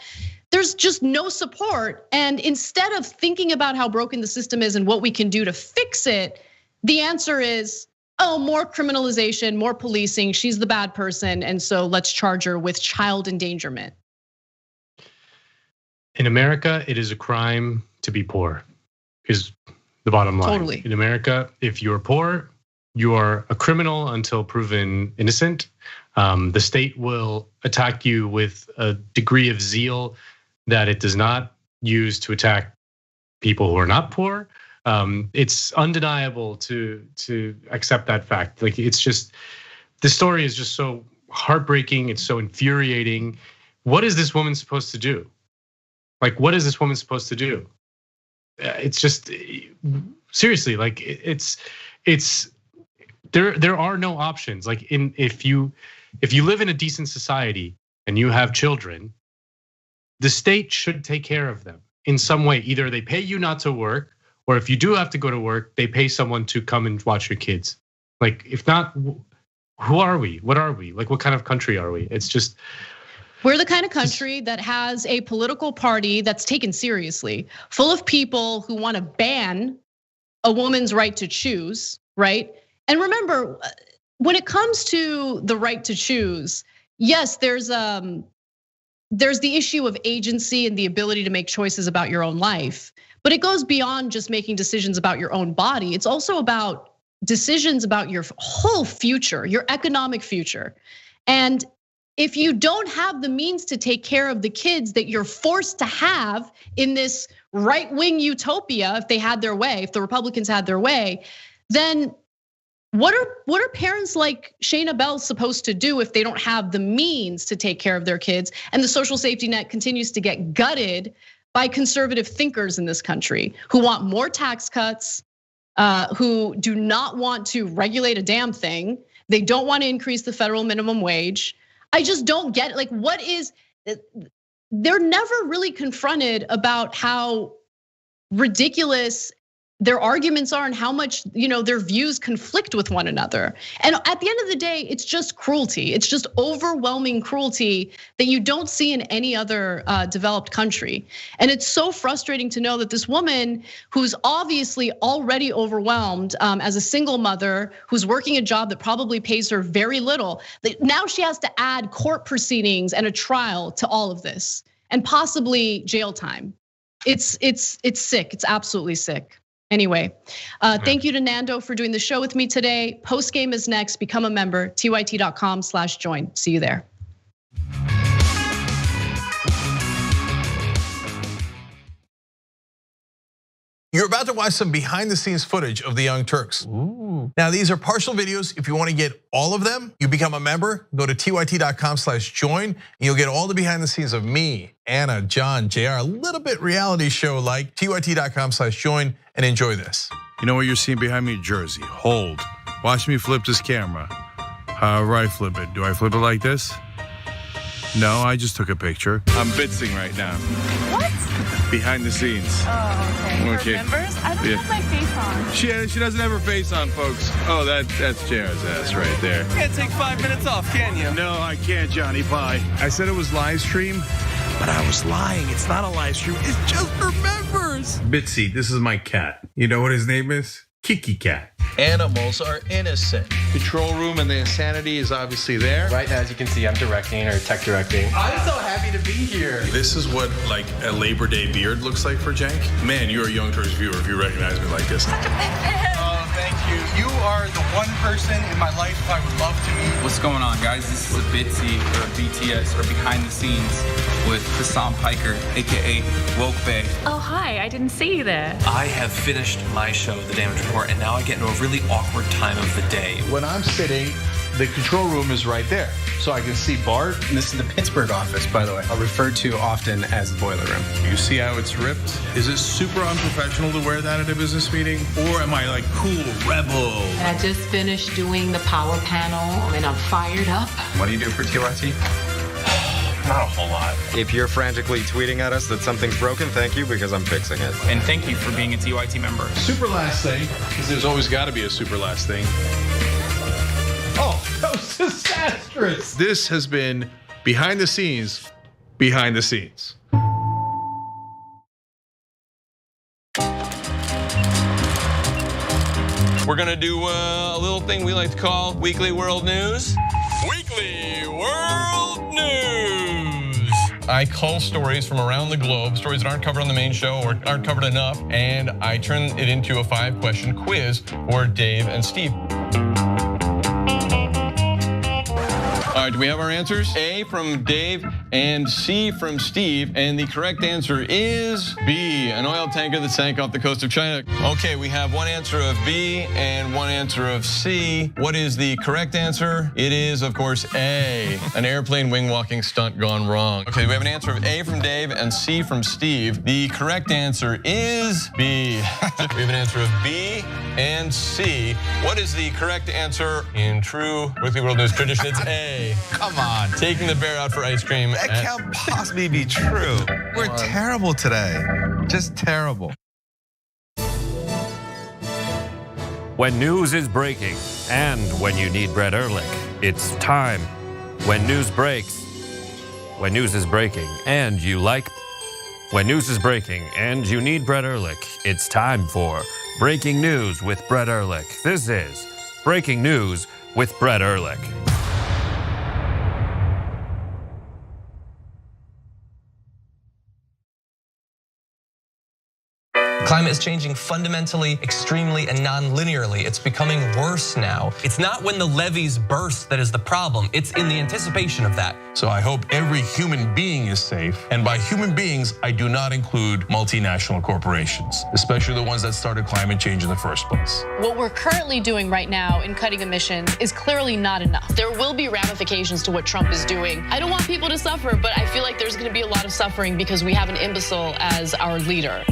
There's just no support. And instead of thinking about how broken the system is and what we can do to fix it, the answer is, more criminalization, more policing. She's the bad person. And so let's charge her with child endangerment. In America, it is a crime to be poor, is the bottom line. Totally. In America, if you're poor, you are a criminal until proven innocent. The state will attack you with a degree of zeal that it does not use to attack people who are not poor. It's undeniable to accept that fact. Like it's just, the story is just so heartbreaking. It's so infuriating. What is this woman supposed to do? Like, what is this woman supposed to do? It's just, seriously, like it's there are no options. Like if you live in a decent society and you have children, the state should take care of them in some way. Either they pay you not to work, or if you do have to go to work, they pay someone to come and watch your kids. Like, if not, who are we? What are we? Like, what kind of country are we? It's just. We're the kind of country that has a political party that's taken seriously, full of people who want to ban a woman's right to choose, right? And remember, when it comes to the right to choose, yes, there's the issue of agency and the ability to make choices about your own life, but it goes beyond just making decisions about your own body. It's also about decisions about your whole future, your economic future. And if you don't have the means to take care of the kids that you're forced to have in this right-wing utopia, if they had their way, if the Republicans had their way, then what are parents like Shayna Bell supposed to do if they don't have the means to take care of their kids? And the social safety net continues to get gutted by conservative thinkers in this country who want more tax cuts, who do not want to regulate a damn thing. They don't want to increase the federal minimum wage. I just don't get it. Like, what is, they're never really confronted about how ridiculous their arguments are and how much their views conflict with one another. And at the end of the day, it's just cruelty. It's just overwhelming cruelty that you don't see in any other developed country. And it's so frustrating to know that this woman, who's obviously already overwhelmed as a single mother, who's working a job that probably pays her very little, now she has to add court proceedings and a trial to all of this, and possibly jail time. It's sick. It's absolutely sick. Anyway, thank you to Nando for doing the show with me today. Post game is next. Become a member, tyt.com/join. See you there. You're about to watch some behind the scenes footage of the Young Turks. Ooh. Now, these are partial videos. If you want to get all of them, you become a member, go to tyt.com/join, and you'll get all the behind the scenes of me, Anna, John, JR, a little bit reality show like. tyt.com/join and enjoy this. You know what you're seeing behind me? Jersey, hold. Watch me flip this camera. However I flip it. Do I flip it like this? No, I just took a picture. I'm bitzing right now. What? Behind the scenes. Oh, okay. For members? I don't have my face on. She doesn't have her face on, folks. Oh, that's JR's ass right there. You can't take 5 minutes off, can you? No, I can't, Johnny. Bye. I said it was live stream, but I was lying. It's not a live stream. It's just for members. Bitsy, this is my cat. You know what his name is? Kiki Cat. Animals are innocent. Control room and the insanity is obviously there. Right now, as you can see, I'm directing or tech directing. I'm so happy to be here. This is what like a Labor Day beard looks like for Cenk. Man, you're a Young Turks viewer if you recognize me like this. Oh, thank you. You are the one person in my life I would love to meet. What's going on, guys? This is a Bitsy or a BTS or behind the scenes with Hassan Piker, AKA Woke Bay. Oh, hi, I didn't see you there. I have finished my show, The Damage Report, and now I get into a really awkward time of the day. When I'm sitting, the control room is right there. So I can see Bart. This is the Pittsburgh office, by the way. I refer to often as the boiler room. You see how it's ripped? Is it super unprofessional to wear that at a business meeting? Or am I like cool rebel? I just finished doing the power panel and I'm fired up. What do you do for TYT? Not a whole lot. If you're frantically tweeting at us that something's broken, thank you, because I'm fixing it. And thank you for being a TYT member. Super last thing, because there's always got to be a super last thing. Oh, that was disastrous. This has been behind the scenes, behind the scenes. We're gonna do a little thing we like to call Weekly World News. Weekly World News. I cull stories from around the globe, stories that aren't covered on the main show or aren't covered enough, and I turn it into a 5-question quiz for Dave and Steve. All right, do we have our answers? A from Dave and C from Steve. And the correct answer is B, an oil tanker that sank off the coast of China. Okay, we have one answer of B and one answer of C. What is the correct answer? It is, of course, A, an airplane wing walking stunt gone wrong. Okay, we have an answer of A from Dave and C from Steve. The correct answer is B. We have an answer of B and C. What is the correct answer in true Weekly World News tradition? It's A. Come on. Taking the bear out for ice cream. That can't possibly be true. We're terrible today. Just terrible. When news is breaking and when you need Brett Ehrlich, it's time. When news breaks, when news is breaking and you like When news is breaking and you need Brett Ehrlich, it's time for Breaking News with Brett Ehrlich. This is Breaking News with Brett Ehrlich. Climate is changing fundamentally, extremely, and non-linearly. It's becoming worse now. It's not when the levees burst that is the problem. It's in the anticipation of that. So I hope every human being is safe. And by human beings, I do not include multinational corporations, especially the ones that started climate change in the first place. What we're currently doing right now in cutting emissions is clearly not enough. There will be ramifications to what Trump is doing. I don't want people to suffer, but I feel like there's gonna be a lot of suffering because we have an imbecile as our leader.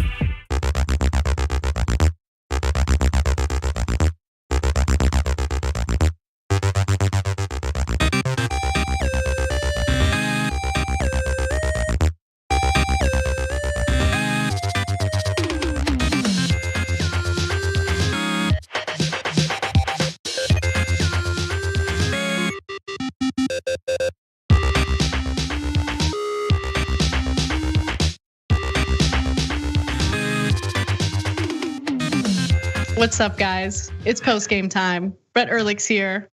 What's up, guys? It's post game time. Brett Ehrlich's here.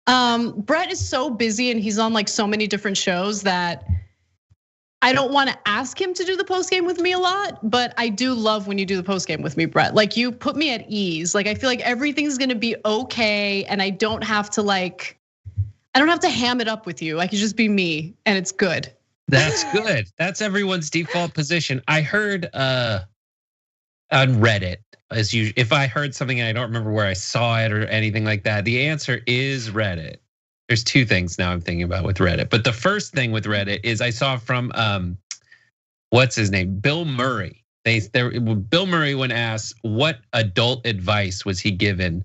Brett is so busy and he's on like so many different shows that I don't want to ask him to do the post game with me a lot, but I do love when you do the post game with me, Brett. Like you put me at ease. Like I feel like everything's gonna be okay, and I don't have to ham it up with you. I can just be me, and it's good. That's good. That's everyone's default position. I heard on Reddit, if I heard something and I don't remember where I saw it or anything like that, the answer is Reddit. There's two things now I'm thinking about with Reddit. But the first thing with Reddit is I saw from what's his name? Bill Murray. Bill Murray, when asked what adult advice was he given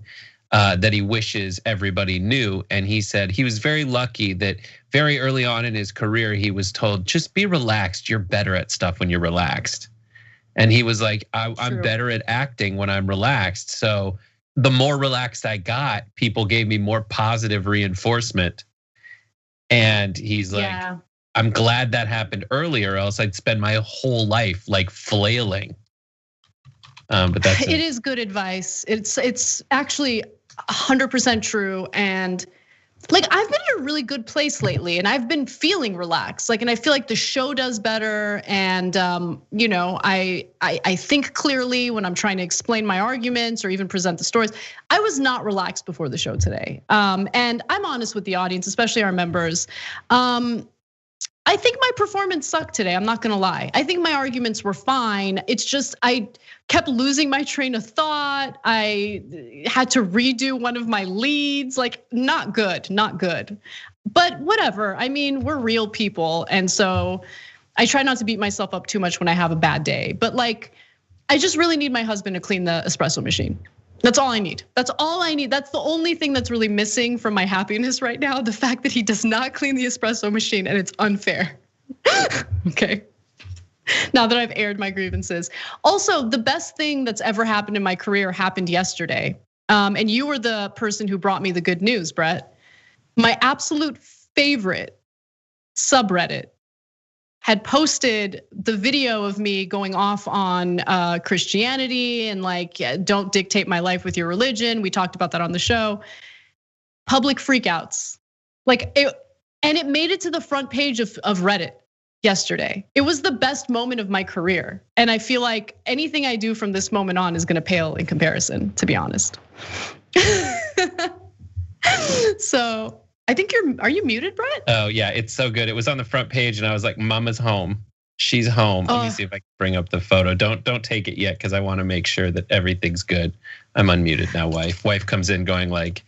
that he wishes everybody knew, and he said he was very lucky that very early on in his career he was told, just be relaxed. You're better at stuff when you're relaxed. And he was like, I'm better at acting when I'm relaxed. So the more relaxed I got, people gave me more positive reinforcement. And he's like, I'm glad that happened earlier, else I'd spend my whole life like flailing. But that's it is good advice. It's actually 100% true. And like I've been in a really good place lately, and I've been feeling relaxed. Like, and I feel like the show does better, and I think clearly when I'm trying to explain my arguments or even present the stories. I was not relaxed before the show today, and I'm honest with the audience, especially our members. I think my performance sucked today. I'm not gonna lie. I think my arguments were fine. It's just I kept losing my train of thought. I had to redo one of my leads. Like, not good, not good. But whatever. I mean, we're real people, and so I try not to beat myself up too much when I have a bad day. But like, I just really need my husband to clean the espresso machine. That's all I need. That's all I need. That's the only thing that's really missing from my happiness right now. The fact that he does not clean the espresso machine, and it's unfair. Okay. Now that I've aired my grievances. Also, the best thing that's ever happened in my career happened yesterday. And you were the person who brought me the good news, Brett. My absolute favorite subreddit had posted the video of me going off on Christianity and like, don't dictate my life with your religion. We talked about that on the show. Public freakouts. And it made it to the front page of Reddit yesterday. It was the best moment of my career. And I feel like anything I do from this moment on is gonna pale in comparison, to be honest. So I think are you muted, Brett? Oh yeah, it's so good. It was on the front page and I was like, Mama's home. She's home. Let me see if I can bring up the photo. Don't take it yet, because I want to make sure that everything's good. I'm unmuted now, wife. Wife comes in going like,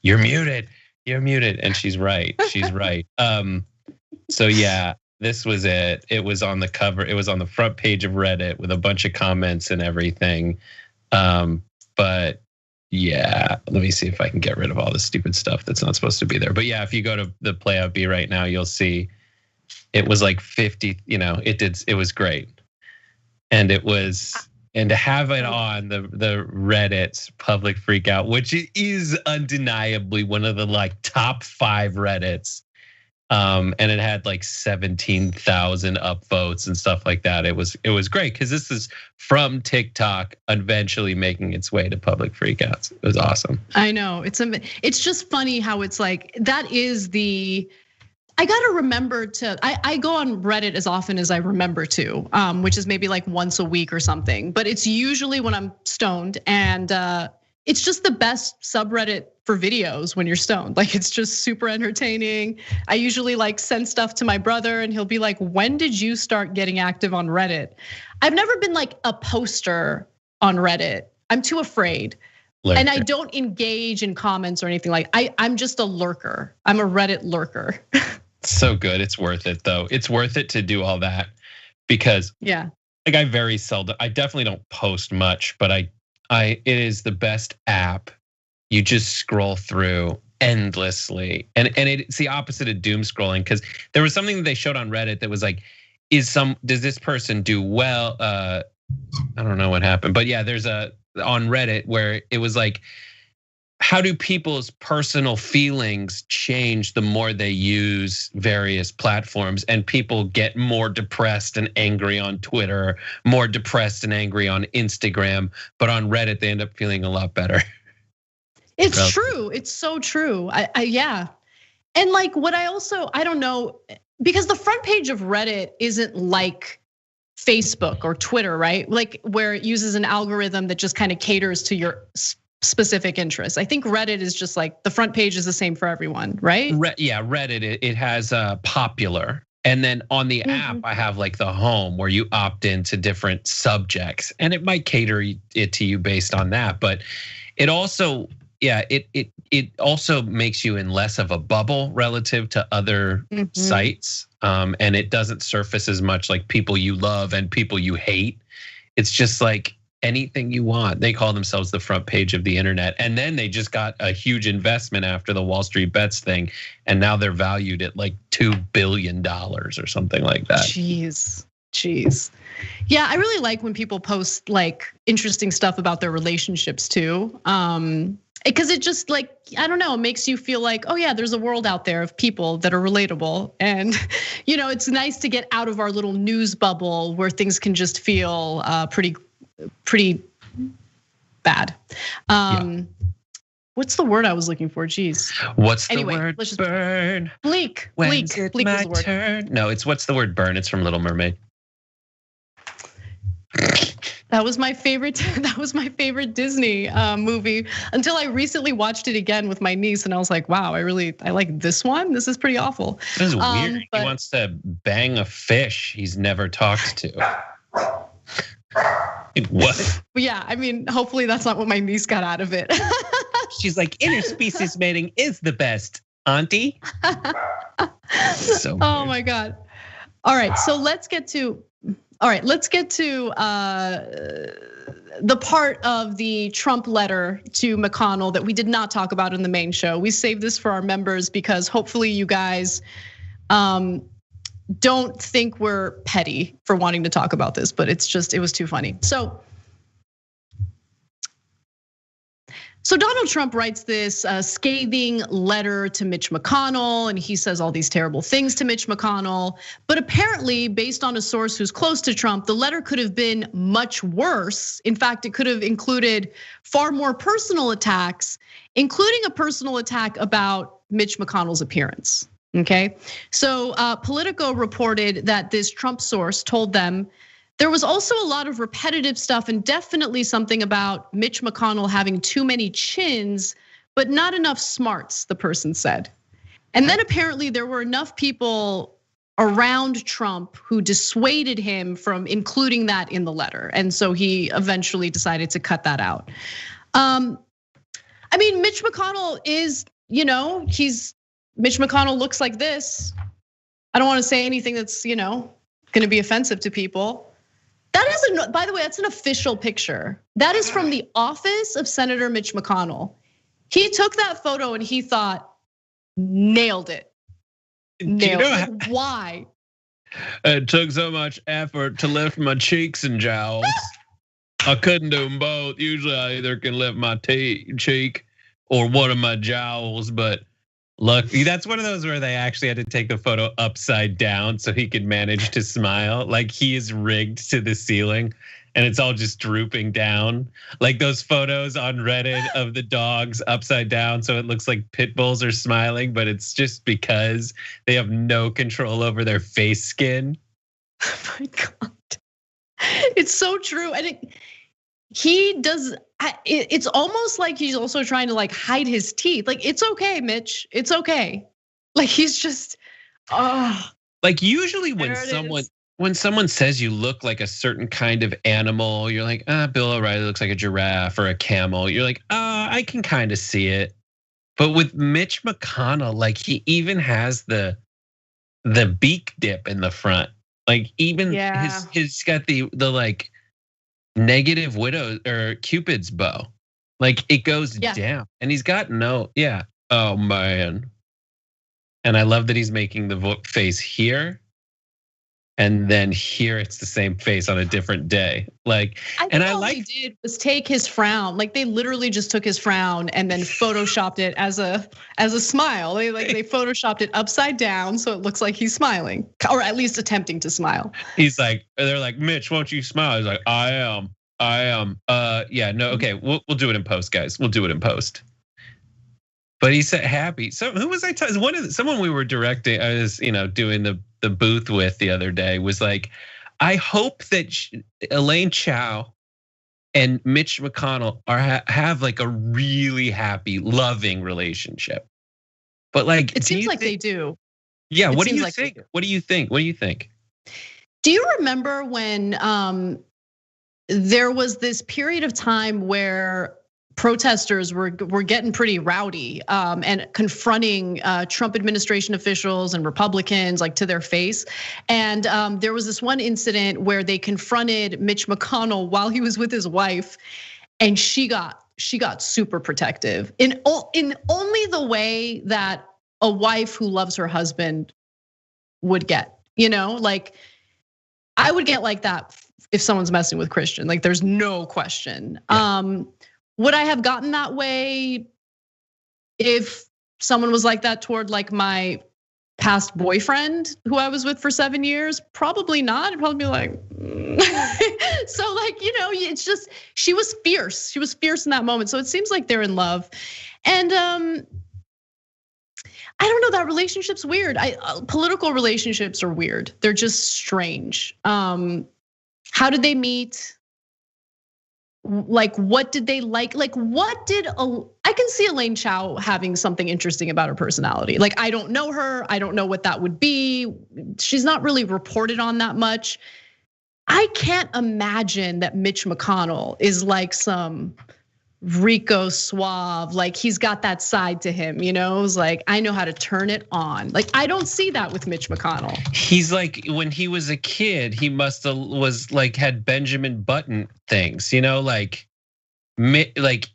you're muted. You're muted. And she's right. She's right. So yeah, this was it. It was on the cover. It was on the front page of Reddit with a bunch of comments and everything. But yeah, let me see if I can get rid of all the stupid stuff that's not supposed to be there. But yeah, if you go to the Playout B right now, you'll see it was like 50, it was great. And to have it on the Reddit's public freakout, which is undeniably one of the like top 5 Reddits, And it had like 17,000 upvotes and stuff like that. It was great because this is from TikTok eventually making its way to public freakouts. It was awesome. I know, it's just funny how it's like, that is I gotta remember I go on Reddit as often as I remember to, which is maybe like once a week or something, but it's usually when I'm stoned, and it's just the best subreddit for videos when you're stoned. Like, it's just super entertaining. I usually like send stuff to my brother and he'll be like, when did you start getting active on Reddit? I've never been like a poster on Reddit. I'm too afraid. Lurker. And I don't engage in comments or anything like. I'm just a lurker. I'm a Reddit lurker. So good. It's worth it though. It's worth it to do all that because like I very seldom, I definitely don't post much, but it is the best app. You just scroll through endlessly, and it's the opposite of doom scrolling, because there was something that they showed on Reddit that was like, does this person do well? I don't know what happened, but yeah, there's on Reddit where it was like, how do people's personal feelings change the more they use various platforms? And people get more depressed and angry on Twitter, more depressed and angry on Instagram, but on Reddit they end up feeling a lot better. It's true. It's so true. Yeah. And like what I don't know, because the front page of Reddit isn't like Facebook or Twitter, right? Like where it uses an algorithm that just kind of caters to your specific interests. I think Reddit is just like the front page is the same for everyone, right? Yeah, Reddit, it has popular. And then on the app, I have like the home where you opt into different subjects, and it might cater it to you based on that. But it also, it also makes you in less of a bubble relative to other sites. And it doesn't surface as much like people you love and people you hate. It's just like anything you want. They call themselves the front page of the internet. And then they just got a huge investment after the Wall Street Bets thing. And now they're valued at like $2 billion or something like that. Jeez. Yeah, I really like when people post like interesting stuff about their relationships too. Because it just like, I don't know, it makes you feel like, oh yeah, there's a world out there of people that are relatable. And it's nice to get out of our little news bubble where things can just feel pretty bad. What's the word I was looking for? Jeez. What's the word? Burn. Bleak. Bleak was the word. Turn? No, what's the word burn? It's from Little Mermaid. That was my favorite. That was my favorite Disney movie until I recently watched it again with my niece, and I was like, "Wow, I like this one. This is pretty awful." This is weird. He wants to bang a fish he's never talked to. What? But yeah, I mean, hopefully that's not what my niece got out of it. She's like, interspecies mating is the best, auntie. So oh my God. All right, so let's get to the part of the Trump letter to McConnell that we did not talk about in the main show. We saved this for our members because hopefully you guys don't think we're petty for wanting to talk about this, but it was too funny. So Donald Trump writes this scathing letter to Mitch McConnell, and he says all these terrible things to Mitch McConnell. But apparently, based on a source who's close to Trump, the letter could have been much worse. In fact, it could have included far more personal attacks, including a personal attack about Mitch McConnell's appearance. Okay, so Politico reported that this Trump source told them there was also a lot of repetitive stuff and definitely something about Mitch McConnell having too many chins, but not enough smarts, the person said. And then apparently there were enough people around Trump who dissuaded him from including that in the letter. And so he eventually decided to cut that out. I mean, Mitch McConnell is, Mitch McConnell looks like this. I don't want to say anything that's, going to be offensive to people. That is, by the way, that's an official picture. That is from the office of Senator Mitch McConnell. He took that photo and he thought, nailed it. Nailed it. Why? It took so much effort to lift my cheeks and jowls. I couldn't do them both. Usually I either can lift my cheek or one of my jowls, but Look, that's one of those where they actually had to take the photo upside down so he could manage to smile. Like he is rigged to the ceiling and it's all just drooping down. Like those photos on Reddit of the dogs upside down so it looks like pit bulls are smiling, but it's just because they have no control over their face skin. Oh my God. It's so true. And he does, it's almost like he's also trying to like hide his teeth. Like, it's okay, Mitch, it's okay. Like he's just, Like usually when someone says you look like a certain kind of animal, you're like, Bill O'Reilly looks like a giraffe or a camel. You're like, I can kind of see it. But with Mitch McConnell, like he even has the beak dip in the front. Like even he's got the like negative widow or Cupid's bow. Like it goes down and he's got oh man. And I love that he's making the face here. And then here it's the same face on a different day. Like, all they did was take his frown. Like they literally just took his frown and then photoshopped it as a smile. They photoshopped it upside down so it looks like he's smiling, or at least attempting to smile. They're like, Mitch, won't you smile? He's like, I am. Yeah, no, okay, we'll do it in post, guys. We'll do it in post. But he said happy. So who was I? Someone we were directing. I was, doing the booth with the other day was like, I hope that Elaine Chao and Mitch McConnell have like a really happy, loving relationship. But like, it seems like they do. Yeah. What do you think? What do you think? What do you think? Do you remember when there was this period of time where protesters were getting pretty rowdy and confronting Trump administration officials and Republicans like to their face. And there was this one incident where they confronted Mitch McConnell while he was with his wife, and she got super protective in only the way that a wife who loves her husband would get. Like I would get like that if someone's messing with Christian. Like there's no question. Yeah. Would I have gotten that way if someone was like that toward like my past boyfriend who I was with for 7 years? Probably not. I'd probably be like, so like, it's just, she was fierce. She was fierce in that moment. So it seems like they're in love. And I don't know, that relationship's weird. Political relationships are weird. They're just strange. How did they meet? Like, what did they like? Like, I can see Elaine Chao having something interesting about her personality. Like, I don't know her. I don't know what that would be. She's not really reported on that much. I can't imagine that Mitch McConnell is like some Rico suave, like he's got that side to him, it's like, I know how to turn it on. Like, I don't see that with Mitch McConnell. He's like, when he was a kid, he was like had Benjamin Button things, like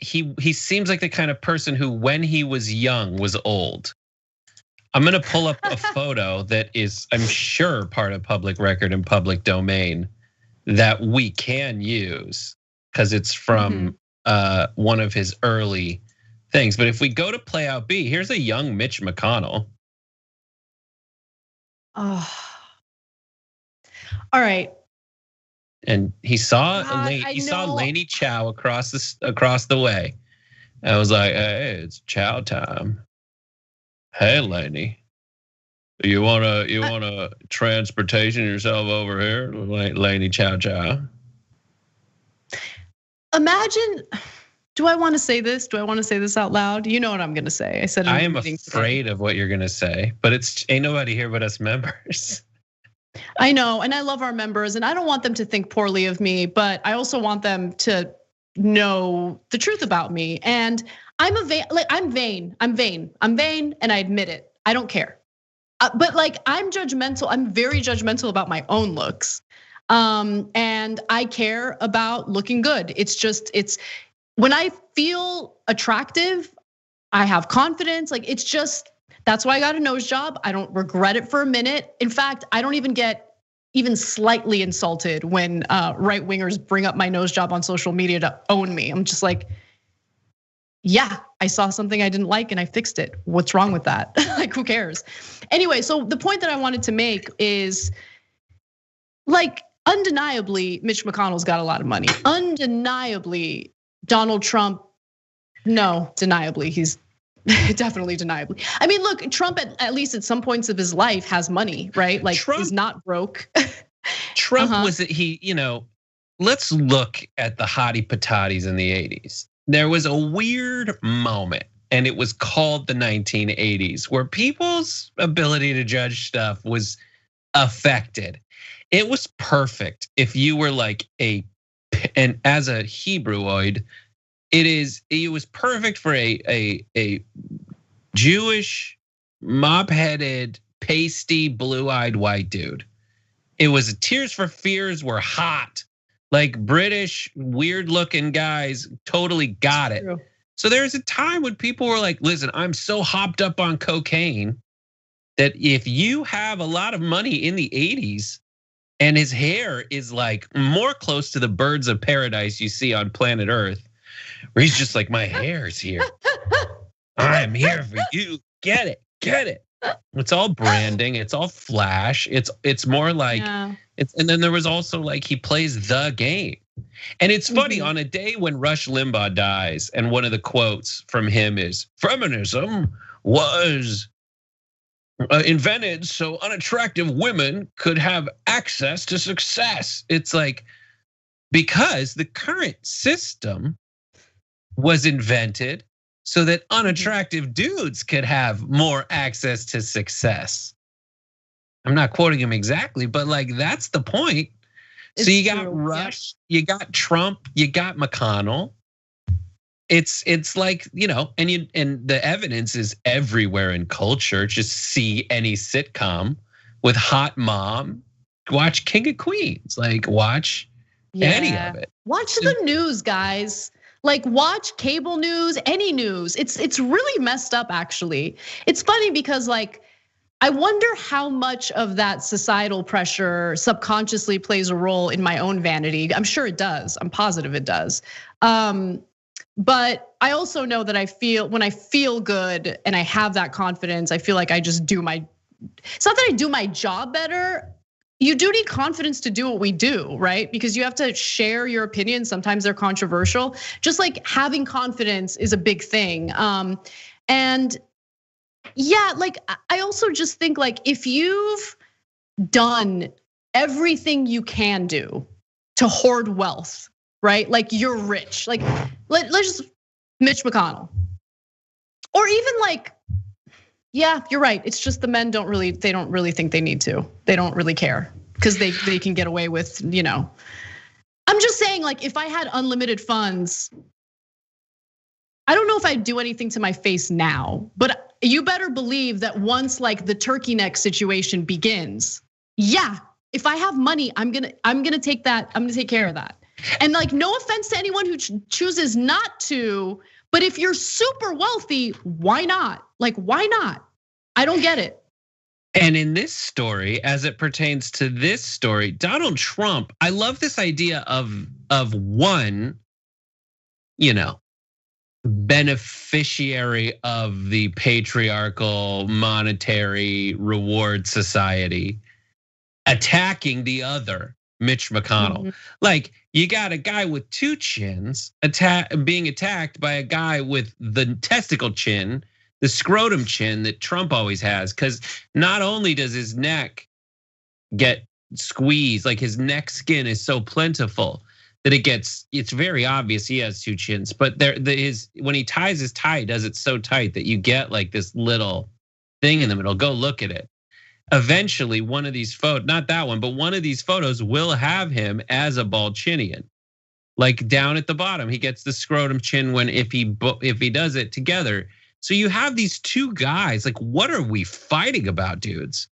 he seems like the kind of person who when he was young was old. I'm gonna pull up a photo that is, I'm sure, part of public record and public domain that we can use because it's from one of his early things. But if we go to Play Out B, here's a young Mitch McConnell. Oh, all right. And he saw Lainey Chao across the way. I was like, hey, it's Chow time. Hey, Lainey, you wanna transportation yourself over here, Lainey Chow. Imagine, do I want to say this? Do I want to say this out loud? You know what I'm gonna say. I said I am afraid of what you're gonna say, but ain't nobody here but us members. I know, and I love our members, and I don't want them to think poorly of me, but I also want them to know the truth about me. And I'm vain, and I admit it. I don't care. But like, I'm judgmental. I'm very judgmental about my own looks. And I care about looking good. It's when I feel attractive, I have confidence. Like that's why I got a nose job. I don't regret it for a minute. In fact, I don't even get even slightly insulted when right wingers bring up my nose job on social media to own me. I'm just like, yeah, I saw something I didn't like and I fixed it. What's wrong with that? Like, who cares? Anyway, so the point that I wanted to make is, like, undeniably, Mitch McConnell's got a lot of money. Undeniably, Donald Trump, no, deniably, he's definitely deniably. I mean, look, Trump at least at some points of his life has money, right? Like, Trump, he's not broke. Trump was he, let's look at the hottie patatis in the 80s. There was a weird moment, and it was called the 1980s, where people's ability to judge stuff was affected. It was perfect if you were like and as a Hebrewoid, it was perfect for a Jewish, mop-headed, pasty, blue-eyed white dude. It was Tears for Fears were hot, like British, weird-looking guys totally got it. True. So there's a time when people were like, listen, I'm so hopped up on cocaine that if you have a lot of money in the 80s, and his hair is like more close to the birds of paradise you see on planet Earth, where he's just like, my hair's here. I'm here for you. Get it, get it. It's all branding. It's all flash. It's more like it's. And then there was also like he plays the game, and it's funny on a day when Rush Limbaugh dies, and one of the quotes from him is, "Feminism was invented so unattractive women could have access to success." It's like, because the current system was invented so that unattractive dudes could have more access to success. I'm not quoting him exactly, but like that's the point. So you got Rush, you got Trump, you got McConnell. It's like, and the evidence is everywhere in culture. Just see any sitcom with hot mom, watch King of Queens, like watch any of it. Watch the news, guys. Like watch cable news, any news. It's really messed up, actually. It's funny because like, I wonder how much of that societal pressure subconsciously plays a role in my own vanity. I'm sure it does. I'm positive it does. But I also know that when I feel good and I have that confidence, I feel like I just do it's not that I do my job better. You do need confidence to do what we do, right? Because you have to share your opinions. Sometimes they're controversial. Just like having confidence is a big thing. And yeah, like I also just think like if you've done everything you can do to hoard wealth, right? Like you're rich. Like let's just Mitch McConnell, or even like, yeah, you're right. It's just the men don't really think they need to. They don't really care because they can get away with, I'm just saying like if I had unlimited funds, I don't know if I'd do anything to my face now, but you better believe that once like the turkey neck situation begins, yeah, if I have money, I'm gonna take that. I'm gonna take care of that. And like, no offense to anyone who chooses not to, but if you're super wealthy, why not? Like, why not? I don't get it. And in this story, as it pertains to this story, Donald Trump, I love this idea of one, beneficiary of the patriarchal monetary reward society attacking the other, Mitch McConnell. Like you got a guy with two chins being attacked by a guy with the testicle chin, the scrotum chin that Trump always has. Because not only does his neck get squeezed, like his neck skin is so plentiful that it's very obvious he has two chins. But when he ties his tie, he does it so tight that you get like this little thing in the middle. Go look at it. Eventually, one of these photos, not that one, but one of these photos will have him as a Balchinian. Like down at the bottom, he gets the scrotum chin if he does it together. So you have these two guys. Like, what are we fighting about, dudes?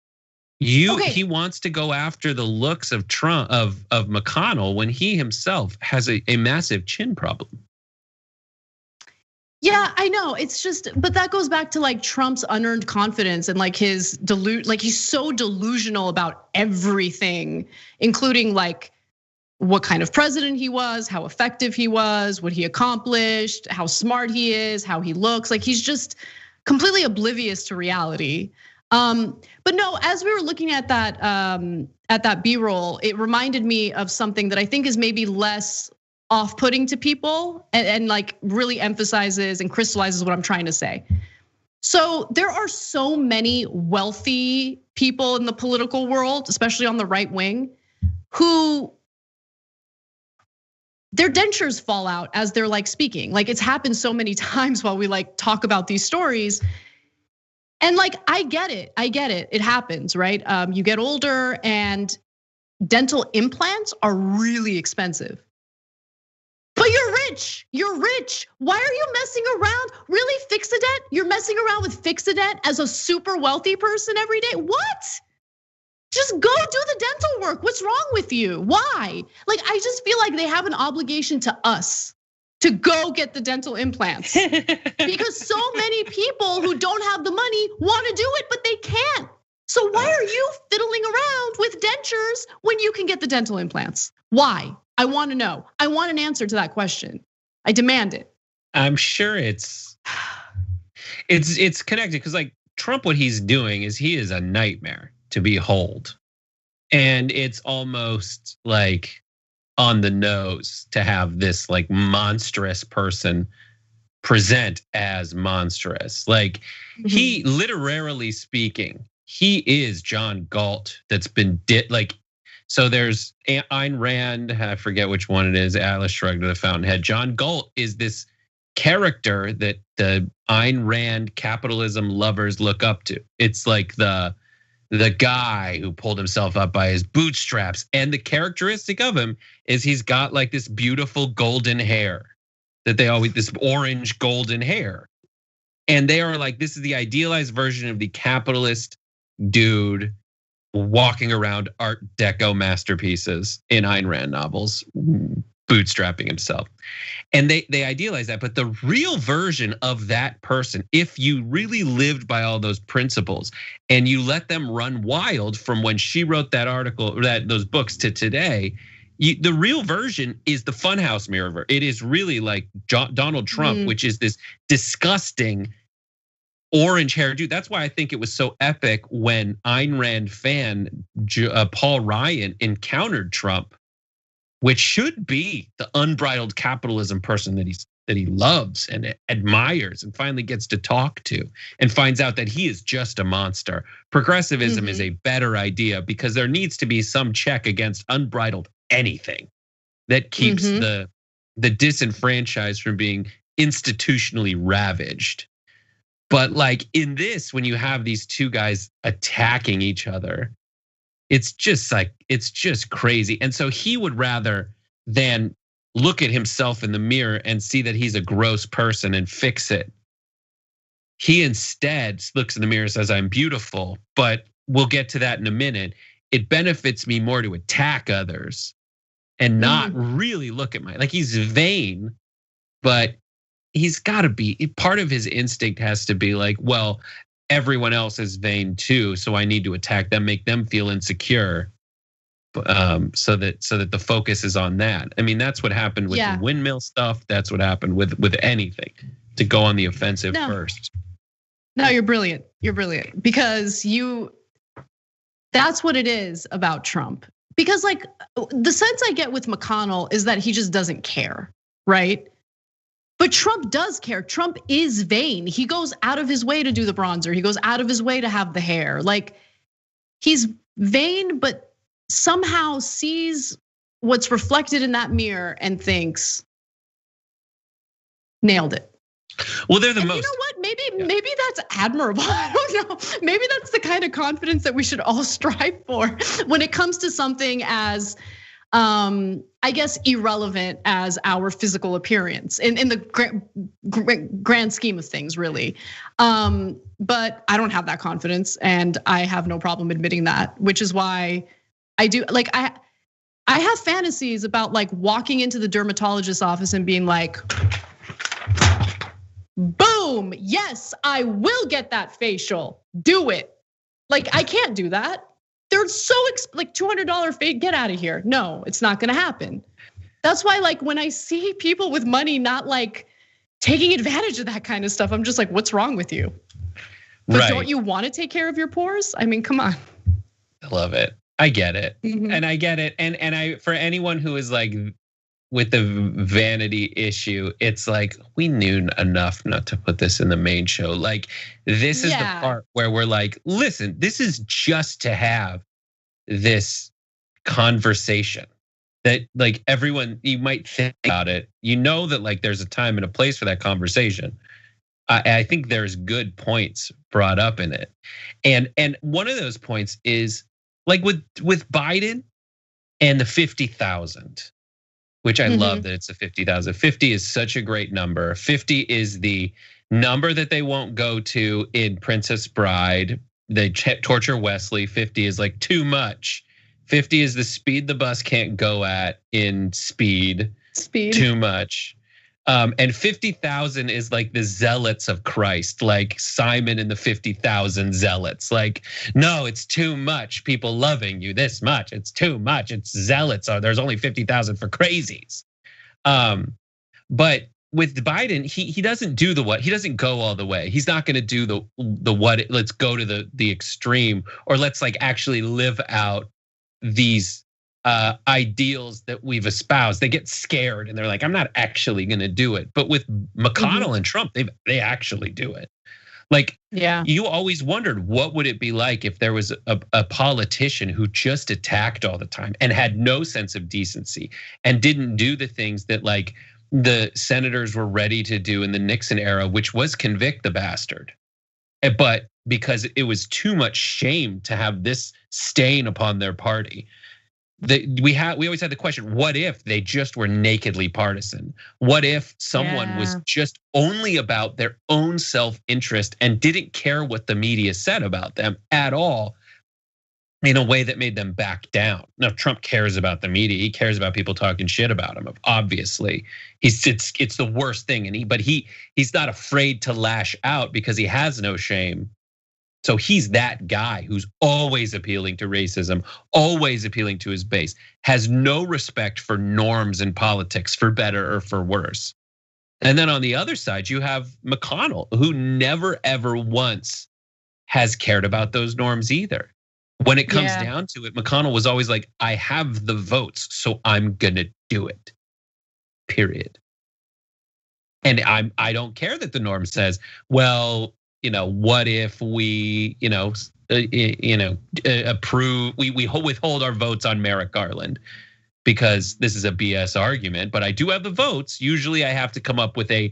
He wants to go after the looks of Trump of McConnell when he himself has a massive chin problem. Yeah, I know. It's just, but that goes back to like Trump's unearned confidence and like his like he's so delusional about everything, including like what kind of president he was, how effective he was, what he accomplished, how smart he is, how he looks. Like he's just completely oblivious to reality. But no, as we were looking at that B-roll, it reminded me of something that I think is maybe less off-putting to people and like really emphasizes and crystallizes what I'm trying to say. So there are so many wealthy people in the political world, especially on the right wing, who their dentures fall out as they're like speaking. Like it's happened so many times while we like talk about these stories. And like, I get it, it happens, right? You get older and dental implants are really expensive. But you're rich. Why are you messing around? Really, Fixadet? You're messing around with Fixadet as a super wealthy person every day? What? Just go do the dental work. What's wrong with you? Why? Like, I just feel like they have an obligation to us to go get the dental implants. Because so many people who don't have the money want to do it, but they can't. So why are you fiddling around with dentures when you can get the dental implants? Why? I want to know. I want an answer to that question. I demand it. I'm sure it's connected because like Trump, what he's doing is he is a nightmare to behold. And it's almost like on the nose to have this like monstrous person present as monstrous. Like he, literally speaking, he is John Galt that's been so there's Ayn Rand, I forget which one it is, Atlas Shrugged to the Fountainhead. John Galt is this character that the Ayn Rand capitalism lovers look up to. It's like the guy who pulled himself up by his bootstraps. And the characteristic of him is he's got like this beautiful golden hair that they always, this orange golden hair. And they are like, this is the idealized version of the capitalist dude walking around Art Deco masterpieces in Ayn Rand novels, bootstrapping himself. And they idealize that, but the real version of that person, if you really lived by all those principles and you let them run wild from when she wrote that article, those books to today, the real version is the funhouse mirror. It is really like Donald Trump, which is this disgusting orange hair dude. That's why I think it was so epic when Ayn Rand fan Paul Ryan encountered Trump, which should be the unbridled capitalism person that he loves and admires and finally gets to talk to and finds out that he is just a monster. Progressivism is a better idea because there needs to be some check against unbridled anything that keeps the disenfranchised from being institutionally ravaged. But like in this, when you have these two guys attacking each other, it's just crazy. And so he would rather than look at himself in the mirror and see that he's a gross person and fix it. He instead looks in the mirror and says, I'm beautiful, but we'll get to that in a minute. It benefits me more to attack others and not really look at like he's vain, but he's got to be, part of his instinct has to be like, well, everyone else is vain too, so I need to attack them, make them feel insecure, so that the focus is on that. I mean, that's what happened with the windmill stuff. That's what happened with anything, to go on the offensive first. No, you're brilliant. You're brilliant because that's what it is about Trump. Because like the sense I get with McConnell is that he just doesn't care, right? But Trump does care. Trump is vain. He goes out of his way to do the bronzer. He goes out of his way to have the hair. Like he's vain, but somehow sees what's reflected in that mirror and thinks, nailed it. Well, they're the most. You know what? Maybe that's admirable. I don't know. Maybe that's the kind of confidence that we should all strive for when it comes to something as, I guess, irrelevant as our physical appearance in the grand scheme of things, really. But I don't have that confidence, and I have no problem admitting that, which is why I do. Like I have fantasies about like walking into the dermatologist's office and being like, boom, yes, I will get that facial. Do it. Like I can't do that. they're so like $200 fade, get out of here. No, it's not gonna happen. That's why like when I see people with money not like taking advantage of that kind of stuff, I'm just like, what's wrong with you? But don't you want to take care of your pores? I mean, come on. I love it. I get it. And I get it. And I, for anyone who is like with the vanity issue, it's like, we knew enough not to put this in the main show. Like, this is the part where we're like, listen, this is just to have this conversation that like everyone, you might think about it. You know that like there's a time and a place for that conversation. I think there's good points brought up in it. And one of those points is like with Biden and the 50,000, which I love that it's a 50,000. 50 is such a great number. 50 is the number that they won't go to in Princess Bride. They torture Wesley. 50 is like too much. 50 is the speed the bus can't go at in Speed. Too much. And 50,000 is like the zealots of Christ, like Simon and the 50,000 zealots. Like, no, it's too much. People loving you this much. It's too much. It's zealots. There's only 50,000 for crazies. But with Biden, he doesn't do the what. He doesn't go all the way. He's not going to do the what. Let's go to the extreme, or let's like actually live out these ideals that we've espoused. They get scared and they're like, I'm not actually gonna do it. But with McConnell and Trump, they actually do it. Like, you always wondered what would it be like if there was a politician who just attacked all the time and had no sense of decency and didn't do the things that like the senators were ready to do in the Nixon era, which was convict the bastard. But because it was too much shame to have this stain upon their party. We always had the question, what if they just were nakedly partisan? What if someone was just only about their own self-interest and didn't care what the media said about them at all in a way that made them back down? Now, Trump cares about the media. He cares about people talking shit about him. Obviously, it's the worst thing, but he's not afraid to lash out because he has no shame. So he's that guy who's always appealing to racism, always appealing to his base, has no respect for norms in politics, for better or for worse. And then on the other side, you have McConnell, who never ever once has cared about those norms either. When it comes down to it, McConnell was always like, I have the votes, so I'm gonna do it, period. And I don't care that the norm says, well, what if we, approve, we withhold our votes on Merrick Garland because this is a BS argument, but I do have the votes. Usually I have to come up with I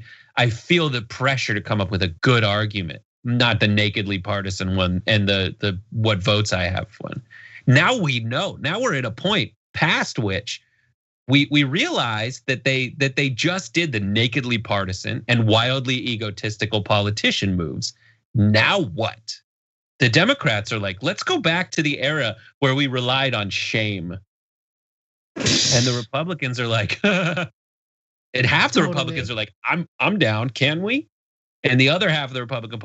feel the pressure to come up with a good argument, not the nakedly partisan one and the what votes I have one. Now we know, now we're at a point past which we realize that they just did the nakedly partisan and wildly egotistical politician moves. Now what? The Democrats are like, let's go back to the era where we relied on shame. And the Republicans are like, and half the Republicans are like, I'm down, can we? And the other half of the Republican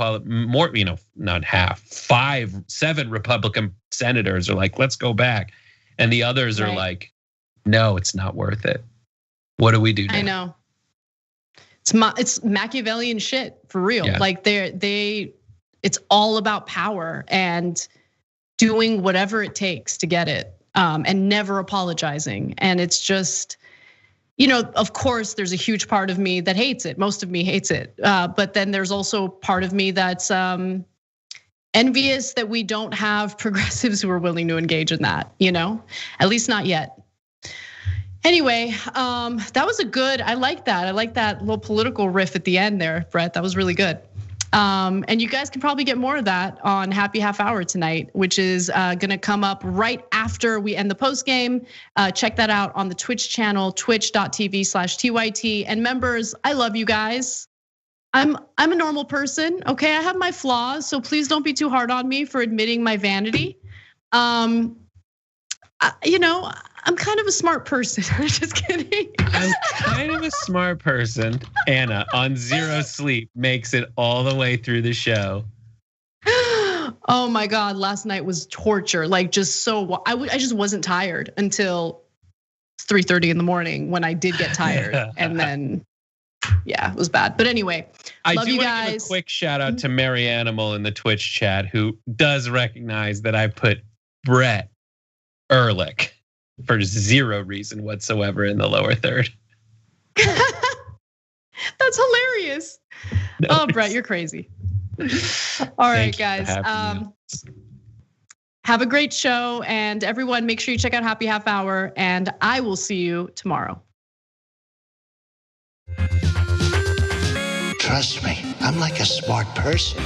more, not half, 7 Republican senators are like, let's go back. And the others are like, no, it's not worth it. What do we do now? I know. It's Machiavellian shit for real. Like it's all about power and doing whatever it takes to get it, and never apologizing. And it's just, of course, there's a huge part of me that hates it. Most of me hates it, but then there's also part of me that's envious that we don't have progressives who are willing to engage in that. At least not yet. Anyway, that was I like that. I like that little political riff at the end there, Brett. That was really good. And you guys can probably get more of that on Happy Half Hour tonight, which is gonna come up right after we end the post game. Check that out on the Twitch channel, twitch.tv/TYT. And members, I love you guys. I'm a normal person, okay? I have my flaws, so please don't be too hard on me for admitting my vanity. I'm kind of a smart person. I'm just kidding. I'm kind of a smart person. Anna on 0 sleep makes it all the way through the show. Oh my God, last night was torture. Like just so, I just wasn't tired until 3:30 in the morning when I did get tired. And then, yeah, it was bad. But anyway, love you guys. Want to give a quick shout out to Mary Animal in the Twitch chat who does recognize that I put Brett Ehrlich for zero reason whatsoever in the lower third. That's hilarious. No, Brett, you're crazy. All right, guys. Have a great show, and everyone, make sure you check out Happy Half Hour, and I will see you tomorrow. Trust me, I'm like a smart person.